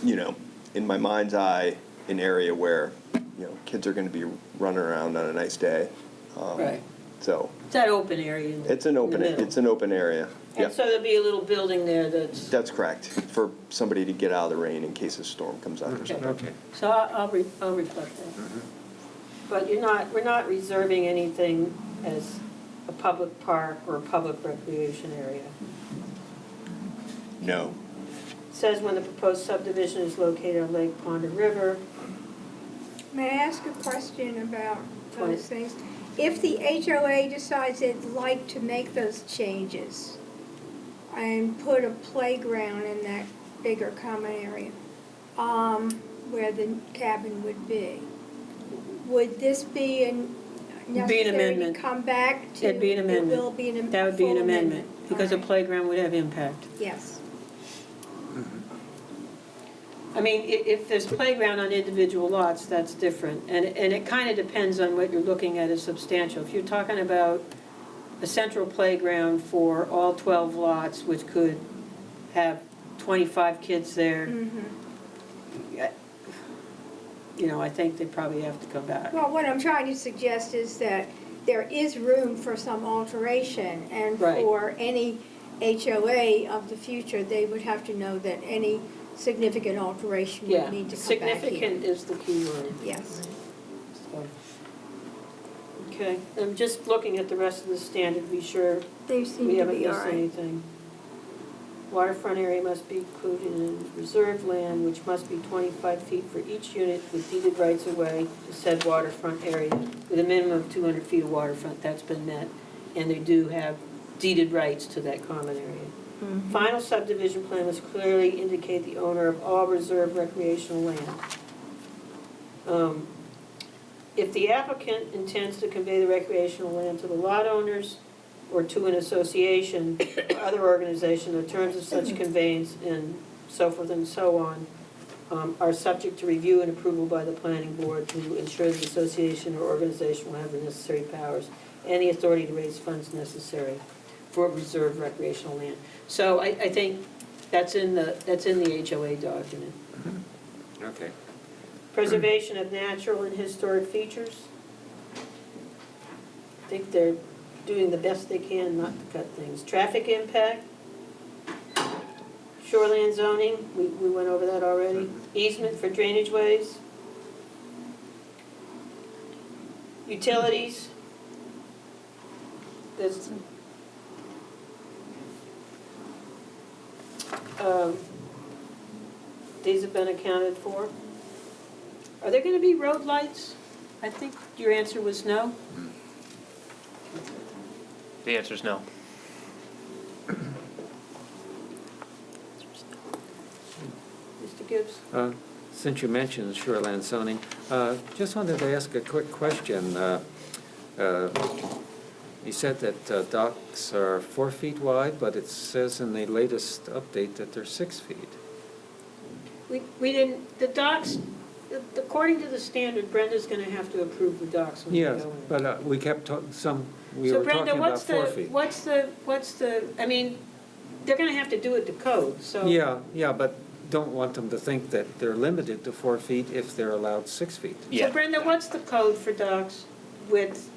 you know, in my mind's eye, an area where, you know, kids are gonna be running around on a nice day. Right. So, It's that open area in the it's an in the open, middle. it's an open area. And Yep, so there'll be a little building there that's, that's correct, for somebody to get out of the rain in case a storm comes up or something. Okay. so I'll reflect that. But we're not reserving anything as a public park or a public recreation area. No. It says when the proposed subdivision is located on Lake Pond or River. May I ask a question about Twenty. those things? If the HOA decides they'd like to make those changes and put a playground in that bigger common area, where the cabin would this be necessary to amendment. come back to? It'd be an amendment. It will be an That would be an full amendment, because a All right. playground would have impact. Yes. I mean, if there's playground on individual lots, that's different. And it kind of depends on what you're looking at as substantial. If you're talking about a central playground for all 12 lots, which could have 25 kids there, you know, I think they probably have to come back. Well, what I'm trying to suggest is that there is room for some alteration, and Right. for any HOA of the future, they would have to know that any significant alteration Yeah, would need to come back here. significant is the key word. Yes. So, okay, I'm just looking at the rest of the standard, be sure They seem we to haven't be all missed right. anything. Waterfront area must be included in reserved land, which must be 25 feet for each unit with deeded rights of way to said waterfront area, with a minimum of 200 feet of waterfront, that's been met. And they do have deeded rights to that common area. Final subdivision plan must clearly indicate the owner of all reserved recreational land. If the applicant intends to convey the recreational land to the lot owners or to an association or other organization, the terms of such conveyance and so forth and so on are subject to review and approval by the planning board to ensure the association or organization will have the necessary powers and the authority to raise funds necessary for reserved recreational land. So I think that's in the HOA document. Okay. Preservation of natural and historic features. I think they're doing the best they can not to cut things. Traffic impact. Shoreland zoning, we went over that already. Easement for drainage ways. Utilities. There's, these have been accounted for. Are there gonna be road lights? I think your answer was no. The answer is no. Mr. Gibbs? Since you mentioned shoreland zoning, just wanted to ask a quick question. You said that docks are 4 feet wide, but it says in the latest update that they're 6 feet. We didn't, the docks, according to the standard, Brenda's gonna have to approve the docks when they go Yes, in. but we kept talking, we So were Brenda, talking about 4 feet. what's the, I mean, they're gonna have to do it to code, so. Yeah, but don't want them to think that they're limited to 4 feet if they're allowed 6 feet. So Brenda, what's the code for docks width,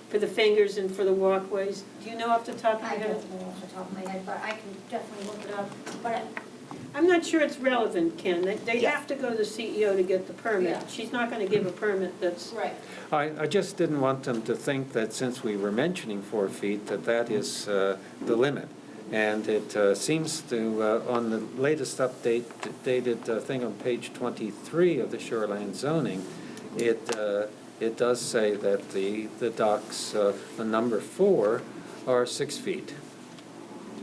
for the fingers and for the walkways? Do you know off the top of your I head? don't know off the top of my head, but I can definitely look it up. But I'm not sure it's relevant, Ken. They Yeah. have to go to the CEO to get the permit. Yeah. She's not gonna give a permit that's, right. I just didn't want them to think that since we were mentioning 4 feet, that is the limit. And it seems to, on the latest update, dated thing on page 23 of the shoreline zoning, it does say that the docks, the number 4, are 6 feet.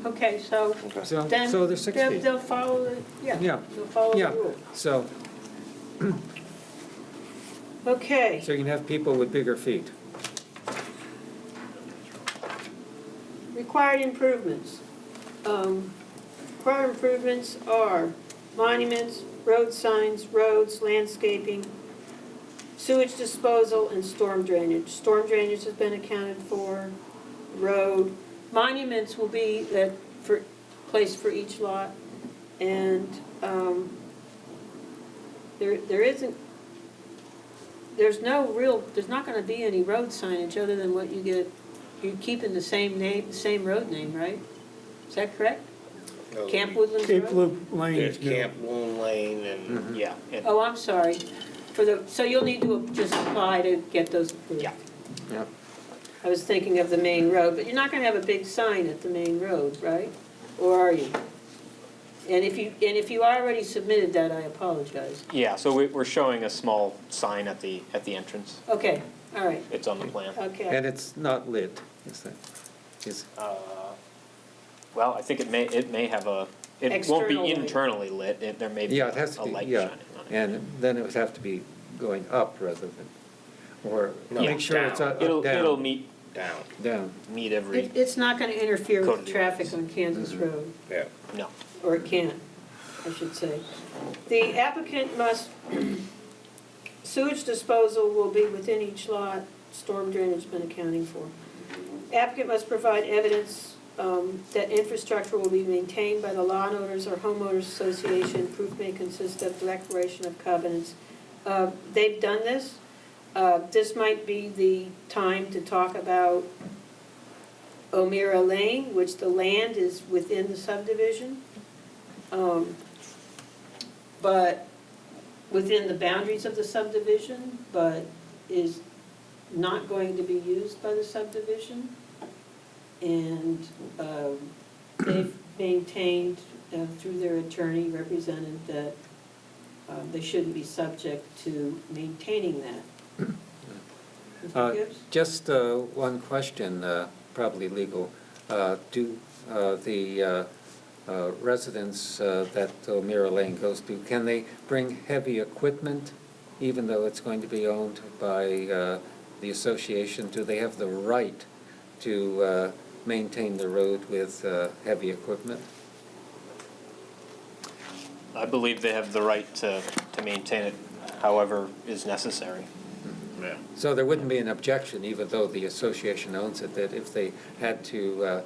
okay, so then So they're 6 feet. they'll follow the, Yeah. they'll follow Yeah, the rule. so Okay, you can have people with bigger feet. required improvements. Required improvements are monuments, road signs, roads, landscaping, sewage disposal, and storm drainage. Storm drainage has been accounted for, road. Monuments will be placed for each lot, and there's not gonna be any road signage other than what you get, you're keeping the same name, the same road name, right? Is that correct? Camp Woodlands Cape Road? Loop Lane. There's Camp Loon Lane and, Yeah, and- Oh, I'm sorry. So you'll need to just apply to get those approved? Yeah. Yeah. I was thinking of the main road, but you're not gonna have a big sign at the main road, right? Or are you? And if you already submitted that, I apologize. yeah, so we're showing a small sign at the entrance. Okay, all right, It's on the plan. okay. And it's not lit, is that? Is, Well, I think it may have it won't External be light. internally lit, there may be yeah, a it has to be, light yeah. shining on it. And then it would have to be going up rather than, or No, make sure it's down. up, It'll down. down, Down. meet every, It's not gonna interfere Code with of the the traffic ordinance. on Kansas Road, yeah. no. or it can, I should say. The applicant must, sewage disposal will be within each lot, storm drainage been accounting for. Applicant must provide evidence that infrastructure will be maintained by the lawn owners or homeowners association. Proof may consist of declaration of covenants. They've done this. This might be the time to talk about O'Meara Lane, which the land is within the subdivision. But within the boundaries of the subdivision, but is not going to be used by the subdivision. And they've maintained, through their attorney, represented that they shouldn't be subject to maintaining that. Mr. Gibbs? Just one question, probably legal. Do the residents that O'Meara Lane goes to, can they bring heavy equipment, even though it's going to be owned by the association? Do they have the right to maintain the road with heavy equipment? I believe they have the right to maintain it however is necessary. Yeah. So there wouldn't be an objection, even though the association owns it, that if they had to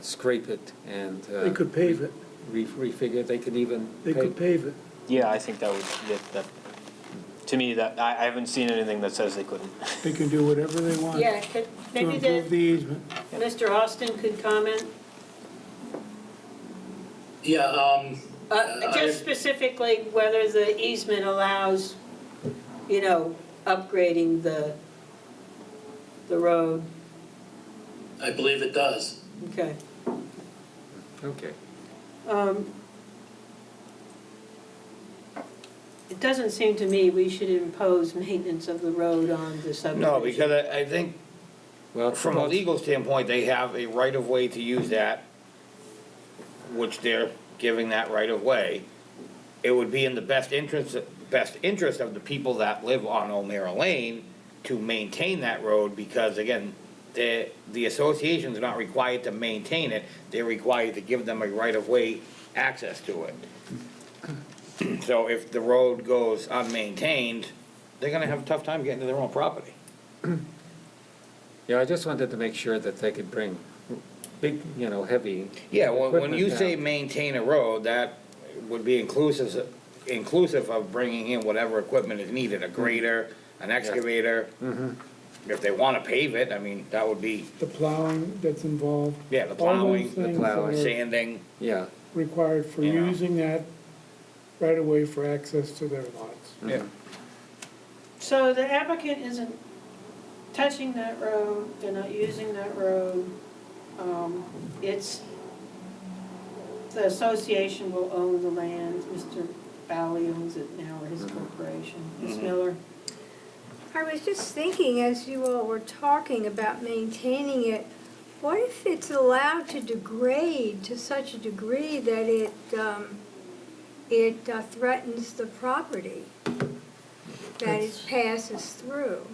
scrape it and They could pave it. refigure, they could even They could pave it. Yeah, I think to me, that I haven't seen anything that says they couldn't. They can do whatever they want Yeah, to maybe improve the easement. Mr. Austin could comment. Yeah, Just specifically whether the easement allows, upgrading the road. I believe it does. Okay. Okay. It doesn't seem to me we should impose maintenance of the road on the subdivision. No, because I think Well, from a legal standpoint, they have a right of way to use that, which they're giving that right of way. It would be in the best interest of the people that live on O'Meara Lane to maintain that road, because again, the association's not required to maintain it, they're required to give them a right of way access to it. So if the road goes unmaintained, they're gonna have a tough time getting to their own property. Yeah, I just wanted to make sure that they could bring big, heavy. Yeah, when equipment you say down. maintain a road, that would be inclusive of bringing in whatever equipment is needed, a grader, an excavator. Mhm. If they wanna pave it, I mean, that would be, The plowing that's involved. yeah, the All those plowing, things plowing. that are sanding, Yeah, required for You know. using that right away for access to their lots. yeah. So the applicant isn't touching that road, they're not using that road. The association will own the land, Mr. Bally owns it now, or his corporation. Ms. Miller? I was just thinking, as you all were talking about maintaining it, what if it's allowed to degrade to such a degree that it threatens the property that it passes through?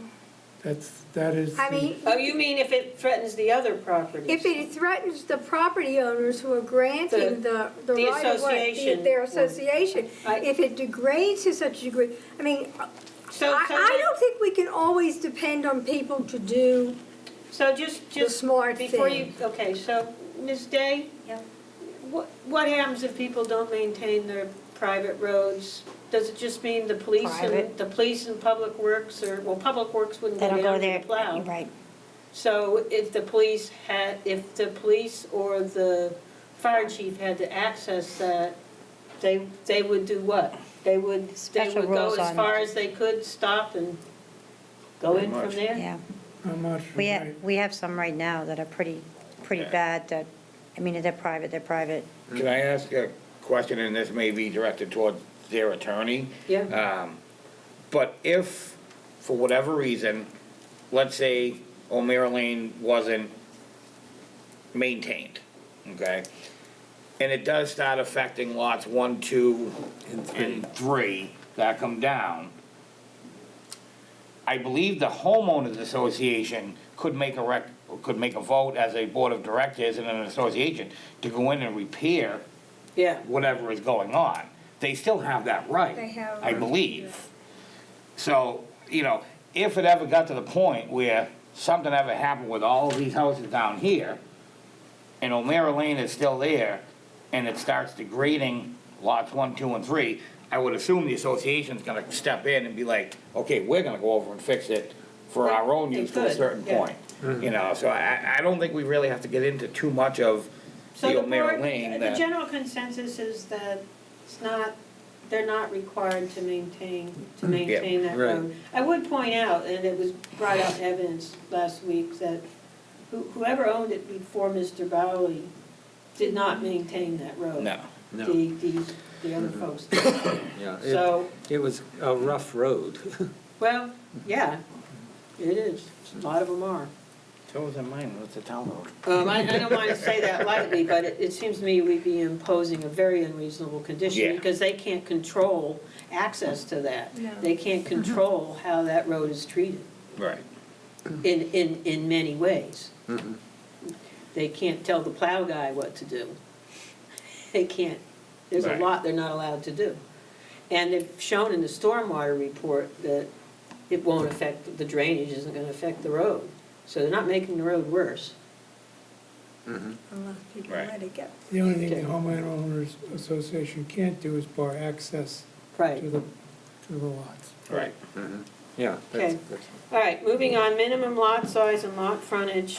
That is. I mean, Oh, you mean if it threatens the other properties? if it threatens the property owners who are granting the the right of way, association their one. association, I- if it degrades to such a degree, I mean, So, I don't think we can always depend on people to do So just, the smart before you, thing. okay, so, Ms. Day? Yep. What happens if people don't maintain their private roads? Does it just mean the police and, Private. the police and public works, or, well, public works wouldn't They go don't go down there, to the plow? right. So if the police or the fire chief had to access that, they would do what? They would Special go rules as on- far as they could, stop and go in from there? Yeah. I'm not sure. We have some right now that are pretty bad, that, I mean, they're private. Can I ask a question, and this may be directed towards their attorney? Yeah. But if, for whatever reason, let's say O'Meara Lane wasn't maintained, okay? And it does start affecting lots 1, 2, and 3 that come down. I believe the homeowners association could make a vote as a board of directors and an association to go in and repair Yeah. whatever is going on. They still have that right. They have- I believe. So, you know, if it ever got to the point where something ever happened with all of these houses down here, and O'Meara Lane is still there, and it starts degrading lots 1, 2, and 3, I would assume the association's gonna step in and be like, okay, we're gonna go over and fix it for our own They use to a could, certain yeah. point. You know, so I don't think we really have to get into too much of So the the O'Meara board, Lane the that. general consensus is that it's not, they're not required to maintain that Right. road. I would point out, and it was brought out in evidence last week, that whoever owned it before Mr. Bowley did not maintain that road. No. No. The other folks. Yeah, So, it was a rough road. well, yeah, it is. A lot of them are. So is it mine, what's the town road? I don't want to say that lightly, but it seems to me we'd be imposing a very unreasonable condition Yeah. because they can't control access to that. No. They can't control how that road is treated Right. in many ways. Mhm. They can't tell the plow guy what to do. They can't, there's a Right. lot they're not allowed to do. And they've shown in the stormwater report that it won't affect, the drainage isn't gonna affect the road. So they're not making the road worse. Mhm. Unless people Right. let it go. The only thing the Okay. homeowners association can't do is bar access Right. to the lots. Right. Mhm. Yeah. Okay. All right, moving on, minimum lot size and lot frontage,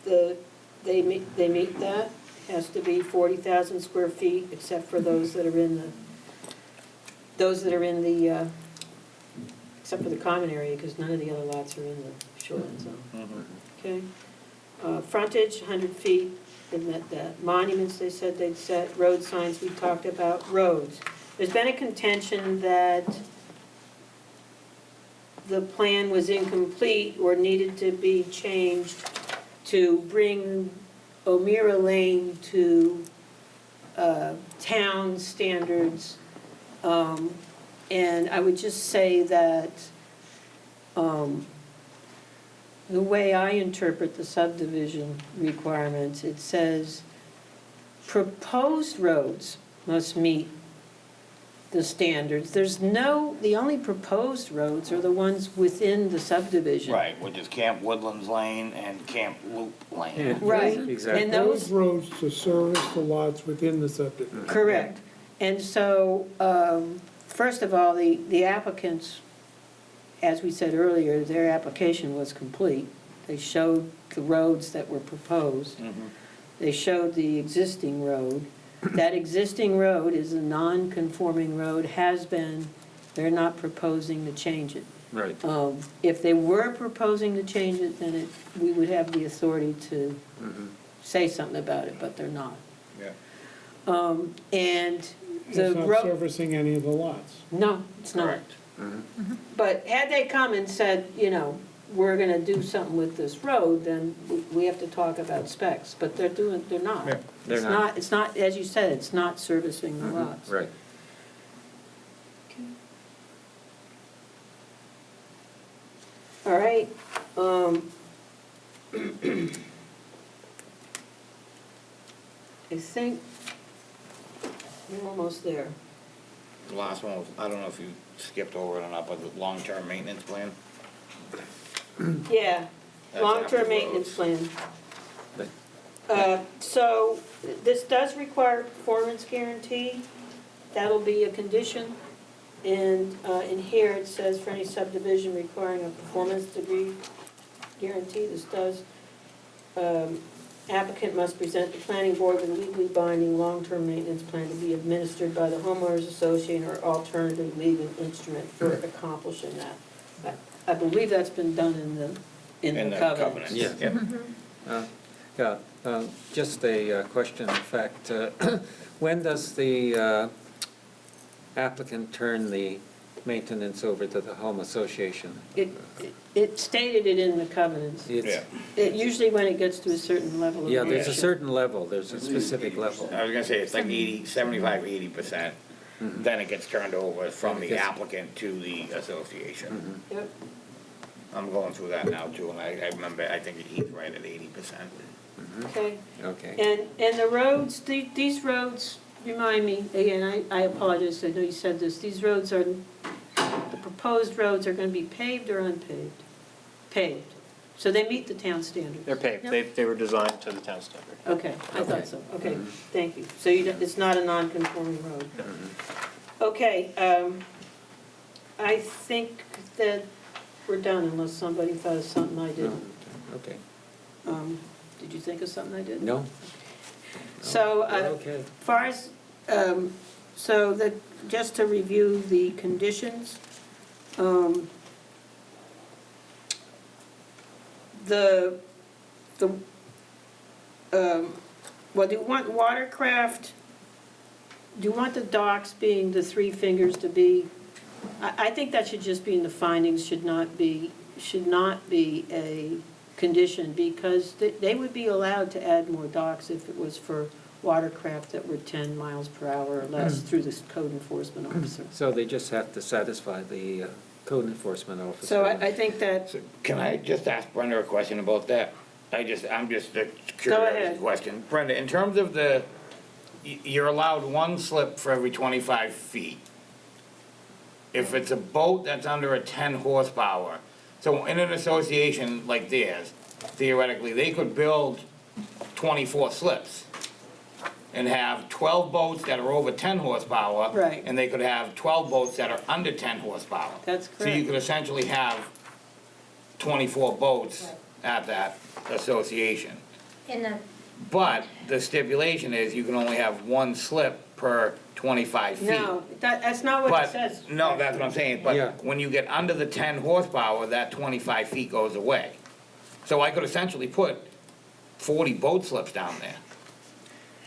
they meet that, has to be 40,000 square feet, except for those that are in the, except for the common area, because none of the other lots are in the shoreline zone, okay? Frontage, 100 feet, and that monuments, they said they'd set, road signs we talked about, roads. There's been a contention that the plan was incomplete or needed to be changed to bring O'Meara Lane to town standards. And I would just say that the way I interpret the subdivision requirements, it says proposed roads must meet the standards. The only proposed roads are the ones within the subdivision. Right, which is Camp Woodlands Lane and Camp Loop Lane. Yeah. Right. Exactly. And Those those, roads to service the lots within the subdivision. correct. And so, first of all, the applicants, as we said earlier, their application was complete. They showed the roads that were proposed. They showed the existing road. That existing road is a non-conforming road, has been, they're not proposing to change it. Right. If they were proposing to change it, then we would have the authority to Mhm. say something about it, but they're not. Yeah. And the It's not road, servicing any of the lots. no, it's not. Correct. But had they come and said, we're gonna do something with this road, then we have to talk about specs, but they're not. Yeah. They're It's not. It's not, as you said, it's not servicing the lots. Right. I think we're almost there. The last one was, I don't know if you skipped over it or not, but the long-term maintenance plan. Yeah, That's long-term after maintenance roads. plan. So this does require a performance guarantee. That'll be a condition. And in here, it says for any subdivision requiring a performance degree guarantee, this does, applicant must present the planning board with a legally binding long-term maintenance plan to be administered by the homeowners association or alternative legal instrument for accomplishing that. I believe that's been done in the covenants. Yeah. Yep. Just a question, in fact, when does the applicant turn the maintenance over to the home association? It stated it in the covenants. It's- Usually when it gets to a certain level of Yeah, there's a ownership. certain level, there's a specific level. I was gonna say, it's like 75, 80%. Then it gets turned over from the applicant to the association. Yep. I'm going through that now too, and I remember, I think he's right at 80%. Okay. Okay. And the roads, these roads, remind me, again, I apologize, I know you said this, these roads are, the proposed roads are gonna be paved or unpaved? Paved. So they meet the town standards? They're paved, they were designed to the town standard. Okay, I thought so, okay, thank you. So it's not a non-conforming road? Okay, I think that we're done unless somebody thought of something I didn't. Okay. Did you think of something I didn't? No? So, We're okay. as far as, so that, just to review the conditions, well, do you want watercraft, do you want the docks being the three fingers to be? I think that should just be in the findings, should not be a condition, because they would be allowed to add more docks if it was for watercraft that were 10 miles per hour or less through the code enforcement officer. So they just have to satisfy the code enforcement officer? So I think that, So can I just ask Brenda a question about that? I'm just a Go curious ahead. question. Brenda, in terms of you're allowed one slip for every 25 feet. If it's a boat that's under a 10 horsepower, so in an association like theirs, theoretically, they could build 24 slips and have 12 boats that are over 10 horsepower. Right. And they could have 12 boats that are under 10 horsepower. That's So you correct. could essentially have 24 boats at that association. But the stipulation is you can only have one slip per 25 feet. no, that's not what it But, says. no, that's what I'm saying, Yeah. but when you get under the 10 horsepower, that 25 feet goes away. So I could essentially put 40 boat slips down there.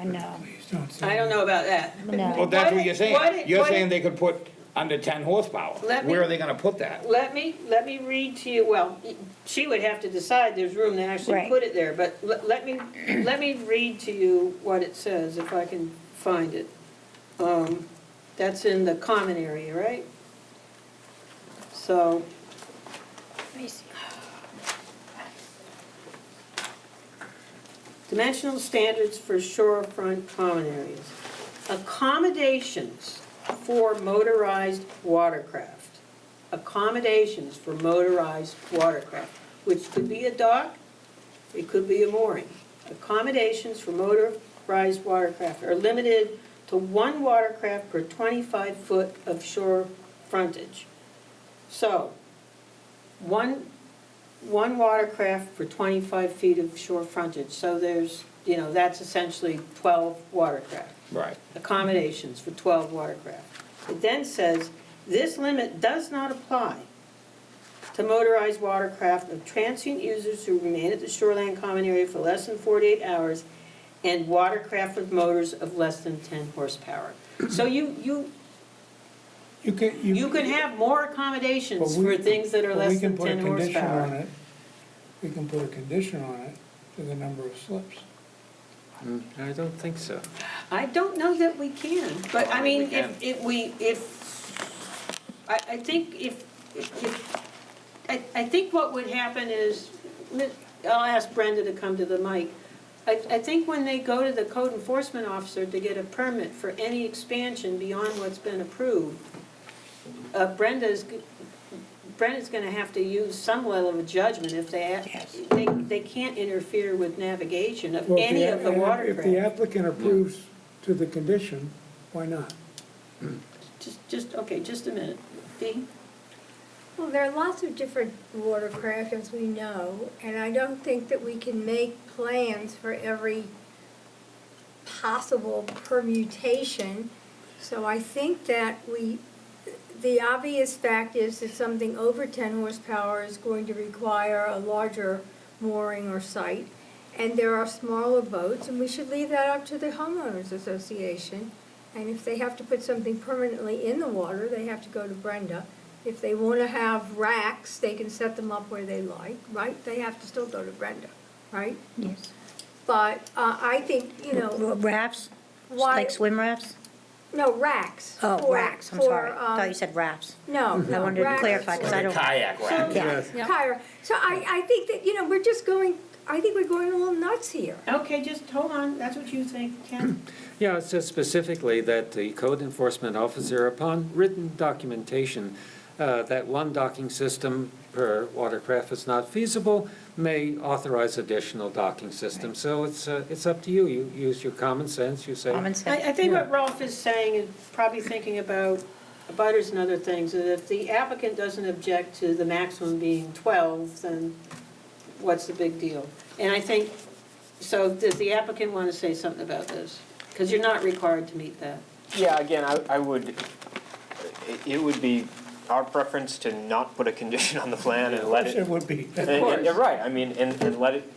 No, Please don't say I don't know about that. No. Well, that's what you're What saying. it- You're what it- saying they could put under 10 horsepower. Let me- Where are they gonna put that? Let me read to you, well, she would have to decide there's room to actually Right. put it there, but let me read to you what it says, if I can find it. That's in the common area, right? So, dimensional standards for shorefront common areas. Accommodations for motorized watercraft. Accommodations for motorized watercraft, which could be a dock, it could be a mooring. Accommodations for motorized watercraft are limited to one watercraft per 25 foot of shore frontage. So, one watercraft for 25 feet of shore frontage, so there's, that's essentially 12 watercraft. Right. Accommodations for 12 watercraft. It then says, this limit does not apply to motorized watercraft of transient users who remain at the shoreline common area for less than 48 hours and watercraft with motors of less than 10 horsepower. So you can have more accommodations But we- for things that are but we less can than put a 10 condition on horsepower. it. We can put a condition on it to the number of slips. I don't think so. I don't know that we can, but I mean, We can. I think if I think what would happen is, I'll ask Brenda to come to the mic. I think when they go to the code enforcement officer to get a permit for any expansion beyond what's been approved, Brenda's gonna have to use some level of judgment if they can't interfere with navigation of Well, if any of the If the watercraft. applicant approves to the condition, why not? Okay, just a minute. Dee? Well, there are lots of different watercraft, as we know, and I don't think that we can make plans for every possible permutation. So I think that the obvious fact is that something over 10 horsepower is going to require a larger mooring or site. And there are smaller boats, and we should leave that up to the homeowners association. And if they have to put something permanently in the water, they have to go to Brenda. If they want to have racks, they can set them up where they like, right? They have to still go to Brenda, right? Yes. But I think, Rafts, why? like swim rafts? No, racks. Oh, for- racks, I'm for, sorry. I thought you said rafts. No, I wanted to racks clarify, because I Like a don't. kayak rack. Yeah. Kyra. So I think that, we're just going, I think we're going a little nuts here. Okay, just hold on, that's what you think, Ken? Yeah, it says specifically that the code enforcement officer, upon written documentation, that one docking system per watercraft is not feasible, may authorize additional docking systems. So it's up to you. You use your common sense, you say. Common sense. I think what Rolf is saying, and probably thinking about butters and other things, that if the applicant doesn't object to the maximum being 12, then what's the big deal? And I think, so does the applicant want to say something about this? Because you're not required to meet that. Yeah, again, I would, it would be our preference to not put a condition on the plan and let it. It would be. And you're right, I mean, and let it,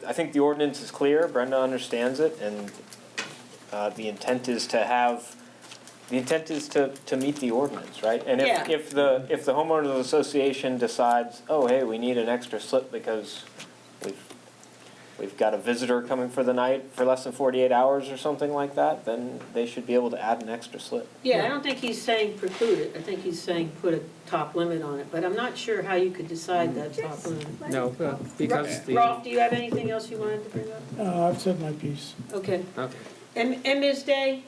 I think the ordinance is clear, Brenda understands it, and the intent is to meet the ordinance, right? And Yeah. if the homeowners association decides, oh, hey, we need an extra slip because we've got a visitor coming for the night for less than 48 hours or something like that, then they should be able to add an extra slip. Yeah, I don't think he's saying preclude it, I think he's saying put a top limit on it, but I'm not sure how you could decide that top limit. No, because the. Rolf, do you have anything else you wanted to bring up? I've said my piece. Okay. Okay. And Ms. Day,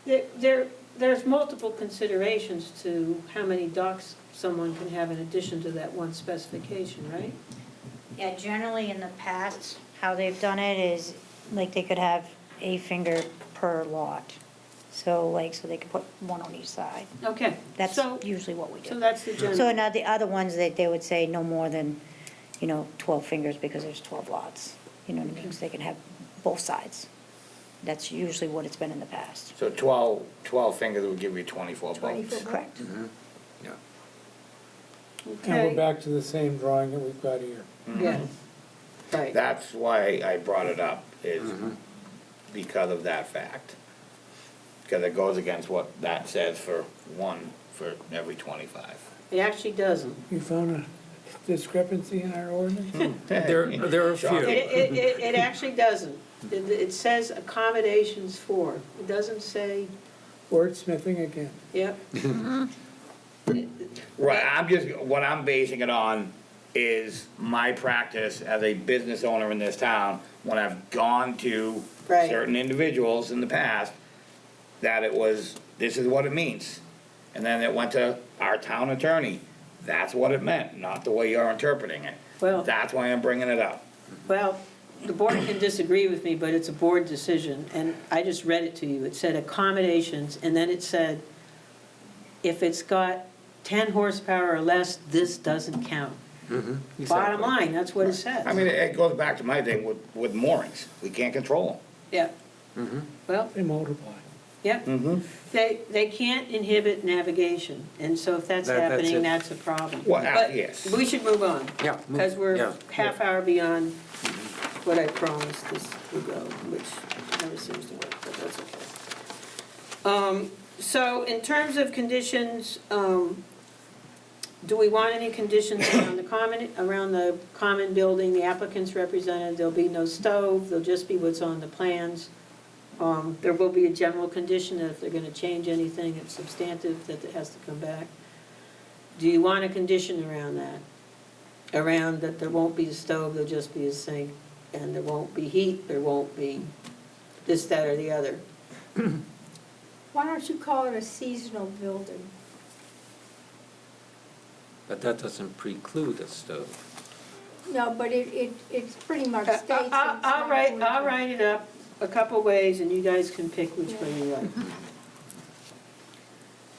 there's multiple considerations to how many docks someone can have in addition to that one specification, right? Yeah, generally in the past, how they've done it is, like, they could have a finger per lot. So so they could put one on each side. Okay. That's So- usually what we do. So that's the general. So now the other ones, they would say no more than, 12 fingers because there's 12 lots. You know what I mean? So they can have both sides. That's usually what it's been in the past. So 12 fingers would give you 24 boats. Correct. Yeah. And Okay. we're back to the same drawing that we've got here. Yeah. Right. That's why I brought it up, is because of that fact. Because it goes against what that says for one for every 25. It actually doesn't. You found a discrepancy in our ordinance? There are a few. It actually doesn't. It says accommodations for. It doesn't say, Wordsmithing again. yep. Right, what I'm basing it on is my practice as a business owner in this town, when I've gone to Right. certain individuals in the past, that it was, this is what it means. And then it went to our town attorney, that's what it meant, not the way you're interpreting it. Well- That's why I'm bringing it up. Well, the board can disagree with me, but it's a board decision, and I just read it to you. It said accommodations, and then it said, if it's got 10 horsepower or less, this doesn't count. Bottom line, that's what it says. I mean, it goes back to my thing with moorings, we can't control Yeah. Well, They multiply. yeah. them. They can't inhibit navigation, and so if that's That's happening, it. that's a problem. Well, But yes. we should move on. Yeah, move- Because we're yeah. half hour beyond what I promised this would go, which never seems to work, but that's okay. So in terms of conditions, do we want any conditions around the common building, the applicant's represented, there'll be no stove, there'll just be what's on the plans. There will be a general condition that if they're gonna change anything, it's substantive, that it has to come back. Do you want a condition around that? around that there won't be a stove, there'll just be a sink, and there won't be heat, there won't be this, that, or the other. Why don't you call it a seasonal building? But that doesn't preclude a stove. No, but it's pretty much states. that it's I'll not write, going I'll to- write it up a couple ways, and you guys can pick which way you like.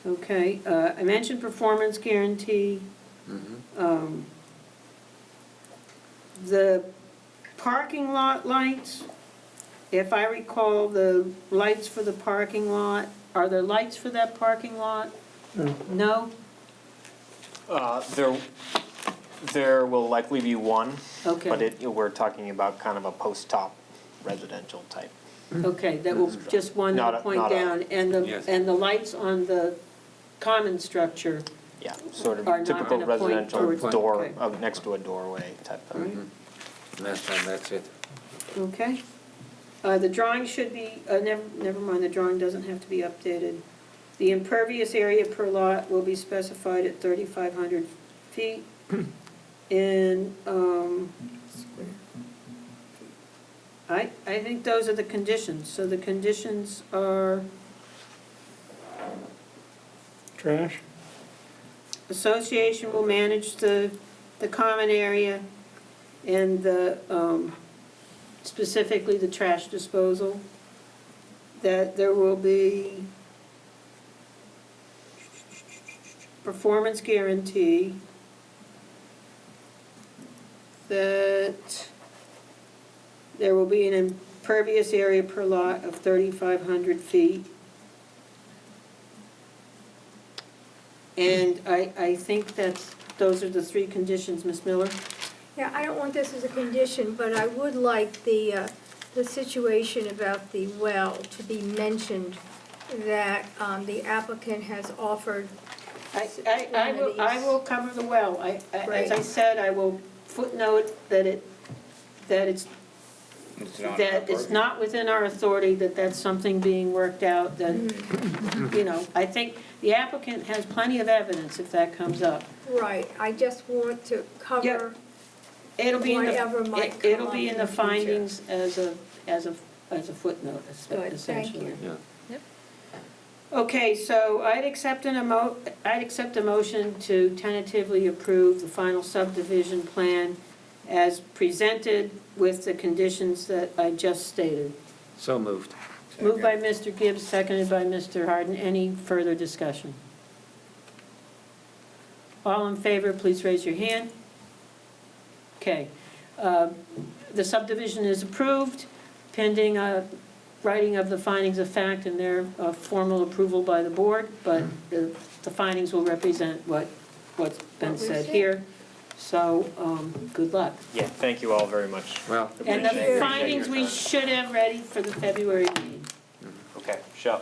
Okay, I mentioned performance guarantee. Mhm. The parking lot lights, if I recall, the lights for the parking lot, are there lights for that parking lot? No. No? There will likely be one, Okay. but we're talking about kind of a post-top residential type. Okay, that will, just one Not to a- point not a- down, Yes. and the lights on the common structure, Yeah, sort of Are not typical gonna point residential towards- door, okay. next to a doorway type all right, thing. That's it. okay. The drawing should be, never mind, the drawing doesn't have to be updated. The impervious area per lot will be specified at 3,500 feet. And, I think those are the conditions. So the conditions are Trash? association will manage the common area and specifically the trash disposal. That there will be performance guarantee. That there will be an impervious area per lot of 3,500 feet. And I think those are the three conditions, Ms. Miller? Yeah, I don't want this as a condition, but I would like the situation about the well to be mentioned, that the applicant has offered. I will cover the well. As I Great. said, I will footnote that it's not within our authority, that's something being worked out, that, I think the applicant has plenty of evidence if that comes up. Right, I just want to cover, It'll be in Whatever the, might come it'll up be in in the the future. findings as a footnote, Good, thank essentially. you. Yeah. Okay, so I'd accept a motion to tentatively approve the final subdivision plan as presented with the conditions that I just stated. So moved. Moved by Mr. Gibbs, seconded by Mr. Harden. Any further discussion? All in favor, please raise your hand. Okay. The subdivision is approved pending writing of the findings of fact and their formal approval by the board, but the findings will represent what's been What we said said. here. So, good luck. Yeah, thank you all very much. Well, And Appreciate the your findings we time. should have ready for the February meeting. Okay, shall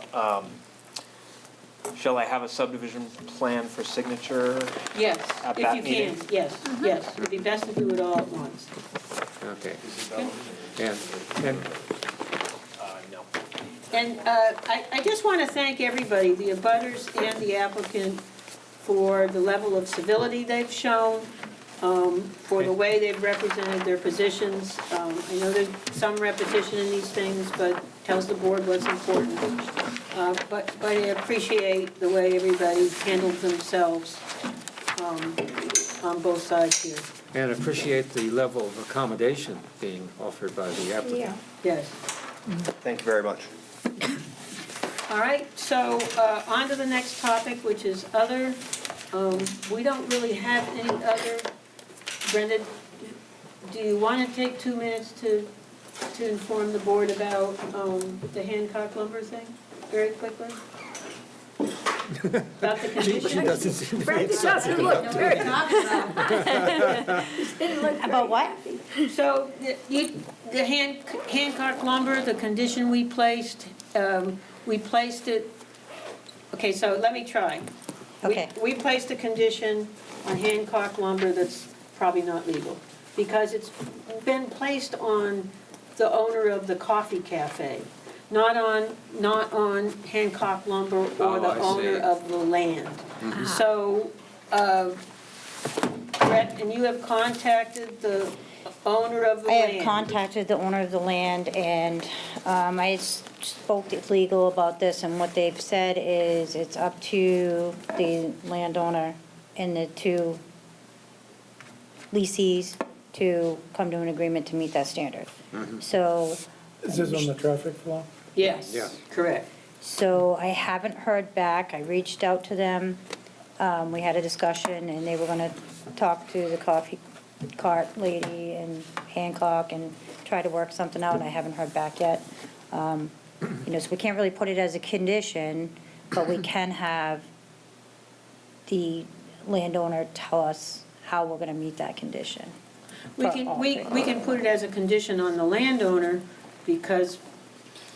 I have a subdivision plan for signature? Yes, At if that you meeting? can, yes, yes. It'd be best to do it all at once. okay. And No. And I just want to thank everybody, the abutters and the applicant, for the level of civility they've shown, for the way they've represented their positions. I know there's some repetition in these things, but tells the board what's important. But I appreciate the way everybody handled themselves on both sides here. and appreciate the level of accommodation being offered by the applicant. Yeah. Yes. Thank you very much. All right, so on to the next topic, which is other. We don't really have any other. Brenda, do you want to take 2 minutes to inform the board about the Hancock lumber thing, very quickly? About the condition? doesn't seem to be Brenda doesn't look very, didn't look About very what? happy. So, the Hancock lumber, the condition we placed it, okay, so let me try. Okay. We placed a condition on Hancock lumber that's probably not legal, because it's been placed on the owner of the coffee cafe, not on Hancock lumber or Oh, the I see. owner of the land. So, and you have contacted the owner of the I land? have contacted the owner of the land, and I spoke to legal about this, and what they've said is it's up to the landowner and the two leasees to come to an agreement to meet that standard. So, Is this on the traffic flow? Yes, Yeah. correct. so I haven't heard back. I reached out to them. We had a discussion, and they were gonna talk to the coffee cart lady and Hancock and try to work something out. I haven't heard back yet. You know, so we can't really put it as a condition, but we can have the landowner tell us how we're gonna meet that condition. We can put it as a condition on the landowner because,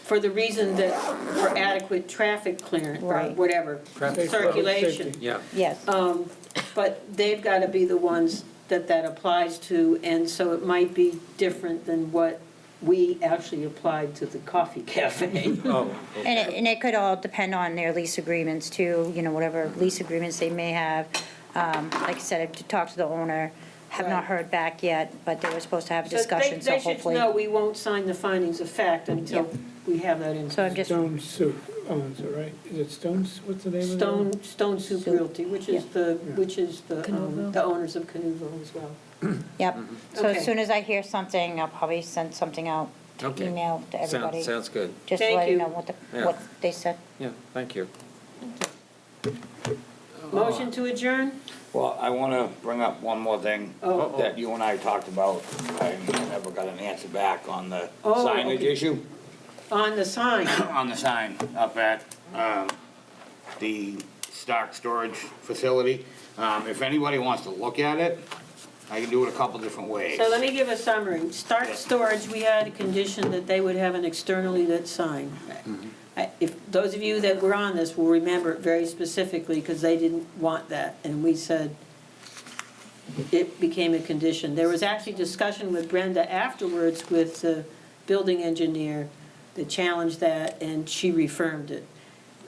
for the reason that, for adequate traffic clearance, or Right. whatever, Traffic circulation. safety. Yeah, Yes, But they've got to be the ones that applies to, and so it might be different than what we actually applied to the coffee cafe. oh, and it could all depend on their lease agreements too, you know, whatever lease agreements they may have. Like I said, I've talked to the owner, have not Right. heard back yet, but they were supposed to have a So discussion, so they should hopefully. know we won't sign the findings of fact until Yep. we have that in. So I'm just, Stone Soup owns it, right? Is it Stone's, what's the name of it? Stone Soup Soup. Realty, which is the Canuvo. the owners of Canuvo as well. yep. So Okay. as soon as I hear something, I'll probably send something out to Okay. email to everybody. sounds good. Just to Thank let you you. know Yeah. what they said. Yeah, thank you. Motion to adjourn? Well, I wanna bring up one more thing Oh. that you and I talked about. I never got an answer back on the Oh, signage okay. issue. On the sign. On the sign up at, the stock storage facility. If anybody wants to look at it, I can do it a couple different ways. So let me give a summary. Start storage, we had a condition that they would have an externally lit sign. If, those of you that were on this will remember it very specifically, because they didn't want that, and we said it became a condition. There was actually discussion with Brenda afterwards with the building engineer that challenged that, and she reaffirmed it.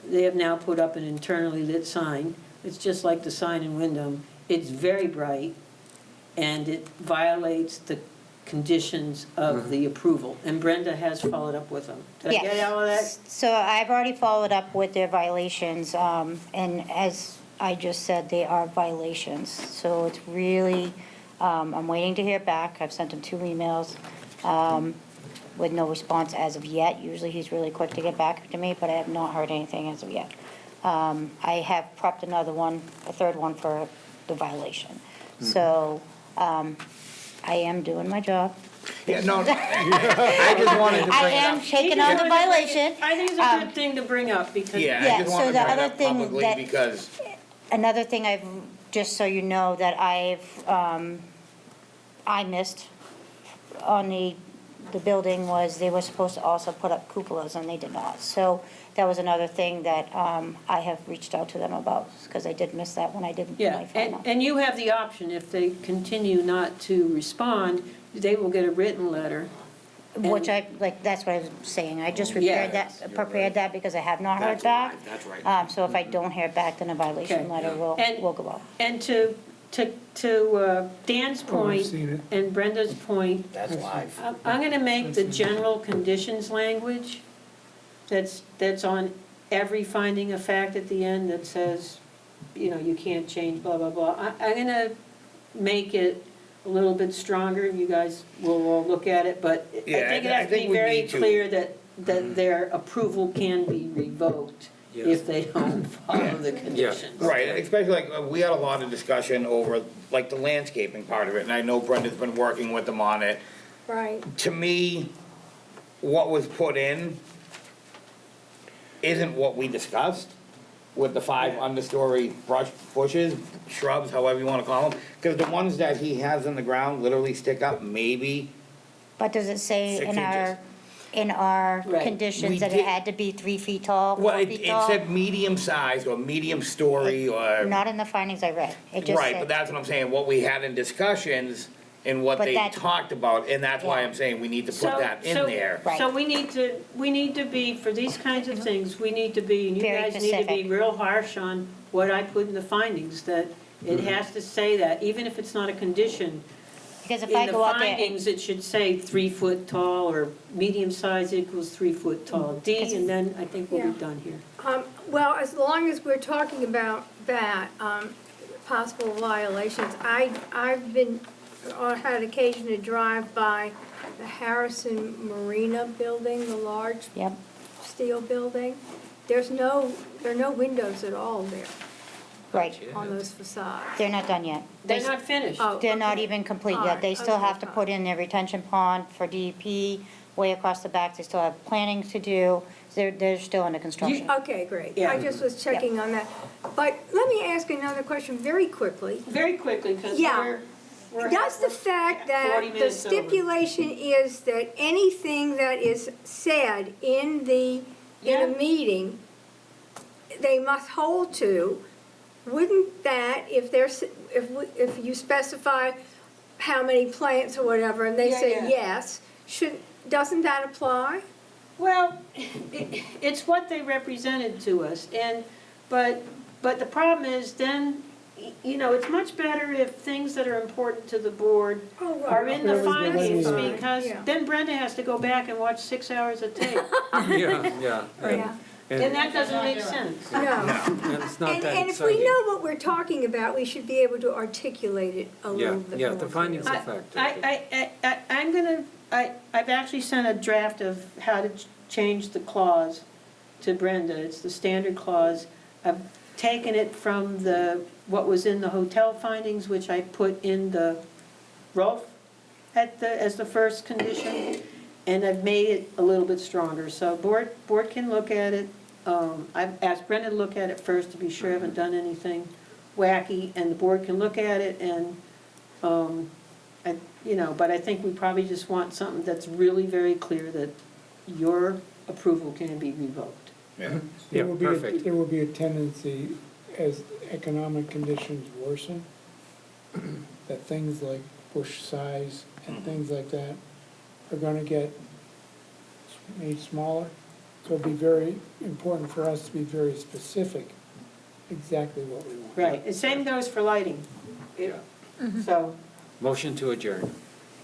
They have now put up an internally lit sign. It's just like the sign in Wyndham. It's very bright, and it violates the conditions of the approval. And Brenda has followed up with them. Did I get Yes. all of that? So I've already followed up with their violations, and as I just said, they are violations. So it's really, I'm waiting to hear back. I've sent him 2 emails with no response as of yet. Usually he's really quick to get back to me, but I have not heard anything as of yet. I have prepped another one, a 3rd one for the violation. So I am doing my job. Yeah, no, I just wanted to bring it up. I am taking on the violation. I think it's a good thing to bring up because. Yeah, Yeah, I just so wanted to the bring it other up thing publicly that- because, Another thing I've, just so you know, that I missed on the building was they were supposed to also put up cupolas and they did not. So that was another thing that I have reached out to them about, because I did miss that when I did Yeah, my final. and you have the option, if they continue not to respond, they will get a written letter. Which I, like, that's what I was saying, I just prepared that because I have not heard that's back. live, that's right. So if I don't hear back, then a violation Okay. letter will And- go out. And to Dan's Oh, I've point seen it. and Brenda's point, That's live. I'm gonna make the general conditions language that's on every finding of fact at the end that says, you know, you can't change, blah, blah, blah. I'm gonna make it a little bit stronger, you guys will all look at it, but I Yeah, think it I has to think be we very need to. clear that their approval can be revoked if they don't follow the conditions. Right, especially like, we had a lot of discussion over, like, the landscaping part of it, and I know Brenda's been working with them on it. Right. To me, what was put in isn't what we discussed with the 5 understory bushes, shrubs, however you wanna call them. Cause the ones that he has in the ground literally stick up maybe, But does it say 6 in inches. our Right. conditions We that did- it had to be 3 feet tall, 4 well, feet it tall? said medium size or medium story or. Not in the findings I read, it just Right, but said, that's what I'm saying, what we had in discussions and what But they that- talked about, and that's why Yeah. I'm saying we need to So- put that in so- there. Right. So we need to be, for these kinds of things, we need to be, and you Very guys need to be specific. real harsh on what I put in the findings, that It has to say that, even if it's not a condition. Because if In I the go out there, findings, it should say 3 foot tall, or medium size equals 3 foot tall. D, and then I think we'll be Yeah. done here. Well, as long as we're talking about that, possible violations, I've been, had occasion to drive by the Harrison Marina building, the large yep, steel building. There are no windows at all there right, on those facades. they're not done yet. They're not finished. Oh, They're not okay. even complete All yet. right, They still okay, have to fine. put in their retention pond for DEP, way across the back. They still have planning to do. They're still under construction. Okay, great. Yeah. I just was checking on that. But let me ask another question very quickly. Very quickly, because Yeah. we're. Does the fact that 40 the minutes over. stipulation is that anything that is said in a Yeah. meeting, they must hold to, wouldn't that, if you specify how many plants or whatever, and they Yeah, say yeah. yes, doesn't that apply? Well, it's what they represented to us, but the problem is then, it's much better if things that are important to the board Oh, right. are in the That was the findings, linear. because Yeah. then Brenda has to go back and watch 6 hours of tape, Yeah. Yeah. and that doesn't make sense. No. And it's not that And if we exciting. know what we're talking about, we should be able to articulate it a Yeah, little bit more. yeah, the findings clearly. of fact. I've actually sent a draft of how to change the clause to Brenda. It's the standard clause. I've taken it from what was in the hotel findings, which I put in the roof as the first condition, and I've made it a little bit stronger. So board can look at it. I've asked Brenda to look at it first to be sure I haven't done anything wacky, and the board can look at it, and, but I think we probably just want something that's really very clear that your approval can be revoked. Yeah. Yeah, There will be, perfect. there will be a tendency, as economic conditions worsen, that things like bush size and things like that are gonna get made smaller. So it'll be very important for us to be very specific, exactly what we want. Right, and same goes for lighting. Yeah. So, Motion to adjourn.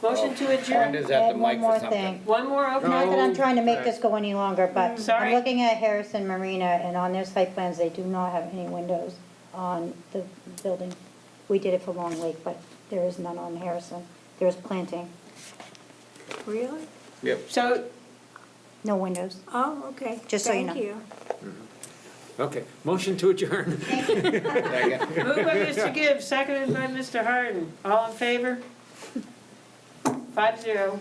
motion to adjourn. Brenda's at the Add one mic more for something. thing. One more, okay. Not that I'm trying to make this go any longer, but I'm Sorry. looking at Harrison Marina, and on their site plans, they do not have any windows on the building. We did it for Long Lake, but there is none on Harrison. There's planting, Really? Yep. So, no windows. Oh, okay. Just so you know. Thank you. Okay, motion to adjourn. Second. moved by Mr. Gibbs, seconded by Mr. Harden. All in favor? 5-0.